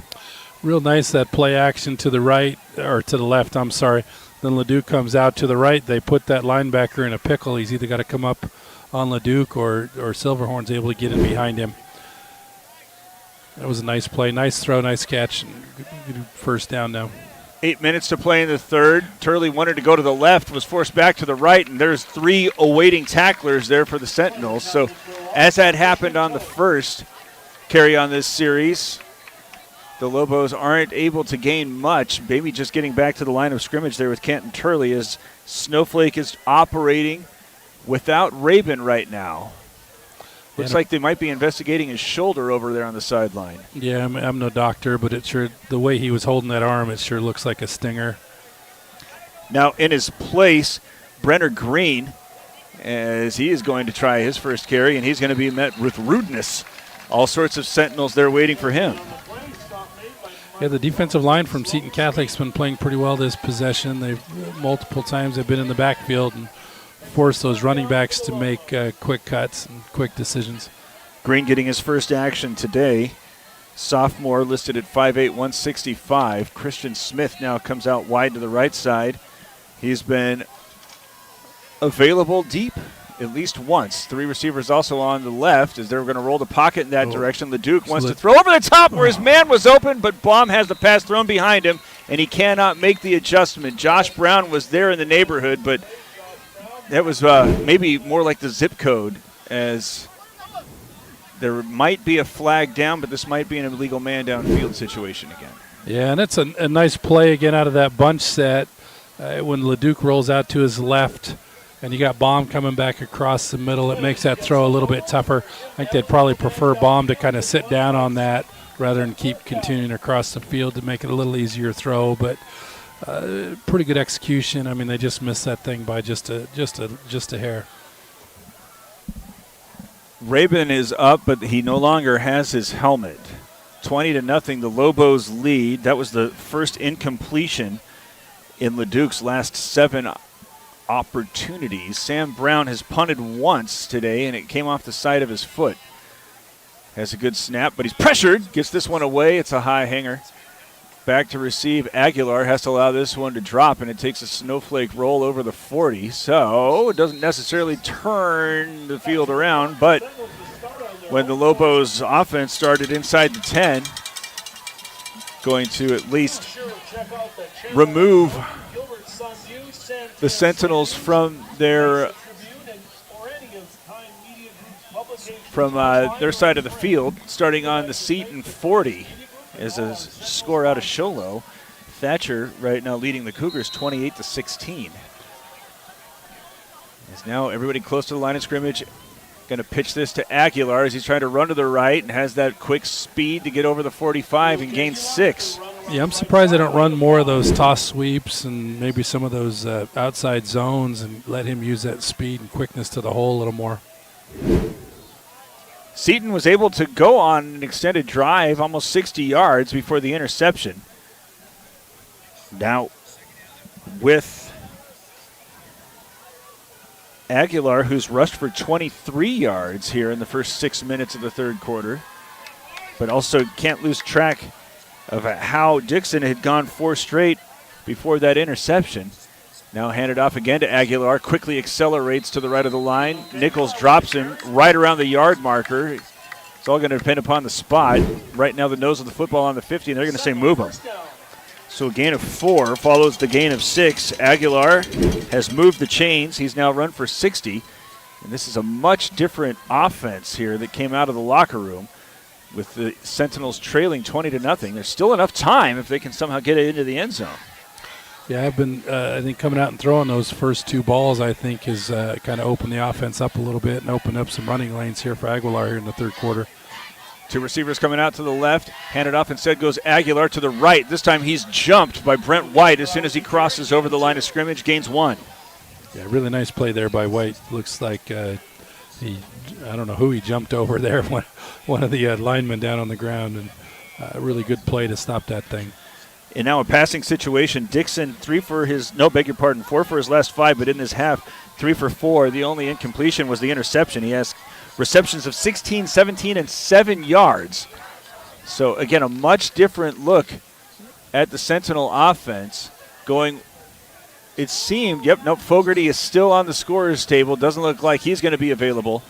Real nice that play action to the right, or to the left, I'm sorry. Then LeDuc comes out to the right. They put that linebacker in a pickle. He's either got to come up on LeDuc or Silverhorn's able to get in behind him. That was a nice play, nice throw, nice catch. Good first down now. 8 minutes to play in the third. Turley wanted to go to the left, was forced back to the right, and there's 3 awaiting tacklers there for the Sentinels. So as that happened on the first carry on this series, the Lobos aren't able to gain much. Maybe just getting back to the line of scrimmage there with Kenton Turley as Snowflake is operating without Rabin right now. Looks like they might be investigating his shoulder over there on the sideline. Yeah, I'm no doctor, but the way he was holding that arm, it sure looks like a stinger. Now in his place, Brenner Green, as he is going to try his first carry, and he's going to be met with rudeness. All sorts of Sentinels there waiting for him. Yeah, the defensive line from Seton Catholic's been playing pretty well this possession. Multiple times they've been in the backfield and forced those running backs to make quick cuts and quick decisions. Green getting his first action today. Sophomore listed at 5'8", 165. Christian Smith now comes out wide to the right side. He's been available deep at least once. 3 receivers also on the left as they're going to roll the pocket in that direction. LeDuc wants to throw over the top where his man was open, but Baum has the pass thrown behind him, and he cannot make the adjustment. Josh Brown was there in the neighborhood, but that was maybe more like the zip code, as there might be a flag down, but this might be an illegal man downfield situation again. Yeah, and it's a nice play again out of that bunch set when LeDuc rolls out to his left, and you got Baum coming back across the middle. It makes that throw a little bit tougher. I think they'd probably prefer Baum to kind of sit down on that rather than keep continuing across the field to make it a little easier throw. But pretty good execution. I mean, they just missed that thing by just a hair. Rabin is up, but he no longer has his helmet. 20-0, the Lobos lead. That was the first incompletion in Leduc's last 7 opportunities. Sam Brown has punted once today, and it came off the side of his foot. Has a good snap, but he's pressured. Gets this one away. It's a high hanger. Back to receive. Aguilar has to allow this one to drop, and it takes a snowflake roll over the 40. So it doesn't necessarily turn the field around, but when the Lobos offense started inside the 10, going to at least remove the Sentinels from their side of the field, starting on the Seton 40 as a score out of Sholo. Thatcher right now leading the Cougars 28-16. As now everybody close to the line of scrimmage. Going to pitch this to Aguilar as he's trying to run to the right and has that quick speed to get over the 45 and gain 6. Yeah, I'm surprised they don't run more of those toss sweeps and maybe some of those outside zones and let him use that speed and quickness to the hole a little more. Seton was able to go on an extended drive, almost 60 yards before the interception. Now with Aguilar, who's rushed for 23 yards here in the first 6 minutes of the third quarter, but also can't lose track of how Dixon had gone 4 straight before that interception. Now handed off again to Aguilar, quickly accelerates to the right of the line. Nichols drops him right around the yard marker. It's all going to depend upon the spot. Right now the nose of the football on the 50, and they're going to say move him. So a gain of 4 follows the gain of 6. Aguilar has moved the chains. He's now run for 60. And this is a much different offense here that came out of the locker room with the Sentinels trailing 20-0. There's still enough time if they can somehow get it into the end zone. Yeah, I've been, I think, coming out and throwing those first 2 balls, I think, has kind of opened the offense up a little bit and opened up some running lanes here for Aguilar here in the third quarter. 2 receivers coming out to the left. Handed off instead goes Aguilar to the right. This time he's jumped by Brent White as soon as he crosses over the line of scrimmage, gains 1. Yeah, really nice play there by White. Looks like I don't know who he jumped over there, one of the linemen down on the ground, and a really good play to stop that thing. And now a passing situation. Dixon, 4 for his last 5, but in this half, 3 for 4. The only incompletion was the interception. He has receptions of 16, 17, and 7 yards. So, again, a much different look at the Sentinel offense going. It seemed, Fogarty is still on the scorer's table. Doesn't look like he's going to be available.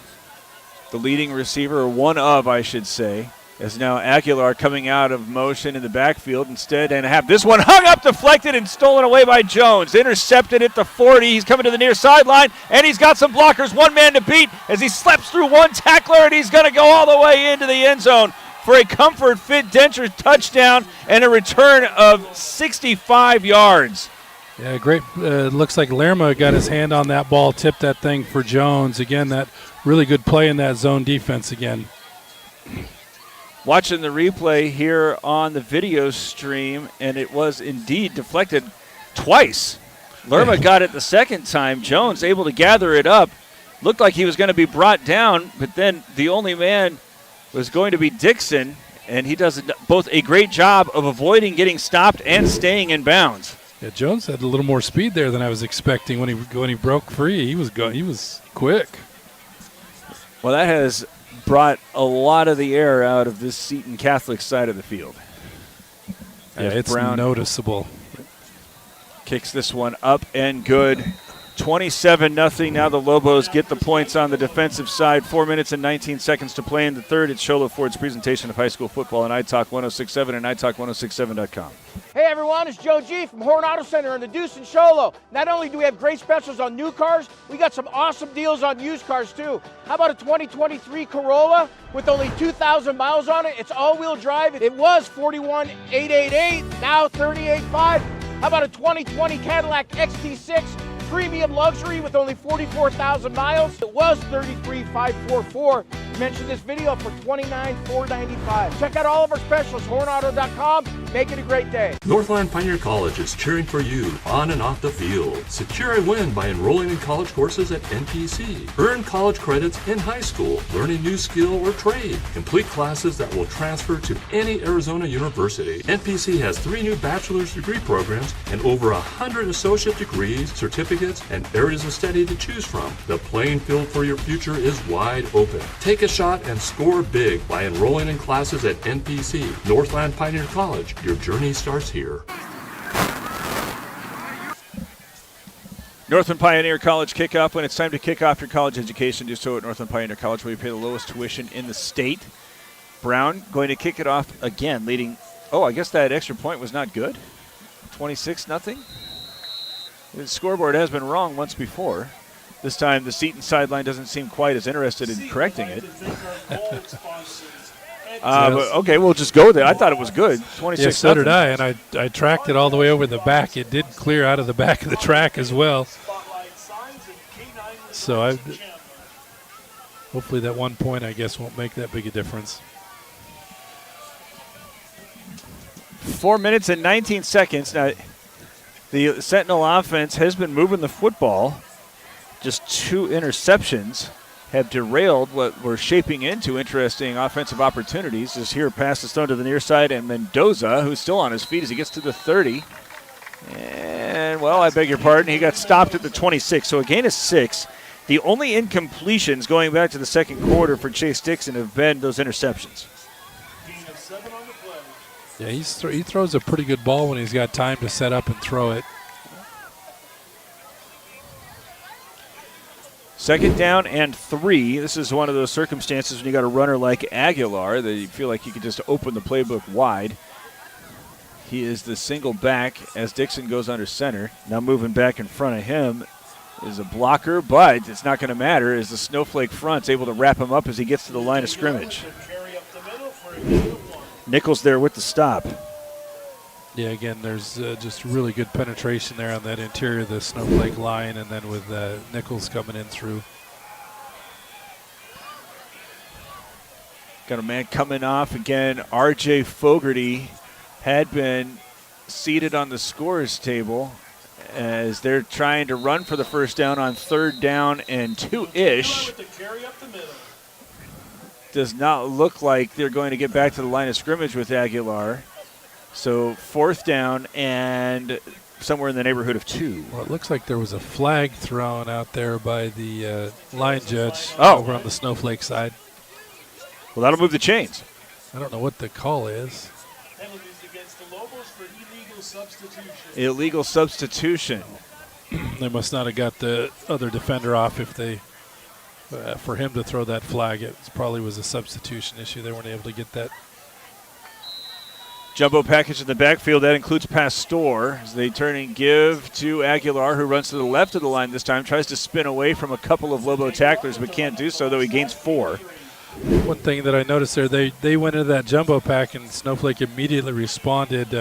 The leading receiver, or one of, I should say, is now Aguilar coming out of motion in the backfield instead, and have this one hung up, deflected, and stolen away by Jones. Intercepted at the 40. He's coming to the near sideline, and he's got some blockers. 1 man to beat as he slaps through 1 tackler, and he's going to go all the way into the end zone for a Comfort Fit Denture touchdown and a return of 65 yards. Yeah, great. Looks like Lerma got his hand on that ball, tipped that thing for Jones. Again, that really good play in that zone defense again. Watching the replay here on the video stream, and it was indeed deflected twice. Lerma got it the second time. Jones able to gather it up. Looked like he was going to be brought down, but then the only man was going to be Dixon, and he does both a great job of avoiding getting stopped and staying in bounds. Yeah, Jones had a little more speed there than I was expecting when he broke free. He was quick. Well, that has brought a lot of the air out of this Seton Catholic side of the field. Yeah, it's Brown noticeable. Kicks this one up and good. 27-0. Now the Lobos get the points on the defensive side. 4 minutes and 19 seconds to play in the third. It's Sholo Ford's presentation of high school football on iTalk 106.7 and iTalk1067.com. Hey everyone, it's Joe G from Horn Auto Center in the Deuce and Sholo. Not only do we have great specials on new cars, we got some awesome deals on used cars too. How about a 2023 Corolla with only 2,000 miles on it? It's all-wheel drive. It was $41,888, now $38,500. How about a 2020 Cadillac XT6 premium luxury with only 44,000 miles? It was $33,544, Mention this video for $29,495. Check out all of our specials, hornauto.com. Make it a great day. Northland Pioneer College is cheering for you on and off the field. Secure a win by enrolling in college courses at NPC. Earn college credits in high school, learning new skill or trade. Complete classes that will transfer to any Arizona university. NPC has 3 new bachelor's degree programs and over 100 associate degrees, certificates, and areas of study to choose from. The playing field for your future is wide open. Take a shot and score big by enrolling in classes at NPC. Northland Pioneer College. Your journey starts here. Northland Pioneer College kickoff. When it's time to kick off your college education, do so at Northland Pioneer College, where you pay the lowest tuition in the state. Brown going to kick it off again, leading. Oh, I guess that extra point was not good. 26-0. The scoreboard has been wrong once before. This time the Seton sideline doesn't seem quite as interested in correcting it. But okay, we'll just go there. I thought it was good. 26. Yeah, so did I, and I tracked it all the way over the back. It did clear out of the back of the track as well. So hopefully that 1 point, I guess, won't make that big a difference. 4 minutes and 19 seconds. Now, the Sentinel offense has been moving the football. Just 2 interceptions have derailed what were shaping into interesting offensive opportunities. As here, pass is thrown to the near side, and Mendoza, who's still on his feet as he gets to the 30. And, well, I beg your pardon, he got stopped at the 26, so a gain of 6. The only incompletions going back to the second quarter for Chase Dixon have been those interceptions. Yeah, he throws a pretty good ball when he's got time to set up and throw it. Second down and 3. This is one of those circumstances when you got a runner like Aguilar that you feel like you could just open the playbook wide. He is the single back as Dixon goes under center. Now moving back in front of him is a blocker, but it's not going to matter as the Snowflake front's able to wrap him up as he gets to the line of scrimmage. Nichols there with the stop. Yeah, again, there's just really good penetration there on that interior of the Snowflake line, and then with Nichols coming in through. Got a man coming off again. R.J. Fogarty had been seated on the scorer's table as they're trying to run for the first down on 3rd down and 2-ish. Does not look like they're going to get back to the line of scrimmage with Aguilar. So 4th down and somewhere in the neighborhood of 2. Well, it looks like there was a flag thrown out there by the line judge over on the Snowflake side. Well, that'll move the chains. I don't know what the call is. Penalties against the Lobos for illegal substitution. Illegal substitution. They must not have got the other defender off if they, for him to throw that flag. It probably was a substitution issue. They weren't able to get that. Jumbo package in the backfield. That includes Pastor as they turn and give to Aguilar, who runs to the left of the line this time. Tries to spin away from a couple of Lobo tacklers, but can't do so, though he gains 4. One thing that I noticed there, they went into that jumbo pack, and Snowflake immediately responded.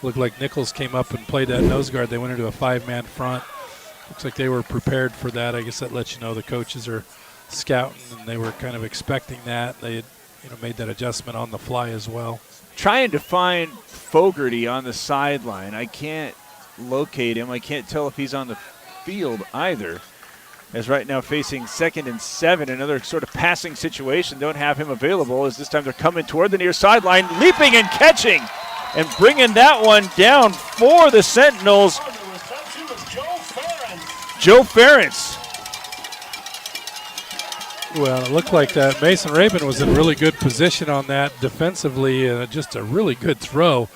Looked like Nichols came up and played that nose guard. They went into a 5-man front. Looks like they were prepared for that. I guess that lets you know the coaches are scouting, and they were kind of expecting that. They had, made that adjustment on the fly as well. Trying to find Fogarty on the sideline. I can't locate him. I can't tell if he's on the field either. As right now facing 2nd and 7, another sort of passing situation. Don't have him available as this time they're coming toward the near sideline, leaping and catching and bringing that one down for the Sentinels. Joe Ferentz. Well, it looked like that Mason Rabin was in really good position on that defensively. Just a really good throw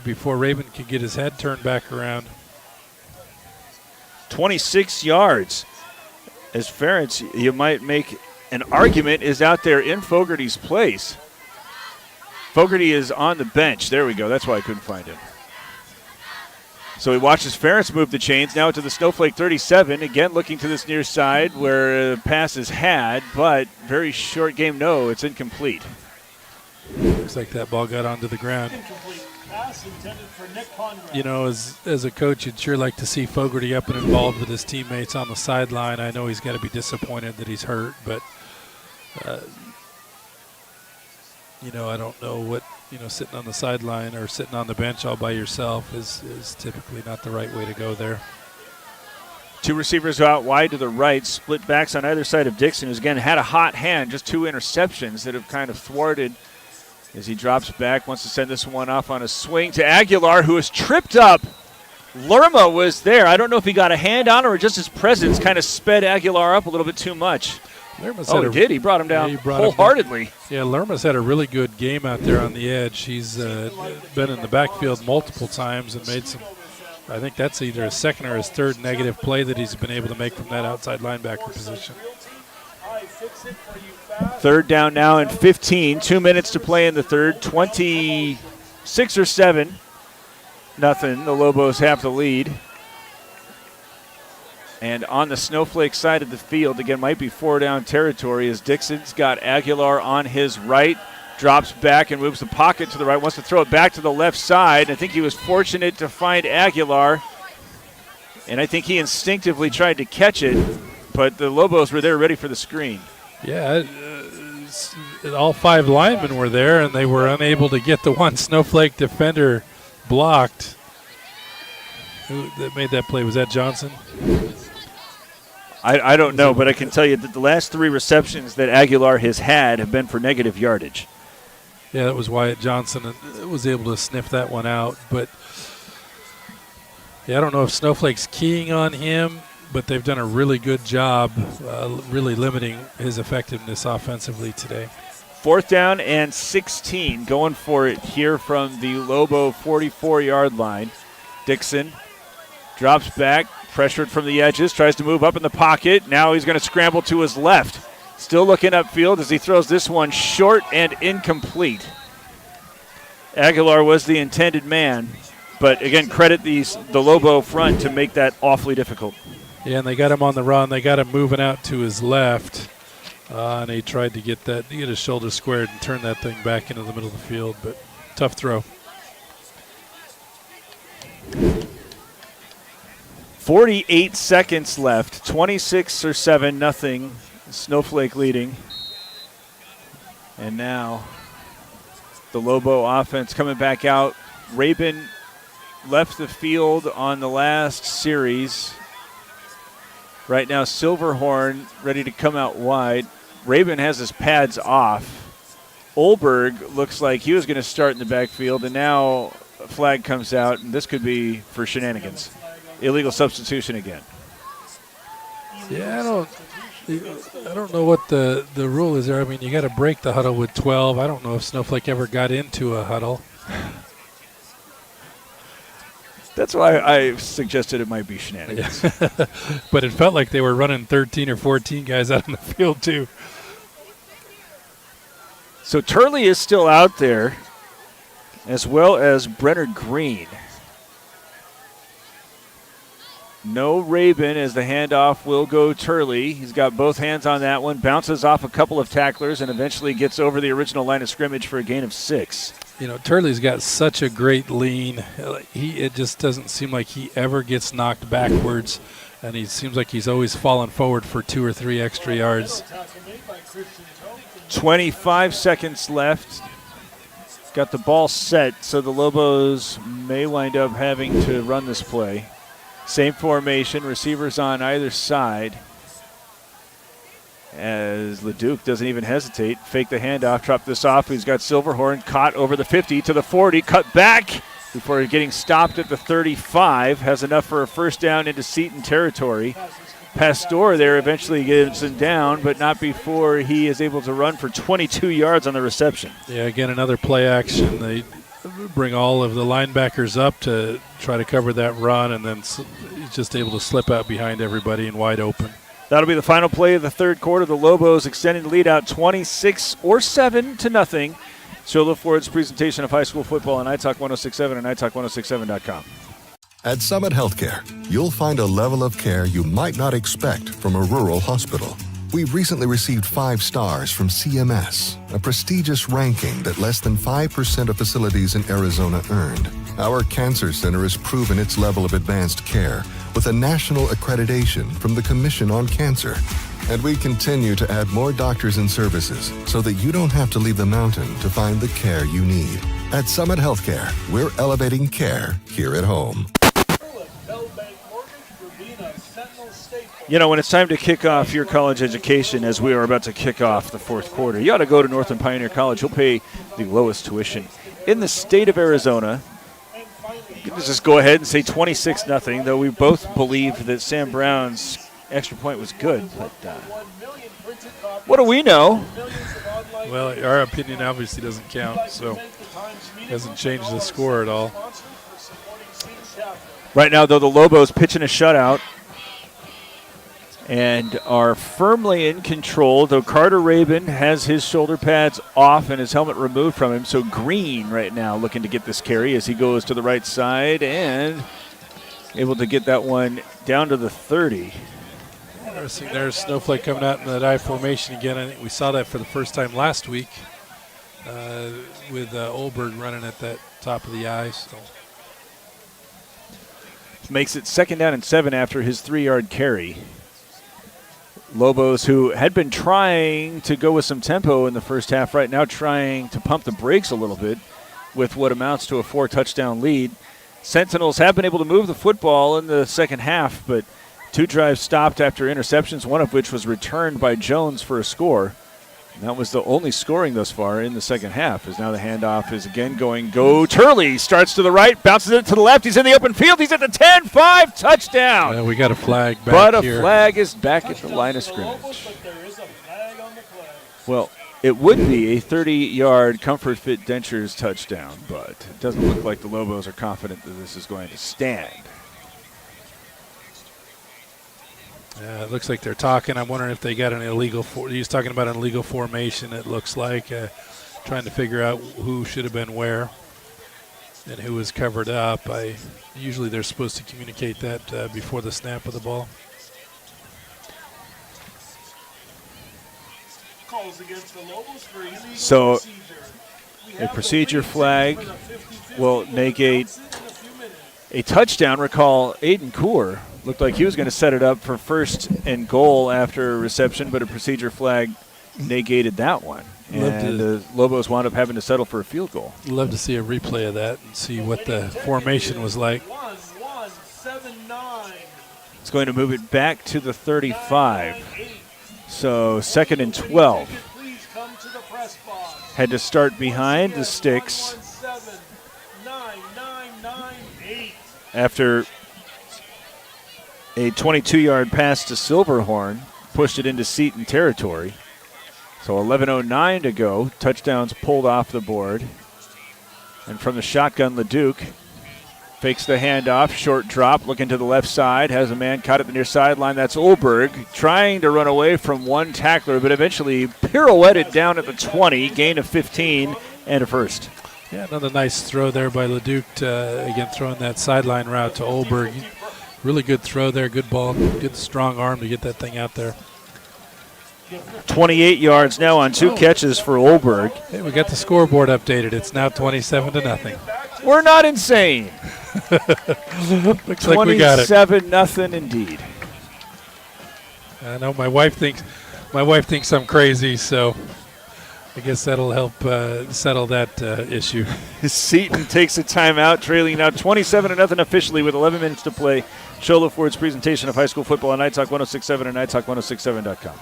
before Rabin could get his head turned back around. 26 yards. As Ferentz, you might make an argument, is out there in Fogarty's place. Fogarty is on the bench. There we go. That's why I couldn't find him. So he watches Ferentz move the chains now to the Snowflake 37. Again, looking to this near side where the pass is had, but very short game. No, it's incomplete. Looks like that ball got onto the ground. Incomplete pass intended for Nick Conrad. As a coach, you'd sure like to see Fogarty up and involved with his teammates on the sideline. I know he's got to be disappointed that he's hurt, but I don't know what, sitting on the sideline or sitting on the bench all by yourself is typically not the right way to go there. Two receivers out wide to the right, split backs on either side of Dixon, who's again had a hot hand, just 2 interceptions that have kind of thwarted as he drops back, wants to send this one off on a swing to Aguilar, who is tripped up. Lerma was there. I don't know if he got a hand on or just his presence kind of sped Aguilar up a little bit too much. He did. He brought him down wholeheartedly. Lerma's had a really good game out there on the edge. He's been in the backfield multiple times and made some, I think that's either his second or his third negative play that he's been able to make from that outside linebacker position. Third down now and 15. 2 minutes to play in the third. 26 or 7. Nothing. The Lobos have the lead. And on the Snowflake side of the field, again, might be 4-down territory as Dixon's got Aguilar on his right, drops back and moves the pocket to the right, wants to throw it back to the left side. I think he was fortunate to find Aguilar, and I think he instinctively tried to catch it, but the Lobos were there ready for the screen. Yeah, all 5 linemen were there, and they were unable to get the one Snowflake defender blocked. Who that made that play? Was that Johnson? I don't know, but I can tell you that the last 3 receptions that Aguilar has had have been for negative yardage. Yeah, that was Wyatt Johnson and was able to sniff that one out. But, yeah, I don't know if Snowflake's keying on him, but they've done a really good job really limiting his effectiveness offensively today. 4th down and 16, going for it here from the Lobo 44-yard line. Dixon drops back, pressured from the edges, tries to move up in the pocket. Now he's going to scramble to his left. Still looking upfield as he throws this one short and incomplete. Aguilar was the intended man, but again, credit the Lobo front to make that awfully difficult. Yeah, and they got him on the run. They got him moving out to his left, and he tried to get his shoulder squared and turn that thing back into the middle of the field, but tough throw. 48 seconds left, 26 or 7, nothing. Snowflake leading. And now the Lobo offense coming back out. Rabin left the field on the last series. Right now, Silverhorn ready to come out wide. Rabin has his pads off. Olberg looks like he was going to start in the backfield, and now a flag comes out, and this could be for shenanigans. Illegal substitution again. Yeah, I don't know what the rule is there. I mean, you got to break the huddle with 12. I don't know if Snowflake ever got into a huddle. That's why I suggested it might be shenanigans. But it felt like they were running 13 or 14 guys out in the field, too. So Turley is still out there, as well as Brenner Green. No Rabin as the handoff will go Turley. He's got both hands on that one, bounces off a couple of tacklers, and eventually gets over the original line of scrimmage for a gain of 6. Turley's got such a great lean. It just doesn't seem like he ever gets knocked backwards, and he seems like he's always falling forward for 2 or 3 extra yards. 25 seconds left. Got the ball set, so the Lobos may wind up having to run this play. Same formation, receivers on either side. As LeDuc doesn't even hesitate. Fake the handoff, drop this off. He's got Silverhorn caught over the 50 to the 40, cut back before getting stopped at the 35. Has enough for a first down into Seton territory. Pastor there eventually gets him down, but not before he is able to run for 22 yards on the reception. Yeah, again, another play action. They bring all of the linebackers up to try to cover that run, and then he's just able to slip out behind everybody and wide open. That'll be the final play of the third quarter. The Lobos extending the lead out 26 or 7 to nothing. So look forward to presentation of high school football on iTalk 106.7 and iTalk1067.com. At Summit Healthcare, you'll find a level of care you might not expect from a rural hospital. We've recently received 5 stars from CMS, a prestigious ranking that less than 5% of facilities in Arizona earned. Our Cancer Center has proven its level of advanced care with a national accreditation from the Commission on Cancer. And we continue to add more doctors and services so that you don't have to leave the mountain to find the care you need. At Summit Healthcare, we're elevating care here at home. You know, when it's time to kick off your college education, as we are about to kick off the fourth quarter, you ought to go to Northland Pioneer College. You'll pay the lowest tuition in the state of Arizona. You can just go ahead and say 26-0, though we both believe that Sam Brown's extra point was good. But what do we know? Well, our opinion obviously doesn't count, so it doesn't change the score at all. Right now, though, the Lobos pitching a shutout and are firmly in control, though Carter Rabin has his shoulder pads off and his helmet removed from him. So Green right now looking to get this carry as he goes to the right side and able to get that one down to the 30. Interesting. There's Snowflake coming out in that I formation again. I think we saw that for the first time last week with Olberg running at that top of the I. So. Makes it 2nd down and 7 after his 3-yard carry. Lobos, who had been trying to go with some tempo in the first half, right now trying to pump the brakes a little bit with what amounts to a 4-touchdown lead. Sentinels have been able to move the football in the second half, but 2 drives stopped after interceptions, one of which was returned by Jones for a score. And that was the only scoring thus far in the second half, as now the handoff is again going go. Turley starts to the right, bounces it to the left. He's in the open field. He's at the 10-5, touchdown. We got a flag back but here. A flag is back at the line of scrimmage. Well, it would be a 30-yard Comfort Fit Dentures touchdown, but it doesn't look like the Lobos are confident that this is going to stand. It looks like they're talking. I'm wondering if they got an illegal. He's talking about an illegal formation. It looks like trying to figure out who should have been where and who was covered up. Usually they're supposed to communicate that before the snap of the ball. So a procedure flag will negate a touchdown. Recall Aiden Kaur looked like he was going to set it up for 1st and goal after a reception, but a procedure flag negated that one. And the Lobos wound up having to settle for a field goal. Love to see a replay of that and see what the formation was like. It's going to move it back to the 35. So 2nd and 12. Had to start behind the sticks after a 22-yard pass to Silverhorn pushed it into Seton territory. So 11:09 to go. Touchdowns pulled off the board. And from the shotgun, Leduc fakes the handoff. Short drop, looking to the left side. Has a man caught at the near sideline. That's Olberg trying to run away from one tackler, but eventually pirouetted down at the 20. Gain of 15 and a first. Yeah, another nice throw there by Leduc, again throwing that sideline route to Olberg. Really good throw there, good ball, good strong arm to get that thing out there. 28 yards now on 2 catches for Olberg. Hey, we got the scoreboard updated. It's now 27-0. We're not insane. Looks like we got it. 27-0 indeed. I know my wife thinks I'm crazy, so I guess that'll help settle that issue. Seton takes a timeout, trailing now 27-0 officially with 11 minutes to play. Sholo Ford's presentation of high school football on Night Talk 106.7 and NightTalk1067.com.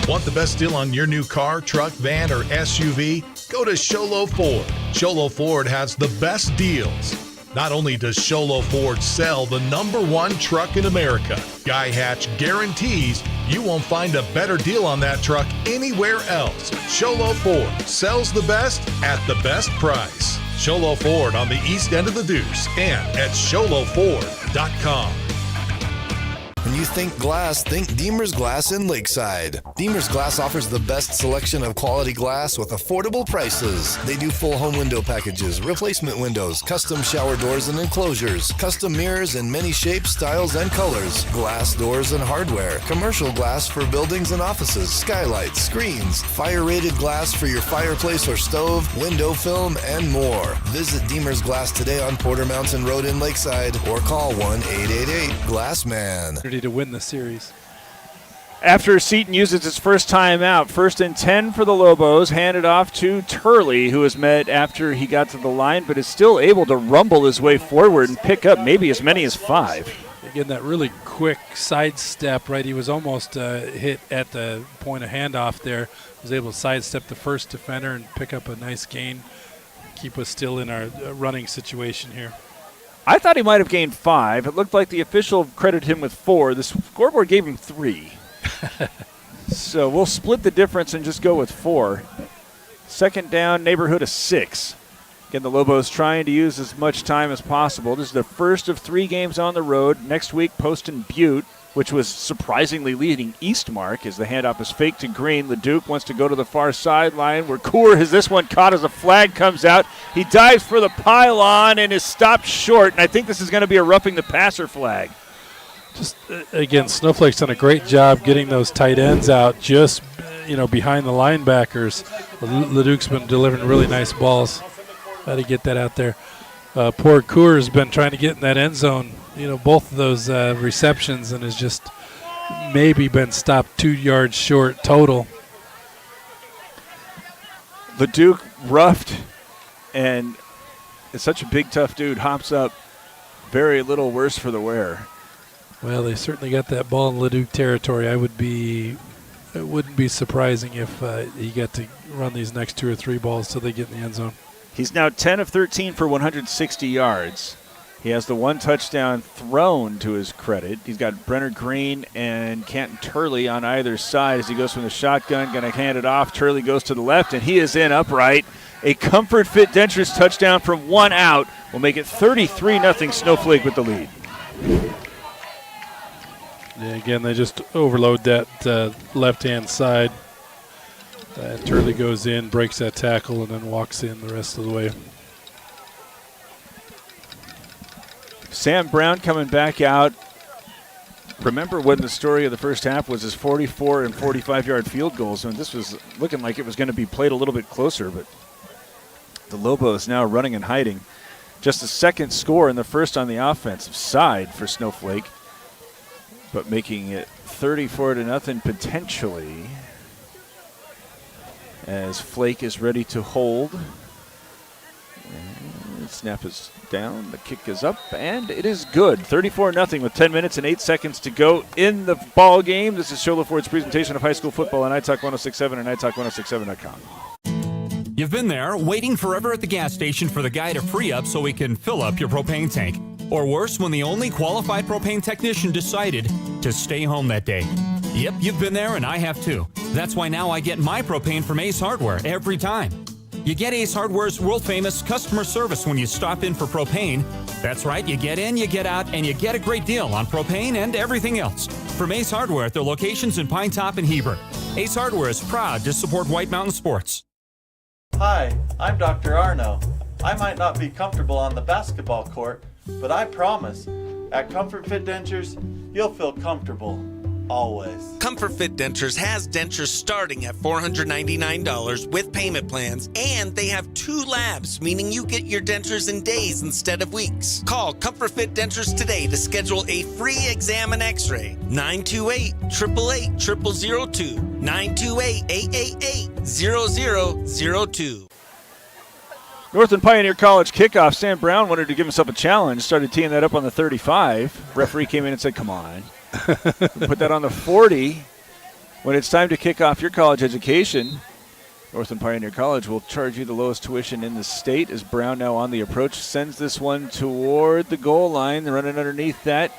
Want the best deal on your new car, truck, van, or SUV? Go to Sholo Ford. Sholo Ford has the best deals. Not only does Sholo Ford sell the #1 truck in America, Guy Hatch guarantees you won't find a better deal on that truck anywhere else. Sholo Ford sells the best at the best price. Sholo Ford on the east end of the Deuce and at SholoFord.com. When you think glass, think Deemer's Glass in Lakeside. Deemer's Glass offers the best selection of quality glass with affordable prices. They do full home window packages, replacement windows, custom shower doors and enclosures, custom mirrors in many shapes, styles, and colors, glass doors and hardware, commercial glass for buildings and offices, skylights, screens, fire-rated glass for your fireplace or stove, window film, and more. Visit Deemer's Glass today on Porter Mountain Road in Lakeside or call 1-888-GLASSMAN. Ready to win the series. After Seton uses its first time out, 1st and 10 for the Lobos, handed off to Turley, who was met after he got to the line, but is still able to rumble his way forward and pick up maybe as many as 5. Again, that really quick sidestep, right? He was almost hit at the point of handoff there. Was able to sidestep the first defender and pick up a nice gain. Keep us still in our running situation here. I thought he might have gained 5. It looked like the official credited him with 4. The scoreboard gave him 3. So we'll split the difference and just go with 4. 2nd down, neighborhood of 6. Again, the Lobos trying to use as much time as possible. This is the first of 3 games on the road. Next week, Poston Butte, which was surprisingly leading Eastmark as the handoff is fake to Green. LeDuc wants to go to the far sideline where Coor has this one caught as a flag comes out. He dives for the pylon and is stopped short, and I think this is going to be a roughing the passer flag. Just, again, Snowflake's done a great job getting those tight ends out just, behind the linebackers. LeDuc's been delivering really nice balls. How to get that out there. Poor Coor has been trying to get in that end zone, both of those receptions, and has just maybe been stopped 2 yards short total. LeDuc roughed, and it's such a big, tough dude, hops up. Very little worse for the wear. Well, they certainly got that ball in LeDuc territory. It wouldn't be surprising if he got to run these next 2 or 3 balls till they get in the end zone. He's now 10 of 13 for 160 yards. He has the 1 touchdown thrown to his credit. He's got Brenner Green and Canton Turley on either side as he goes from the shotgun, going to hand it off. Turley goes to the left, and he is in upright. A Comfort Fit Dentures touchdown from 1 out will make it 33-0 Snowflake with the lead. Yeah, again, they just overload that left-hand side. And Turley goes in, breaks that tackle, and then walks in the rest of the way. Sam Brown coming back out. Remember when the story of the first half was his 44 and 45-yard field goals, and this was looking like it was going to be played a little bit closer, but the Lobos now running and hiding. Just a 2nd score and the first on the offensive side for Snowflake, but making it 34-0 potentially. As Flake is ready to hold. And snap is down, the kick is up, and it is good. 34-0 with 10 minutes and 8 seconds to go in the ball game. This is Shola Ford's presentation of high school football on iTalk 1067 and iTalk1067.com. You've been there waiting forever at the gas station for the guy to free up so he can fill up your propane tank. Or worse, when the only qualified propane technician decided to stay home that day. Yep, you've been there, and I have too. That's why now I get my propane from Ace Hardware every time. You get Ace Hardware's world-famous customer service when you stop in for propane. That's right, you get in, you get out, and you get a great deal on propane and everything else. From Ace Hardware at their locations in Pine Top and Heber. Ace Hardware is proud to support White Mountain Sports. Hi, I'm Dr. Arno. I might not be comfortable on the basketball court, but I promise, at Comfort Fit Dentures, you'll feel comfortable. Always. Comfort Fit Dentures has dentures starting at $499 with payment plans, and they have 2 labs, meaning you get your dentures in days instead of weeks. Call Comfort Fit Dentures today to schedule a free exam and x-ray. 928-888-0002. 928-888-0002. Northland Pioneer College kickoff. Sam Brown wanted to give himself a challenge, started teeing that up on the 35. Referee came in and said, come on. Put that on the 40. When it's time to kick off your college education, Northland Pioneer College will charge you the lowest tuition in the state as Brown now on the approach sends this one toward the goal line. They're running underneath that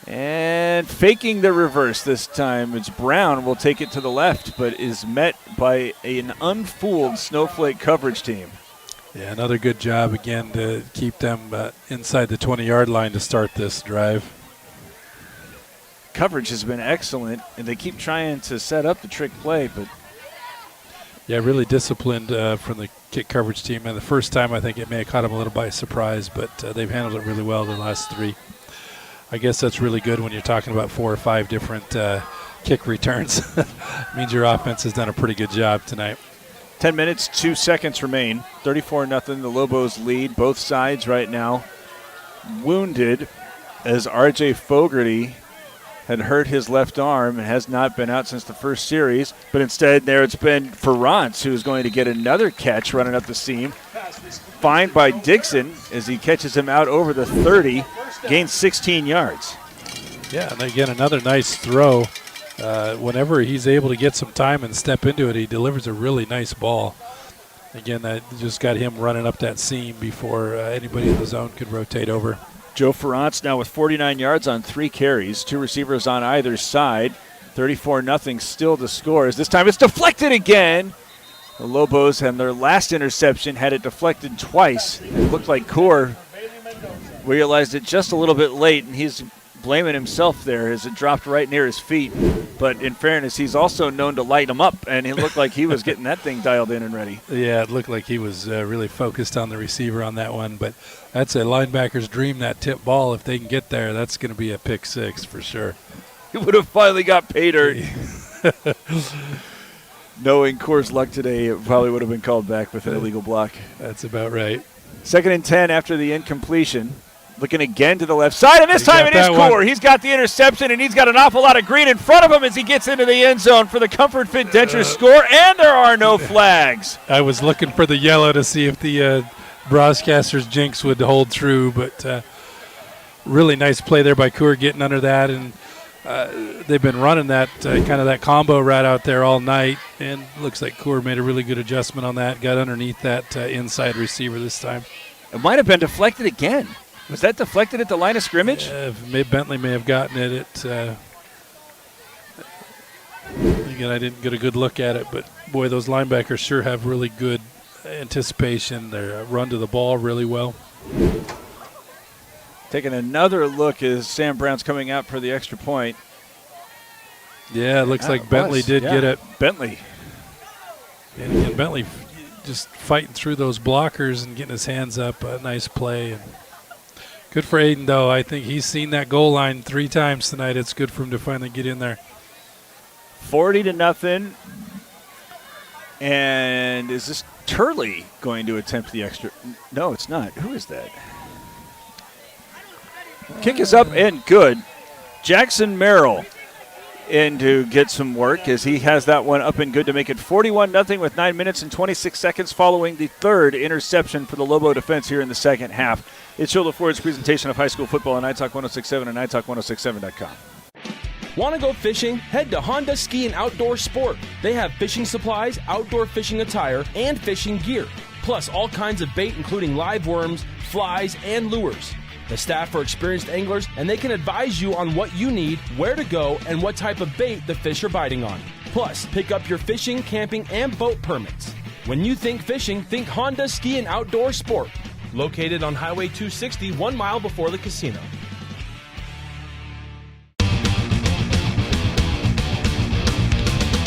and faking the reverse this time. It's Brown will take it to the left, but is met by an unfooled Snowflake coverage team. Yeah, another good job again to keep them inside the 20-yard line to start this drive. coverage has been excellent, and they keep trying to set up the trick play, but yeah, really disciplined from the kick coverage team. And the first time, I think it may have caught them a little by surprise, but they've handled it really well the last 3. I guess that's really good when you're talking about 4 or 5 different kick returns. It means your offense has done a pretty good job tonight. 10 minutes, 2 seconds remain. 34-0, the Lobos lead. Both sides right now wounded as R.J. Fogarty had hurt his left arm and has not been out since the first series. But instead, there it's been Ferrance, who's going to get another catch running up the seam. Fined by Dixon as he catches him out over the 30, gains 16 yards. Yeah, and again, another nice throw. Whenever he's able to get some time and step into it, he delivers a really nice ball. Again, that just got him running up that seam before anybody in the zone could rotate over. Joe Ferrance now with 49 yards on 3 carries, 2 receivers on either side. 34-0 still the score. This time it's deflected again. The Lobos and their last interception had it deflected twice. It looked like Core realized it just a little bit late, and he's blaming himself there as it dropped right near his feet. But in fairness, he's also known to light him up, and it looked like he was getting that thing dialed in and ready. Yeah, it looked like he was really focused on the receiver on that one. But that's a linebacker's dream, that tip ball. If they can get there, that's going to be a pick 6 for sure. He would have finally got pay dirt. Knowing Core's luck today, it probably would have been called back with an illegal block. That's about right. 2nd and 10 after the incompletion. Looking again to the left side, and this time it is Core. He's got the interception, and he's got an awful lot of green in front of him as he gets into the end zone for the Comfort Fit Dentures score, and there are no flags. I was looking for the yellow to see if the broadcaster's jinx would hold true, but really nice play there by Core getting under that, and they've been running that kind of that combo route out there all night, and looks like Core made a really good adjustment on that, got underneath that inside receiver this time. It might have been deflected again. Was that deflected at the line of scrimmage? Bentley may have gotten it. Again, I didn't get a good look at it, but boy, those linebackers sure have really good anticipation. They run to the ball really well. Taking another look as Sam Brown's coming out for the extra point. Yeah, it looks like Bentley did get it. Bentley. And again, Bentley just fighting through those blockers and getting his hands up. A nice play. And good for Aiden, though. I think he's seen that goal line 3 times tonight. It's good for him to finally get in there. 40-0. And is this Turley going to attempt the extra? No, it's not. Who is that? Kick is up and good. Jackson Merrill in to get some work as he has that one up and good to make it 41-0 with 9 minutes and 26 seconds following the 3rd interception for the Lobo defense here in the second half. It's Shola Ford's presentation of high school football on iTalk 106.7 and iTalk1067.com. Want to go fishing? Head to Honda Ski and Outdoor Sport. They have fishing supplies, outdoor fishing attire, and fishing gear. Plus all kinds of bait including live worms, flies, and lures. The staff are experienced anglers, and they can advise you on what you need, where to go, and what type of bait the fish are biting on. Plus, pick up your fishing, camping, and boat permits. When you think fishing, think Honda Ski and Outdoor Sport. Located on Highway 260, 1 mile before the casino.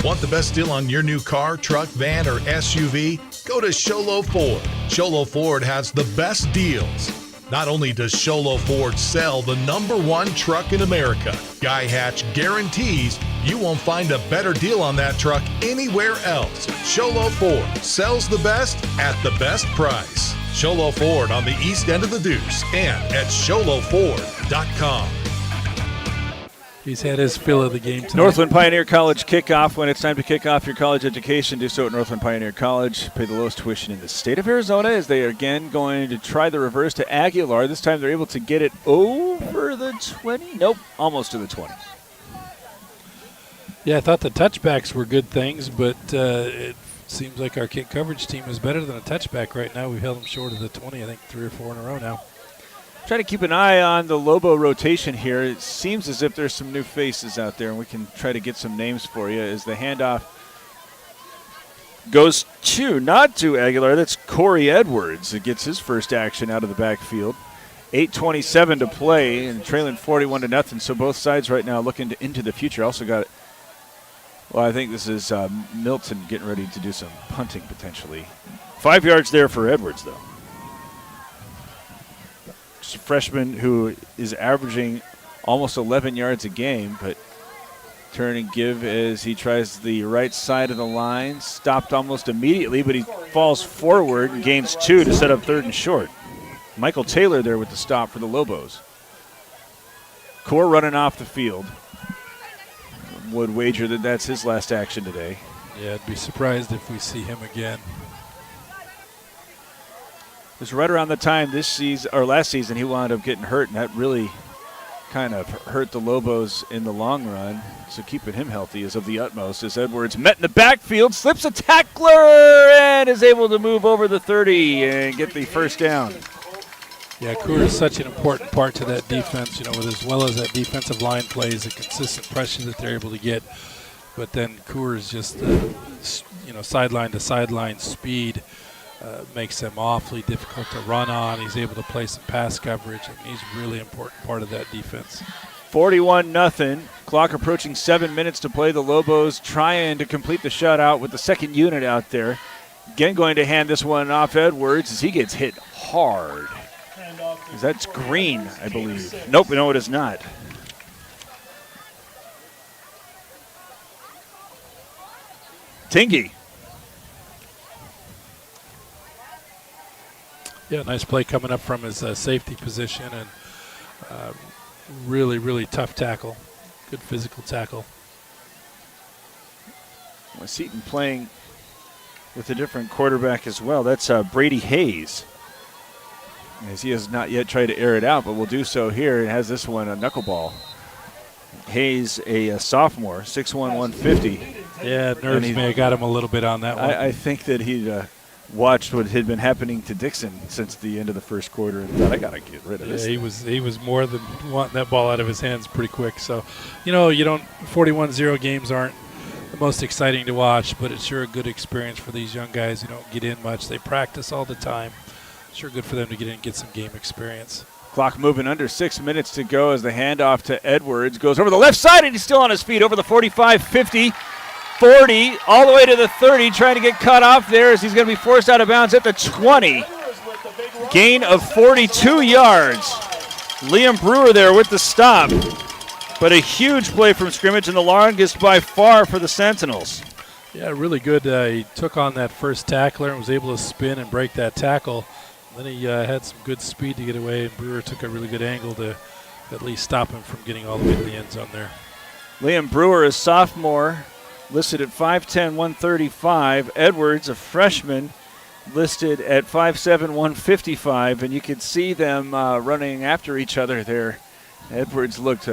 Want the best deal on your new car, truck, van, or SUV? Go to Sholo Ford. Sholo Ford has the best deals. Not only does Sholo Ford sell the #1 truck in America, Guy Hatch guarantees you won't find a better deal on that truck anywhere else. Sholo Ford sells the best at the best price. Sholo Ford on the east end of the Deuce and at SholoFord.com. He's had his fill of the game tonight. Northland Pioneer College kickoff. When it's time to kick off your college education, do so at Northland Pioneer College. Pay the lowest tuition in the state of Arizona as they are again going to try the reverse to Aguilar. This time they're able to get it over the 20. Nope, almost to the 20. Yeah, I thought the touchbacks were good things, but it seems like our kick coverage team is better than a touchback right now. We've held them short of the 20, I think 3 or 4 in a row now. Try to keep an eye on the Lobo rotation here. It seems as if there's some new faces out there, and we can try to get some names for you as the handoff goes not to Aguilar. That's Corey Edwards that gets his first action out of the backfield. 8:27 to play and trailing 41-0. So both sides right now looking into the future. Also got, well, I think this is Milton getting ready to do some punting potentially. 5 yards there for Edwards, though. Just a freshman who is averaging almost 11 yards a game, but turn and give as he tries the right side of the line. Stopped almost immediately, but he falls forward and gains 2 to set up 3rd and short. Michael Taylor there with the stop for the Lobos. Core running off the field. Would wager that that's his last action today. Yeah, I'd be surprised if we see him again. It was right around the time this season, or last season, he wound up getting hurt, and that really kind of hurt the Lobos in the long run. So keeping him healthy is of the utmost as Edwards met in the backfield, slips a tackler, and is able to move over the 30 and get the first down. Yeah, Coor is such an important part to that defense, with as well as that defensive line plays, the consistent pressure that they're able to get. But then Coor is just, sideline to sideline speed makes them awfully difficult to run on. He's able to play some pass coverage, and he's a really important part of that defense. 41-0. Clock approaching 7 minutes to play. The Lobos trying to complete the shutout with the second unit out there. Again, going to hand this one off Edwards as he gets hit hard. That's Green, I believe. Nope, no, it is not. Tingy. Yeah, nice play coming up from his safety position, and really, really tough tackle. Good physical tackle. Well, Seton playing with a different quarterback as well. That's Brady Hayes. As he has not yet tried to air it out, but will do so here. It has this one a knuckleball. Hayes, a sophomore, 6'1", 150. Yeah, nerves may have got him a little bit on that one. I think that he'd watched what had been happening to Dixon since the end of the first quarter and thought, I got to get rid of this. Yeah, he was more than wanting that ball out of his hands pretty quick. So, you don't 41-0 games aren't the most exciting to watch, but it's sure a good experience for these young guys who don't get in much. They practice all the time. Sure good for them to get in and get some game experience. Clock moving under 6 minutes to go as the handoff to Edwards goes over the left side, and he's still on his feet over the 45, 50, 40, all the way to the 30, trying to get cut off there as he's going to be forced out of bounds at the 20. Gain of 42 yards. Liam Brewer there with the stop, but a huge play from scrimmage and the longest by far for the Sentinels. Yeah, really good. He took on that first tackler and was able to spin and break that tackle. Then he had some good speed to get away, and Brewer took a really good angle to at least stop him from getting all the way to the end zone there. Liam Brewer, a sophomore, listed at 5'10", 135. Edwards, a freshman, listed at 5'7", 155. And you could see them running after each other there. Edwards looked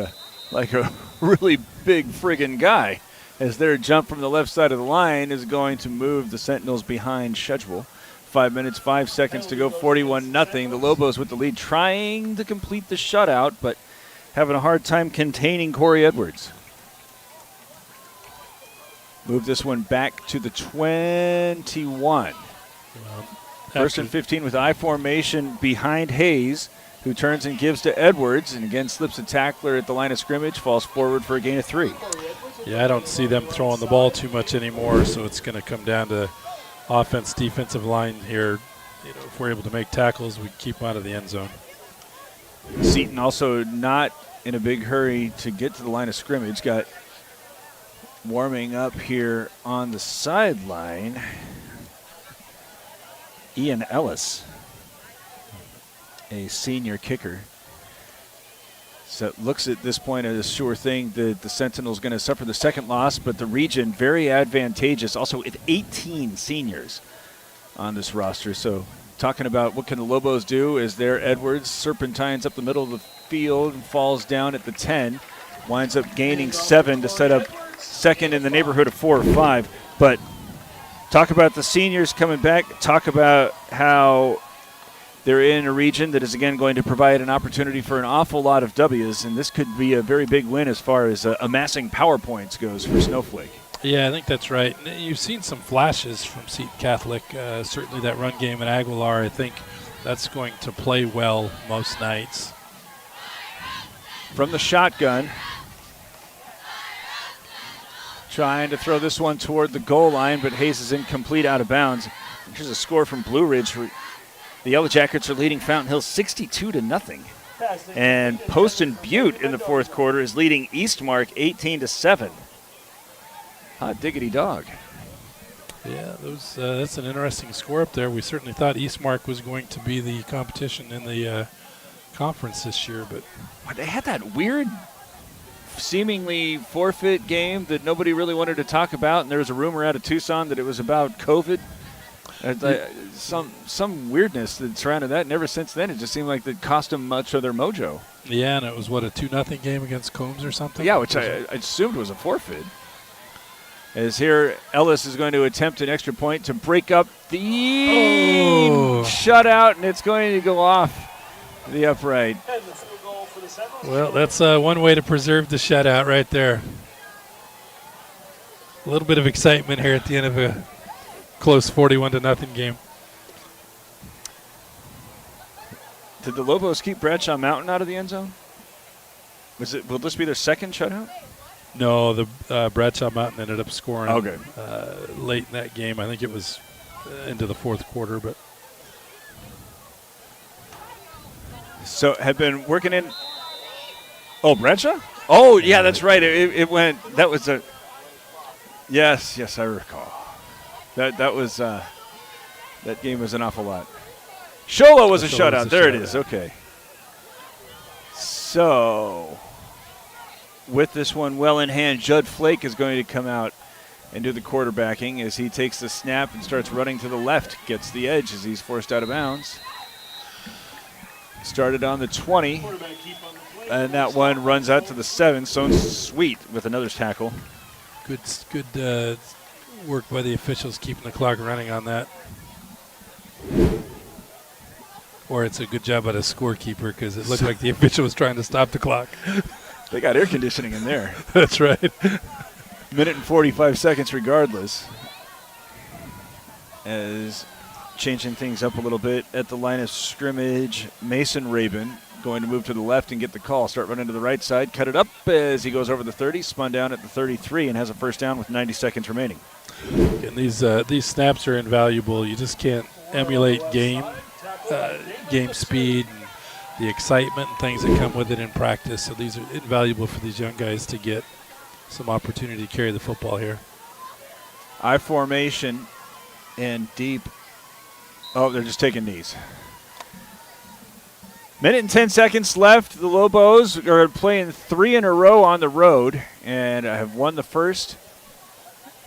like a really big friggin' guy as their jump from the left side of the line is going to move the Sentinels behind schedule. 5 minutes, 5 seconds to go, 41-0. The Lobos with the lead, trying to complete the shutout, but having a hard time containing Corey Edwards. Move this one back to the 21. First and 15 with I formation behind Hayes, who turns and gives to Edwards, and again slips a tackler at the line of scrimmage, falls forward for a gain of 3. Yeah, I don't see them throwing the ball too much anymore, so it's going to come down to offense, defensive line here. If we're able to make tackles, we keep them out of the end zone. Seton also not in a big hurry to get to the line of scrimmage. Got warming up here on the sideline. Ian Ellis, a senior kicker. So it looks at this point as a sure thing that the Sentinels going to suffer the second loss, but the region very advantageous, also with 18 seniors on this roster. So talking about what can the Lobos do is there Edwards serpentines up the middle of the field and falls down at the 10, winds up gaining 7 to set up second in the neighborhood of 4 or 5. But talk about the seniors coming back, talk about how they're in a region that is, again, going to provide an opportunity for an awful lot of W's, and this could be a very big win as far as amassing power points goes for Snowflake. Yeah, I think that's right. You've seen some flashes from Seton Catholic. Certainly that run game at Aguilar, I think, that's going to play well most nights. From the shotgun. Trying to throw this one toward the goal line, but Hayes is incomplete, out of bounds. Here's a score from Blue Ridge. The Yellow Jackets are leading Fountain Hill 62-0. And Poston Butte in the fourth quarter is leading Eastmark 18-7. Hot diggity dog. Yeah, that's an interesting score up there. We certainly thought Eastmark was going to be the competition in the conference this year, but they had that weird seemingly forfeit game that nobody really wanted to talk about, and there was a rumor out of Tucson that it was about COVID. Some weirdness that surrounded that, and ever since then it just seemed like it cost them much of their mojo. Yeah, and it was, a 2-0 game against Combs or something? Yeah, which I assumed was a forfeit. As here, Ellis is going to attempt an extra point to break up the shutout, and it's going to go off the upright. Well, that's one way to preserve the shutout right there. A little bit of excitement here at the end of a close 41-0 game. Did the Lobos keep Bradshaw Mountain out of the end zone? Will this be their second shutout? No, the Bradshaw Mountain ended up scoring late in that game. I think it was into the fourth quarter, but so have been working in. Oh, Bradshaw? Oh, yeah, that's right. It went. That was a. Yes, I recall. That was that game was an awful lot. Sholo was a shutout. There it is. Okay. So, with this one well in hand, Judd Flake is going to come out and do the quarterbacking as he takes the snap and starts running to the left. Gets the edge as he's forced out of bounds. Started on the 20. And that one runs out to the 7. So Sweet with another tackle. Good work by the officials keeping the clock running on that. Or it's a good job by the scorekeeper because it looked like the official was trying to stop the clock. They got air conditioning in there. That's right. Minute and 45 seconds regardless. As changing things up a little bit at the line of scrimmage, Mason Rabin going to move to the left and get the call. Start running to the right side. Cut it up as he goes over the 30, spun down at the 33, and has a first down with 90 seconds remaining. And these snaps are invaluable. You just can't emulate game speed and the excitement and things that come with it in practice. So these are invaluable for these young guys to get some opportunity to carry the football here. I formation and deep. Oh, they're just taking knees. Minute and 10 seconds left. The Lobos are playing 3 in a row on the road and have won the first.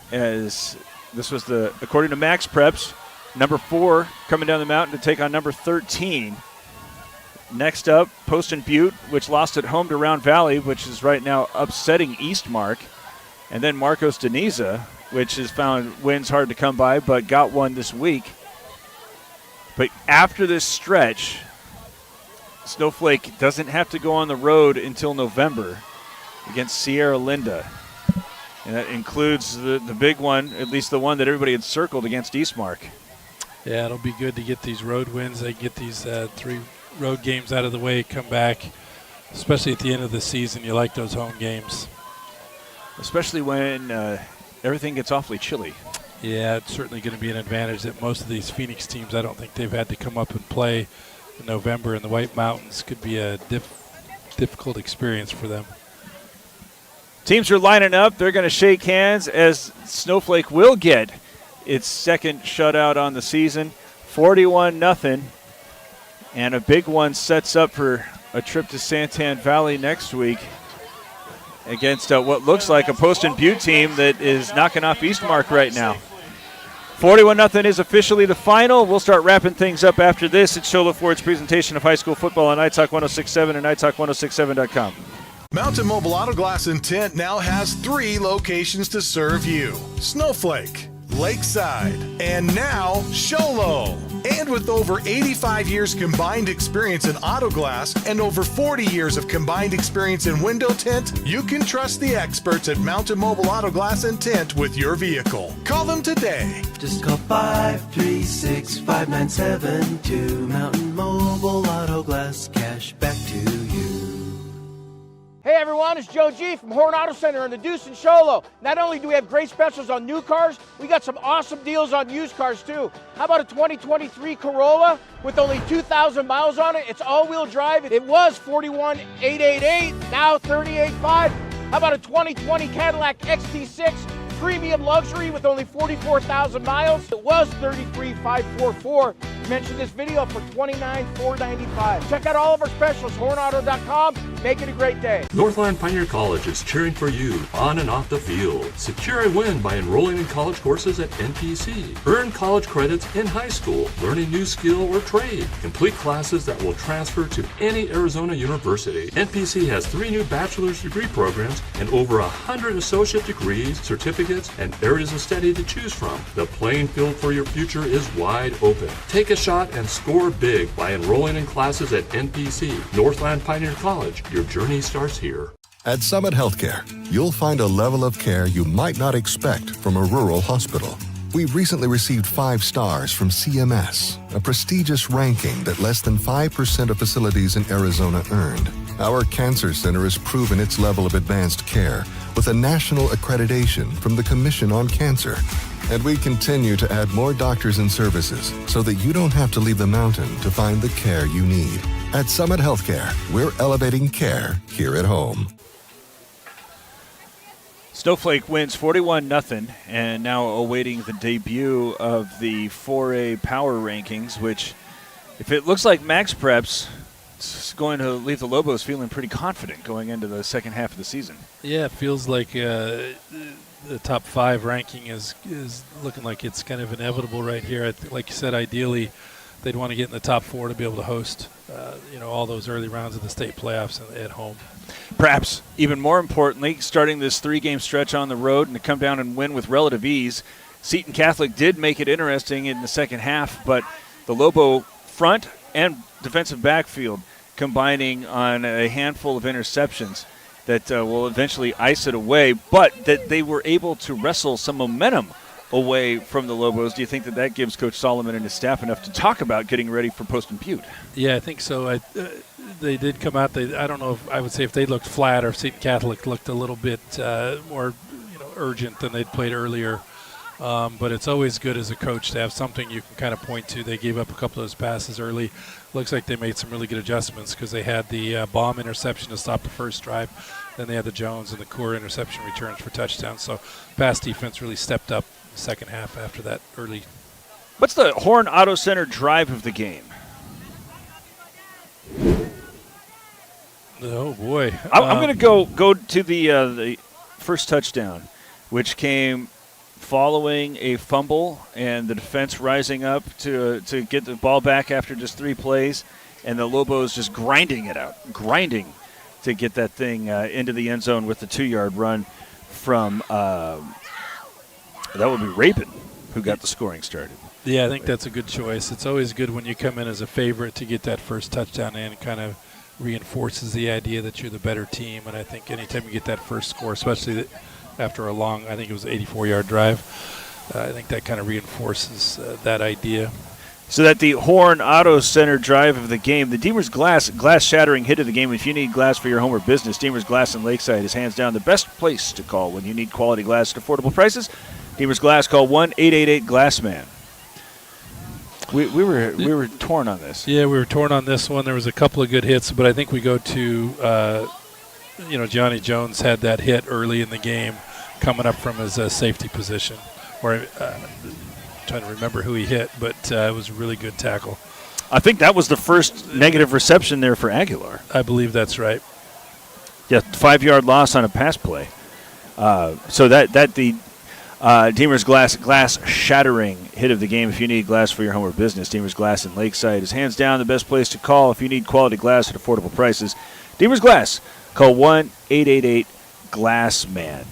As this was according to Max Preps, number 4 coming down the mountain to take on number 13. Next up, Poston Butte, which lost at home to Round Valley, which is right now upsetting Eastmark. And then Marcos Deniza, which has found wins hard to come by, but got one this week. But after this stretch, Snowflake doesn't have to go on the road until November against Sierra Linda. And that includes the big one, at least the one that everybody had circled against Eastmark. Yeah, it'll be good to get these road wins. They get these 3 road games out of the way, come back, especially at the end of the season. You like those home games. Especially when everything gets awfully chilly. Yeah, it's certainly going to be an advantage that most of these Phoenix teams, I don't think they've had to come up and play in November in the White Mountains. Could be a difficult experience for them. Teams are lining up. They're going to shake hands as Snowflake will get its second shutout on the season. 41-0. And a big one sets up for a trip to Santan Valley next week against what looks like a Poston Butte team that is knocking off Eastmark right now. 41-0 is officially the final. We'll start wrapping things up after this. It's Sholo Ford's presentation of high school football on iTalk 106.7 and iTalk1067.com. Mountain Mobile Auto Glass and Tint now has 3 locations to serve you. Snowflake, Lakeside, and now Sholo. And with over 85 years combined experience in auto glass and over 40 years of combined experience in window tint, you can trust the experts at Mountain Mobile Auto Glass and Tint with your vehicle. Call them today. Just call 536-5972. Mountain Mobile Auto Glass, cash back to you. Hey everyone, it's Joe G from Horn Auto Center in the Deuce and Sholo. Not only do we have great specials on new cars, we got some awesome deals on used cars too. How about a 2023 Corolla with only 2,000 miles on it? It's all-wheel drive. It was $41,888, now $38,500. How about a 2020 Cadillac XT6 premium luxury with only 44,000 miles? It was $33,544. Mention this video for $29,495. Check out all of our specials, hornauto.com. Make it a great day. Northland Pioneer College is cheering for you on and off the field. Secure a win by enrolling in college courses at NPC. Earn college credits in high school, learning new skill or trade. Complete classes that will transfer to any Arizona university. NPC has 3 new bachelor's degree programs and over 100 associate degrees, certificates, and areas of study to choose from. The playing field for your future is wide open. Take a shot and score big by enrolling in classes at NPC, Northland Pioneer College. Your journey starts here. At Summit Healthcare, you'll find a level of care you might not expect from a rural hospital. We recently received 5 stars from CMS, a prestigious ranking that less than 5% of facilities in Arizona earned. Our cancer center has proven its level of advanced care with a national accreditation from the Commission on Cancer. And we continue to add more doctors and services so that you don't have to leave the mountain to find the care you need. At Summit Healthcare, we're elevating care here at home. Snowflake wins 41-0 and now awaiting the debut of the 4A power rankings, which, if it looks like Max Preps, it's going to leave the Lobos feeling pretty confident going into the second half of the season. Yeah, it feels like the top 5 ranking is looking like it's kind of inevitable right here. Like you said, ideally, they'd want to get in the top 4 to be able to host, all those early rounds of the state playoffs at home. Perhaps even more importantly, starting this 3-game stretch on the road and to come down and win with relative ease. Seton Catholic did make it interesting in the second half, but the Lobo front and defensive backfield combining on a handful of interceptions that will eventually ice it away, but that they were able to wrestle some momentum away from the Lobos. Do you think that gives Coach Solomon and his staff enough to talk about getting ready for post-impute? Yeah, I think so. They did come out. I don't know if I would say if they looked flat or if Seton Catholic looked a little bit more urgent than they'd played earlier. But it's always good as a coach to have something you can kind of point to. They gave up a couple of those passes early. Looks like they made some really good adjustments because they had the bomb interception to stop the first drive. Then they had the Jones and the Core interception returns for touchdowns. So pass defense really stepped up in the second half after that early. What's the Horn Auto Center drive of the game? Oh, boy. I'm going to go to the first touchdown, which came following a fumble and the defense rising up to get the ball back after just 3 plays, and the Lobos just grinding to get that thing into the end zone with the 2-yard run from that would be Rapin who got the scoring started. Yeah, I think that's a good choice. It's always good when you come in as a favorite to get that first touchdown in. It kind of reinforces the idea that you're the better team, and I think anytime you get that first score, especially after a long, I think it was an 84-yard drive, I think that kind of reinforces that idea. So that the Horn Auto Center drive of the game, the Deemer's glass shattering hit of the game. If you need glass for your home or business, Deemer's Glass in Lakeside is hands down the best place to call when you need quality glass at affordable prices. Deemer's Glass, call 1-888-GLASSMAN. We were torn on this. Yeah, we were torn on this one. There was a couple of good hits, but I think we go to Johnny Jones had that hit early in the game coming up from his safety position. Or trying to remember who he hit, but it was a really good tackle. I think that was the first negative reception there for Aguilar. I believe that's right. Yeah, 5-yard loss on a pass play. So that the Deemer's Glass shattering hit of the game. If you need glass for your home or business, Deemer's Glass in Lakeside is hands down the best place to call if you need quality glass at affordable prices. Deemer's Glass, call 1-888-GLASSMAN.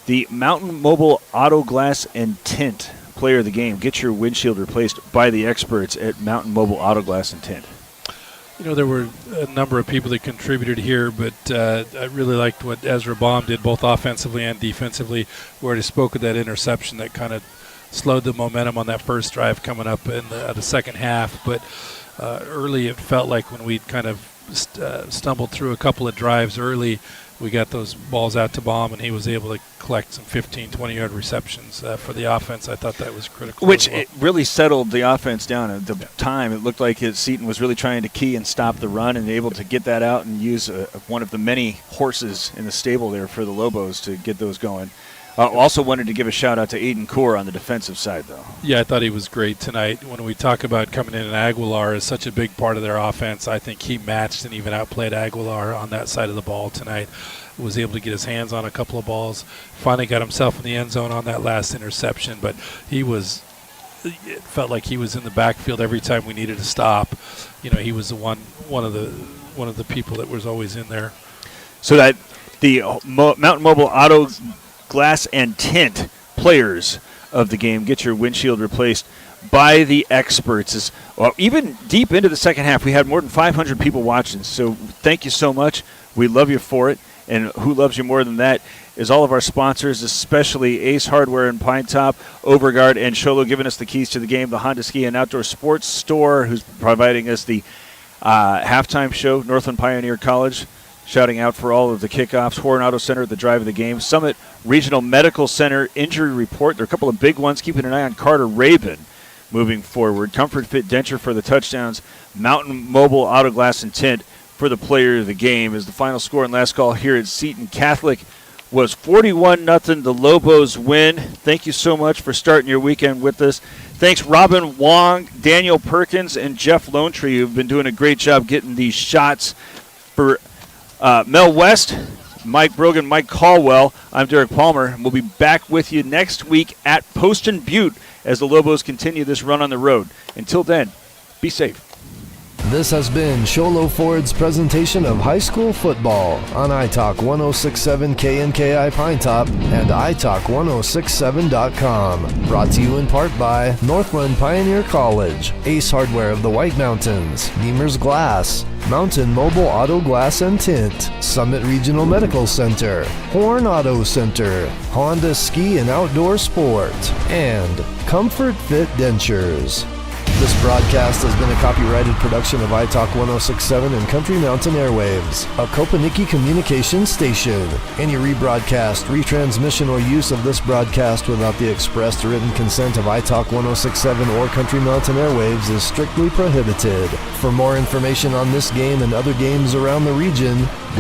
The Mountain Mobile Auto Glass and Tint player of the game. Get your windshield replaced by the experts at Mountain Mobile Auto Glass and Tint. You know, there were a number of people that contributed here, but I really liked what Ezra Baum did, both offensively and defensively. We already spoke of that interception that kind of slowed the momentum on that first drive coming up in the second half. But early, it felt like when we'd kind of stumbled through a couple of drives early, we got those balls out to Baum, and he was able to collect some 15, 20-yard receptions for the offense. I thought that was critical. Which it really settled the offense down. At the time, it looked like Seton was really trying to key and stop the run and able to get that out and use one of the many horses in the stable there for the Lobos to get those going. Also wanted to give a shout-out to Aiden Core on the defensive side, though. Yeah, I thought he was great tonight. When we talk about coming in, and Aguilar is such a big part of their offense, I think he matched and even outplayed Aguilar on that side of the ball tonight. Was able to get his hands on a couple of balls. Finally got himself in the end zone on that last interception, but it felt like he was in the backfield every time we needed to stop. You know, he was the one of the people that was always in there. So that the Mountain Mobile Auto Glass and Tint players of the game get your windshield replaced by the experts. Well, even deep into the second half, we had more than 500 people watching. So thank you so much. We love you for it. And who loves you more than that is all of our sponsors, especially Ace Hardware in Pine Top, Overguard, and Sholo giving us the keys to the game, the Honda Ski and Outdoor Sports Store, who's providing us the halftime show, Northland Pioneer College, shouting out for all of the kickoffs, Horn Auto Center, the drive of the game, Summit Regional Medical Center injury report. There are a couple of big ones. Keeping an eye on Carter Rabin moving forward. Comfort Fit Denture for the touchdowns. Mountain Mobile Auto Glass and Tint for the player of the game. As the final score and last call here at Seton Catholic was 41-0. The Lobos win. Thank you so much for starting your weekend with us. Thanks Robin Wong, Daniel Perkins, and Jeff Lonetree, who've been doing a great job getting these shots for Mel West, Mike Brogan, Mike Caldwell. I'm Derek Palmer, and we'll be back with you next week at Poston Butte as the Lobos continue this run on the road. Until then, be safe. This has been Sholo Ford's presentation of high school football on iTalk 106.7 KNKI Pine Top and iTalk1067.com. Brought to you in part by Northland Pioneer College, Ace Hardware of the White Mountains, Nemers Glass, Mountain Mobile Auto Glass and Tint, Summit Regional Medical Center, Horn Auto Center, Honda Ski and Outdoor Sport, and Comfort Fit Dentures. This broadcast has been a copyrighted production of iTalk 106.7 and Country Mountain Airwaves, a Kopaniki communications station. Any rebroadcast, retransmission, or use of this broadcast without the expressed written consent of iTalk 106.7 or Country Mountain Airwaves is strictly prohibited. For more information on this game and other games around the region, go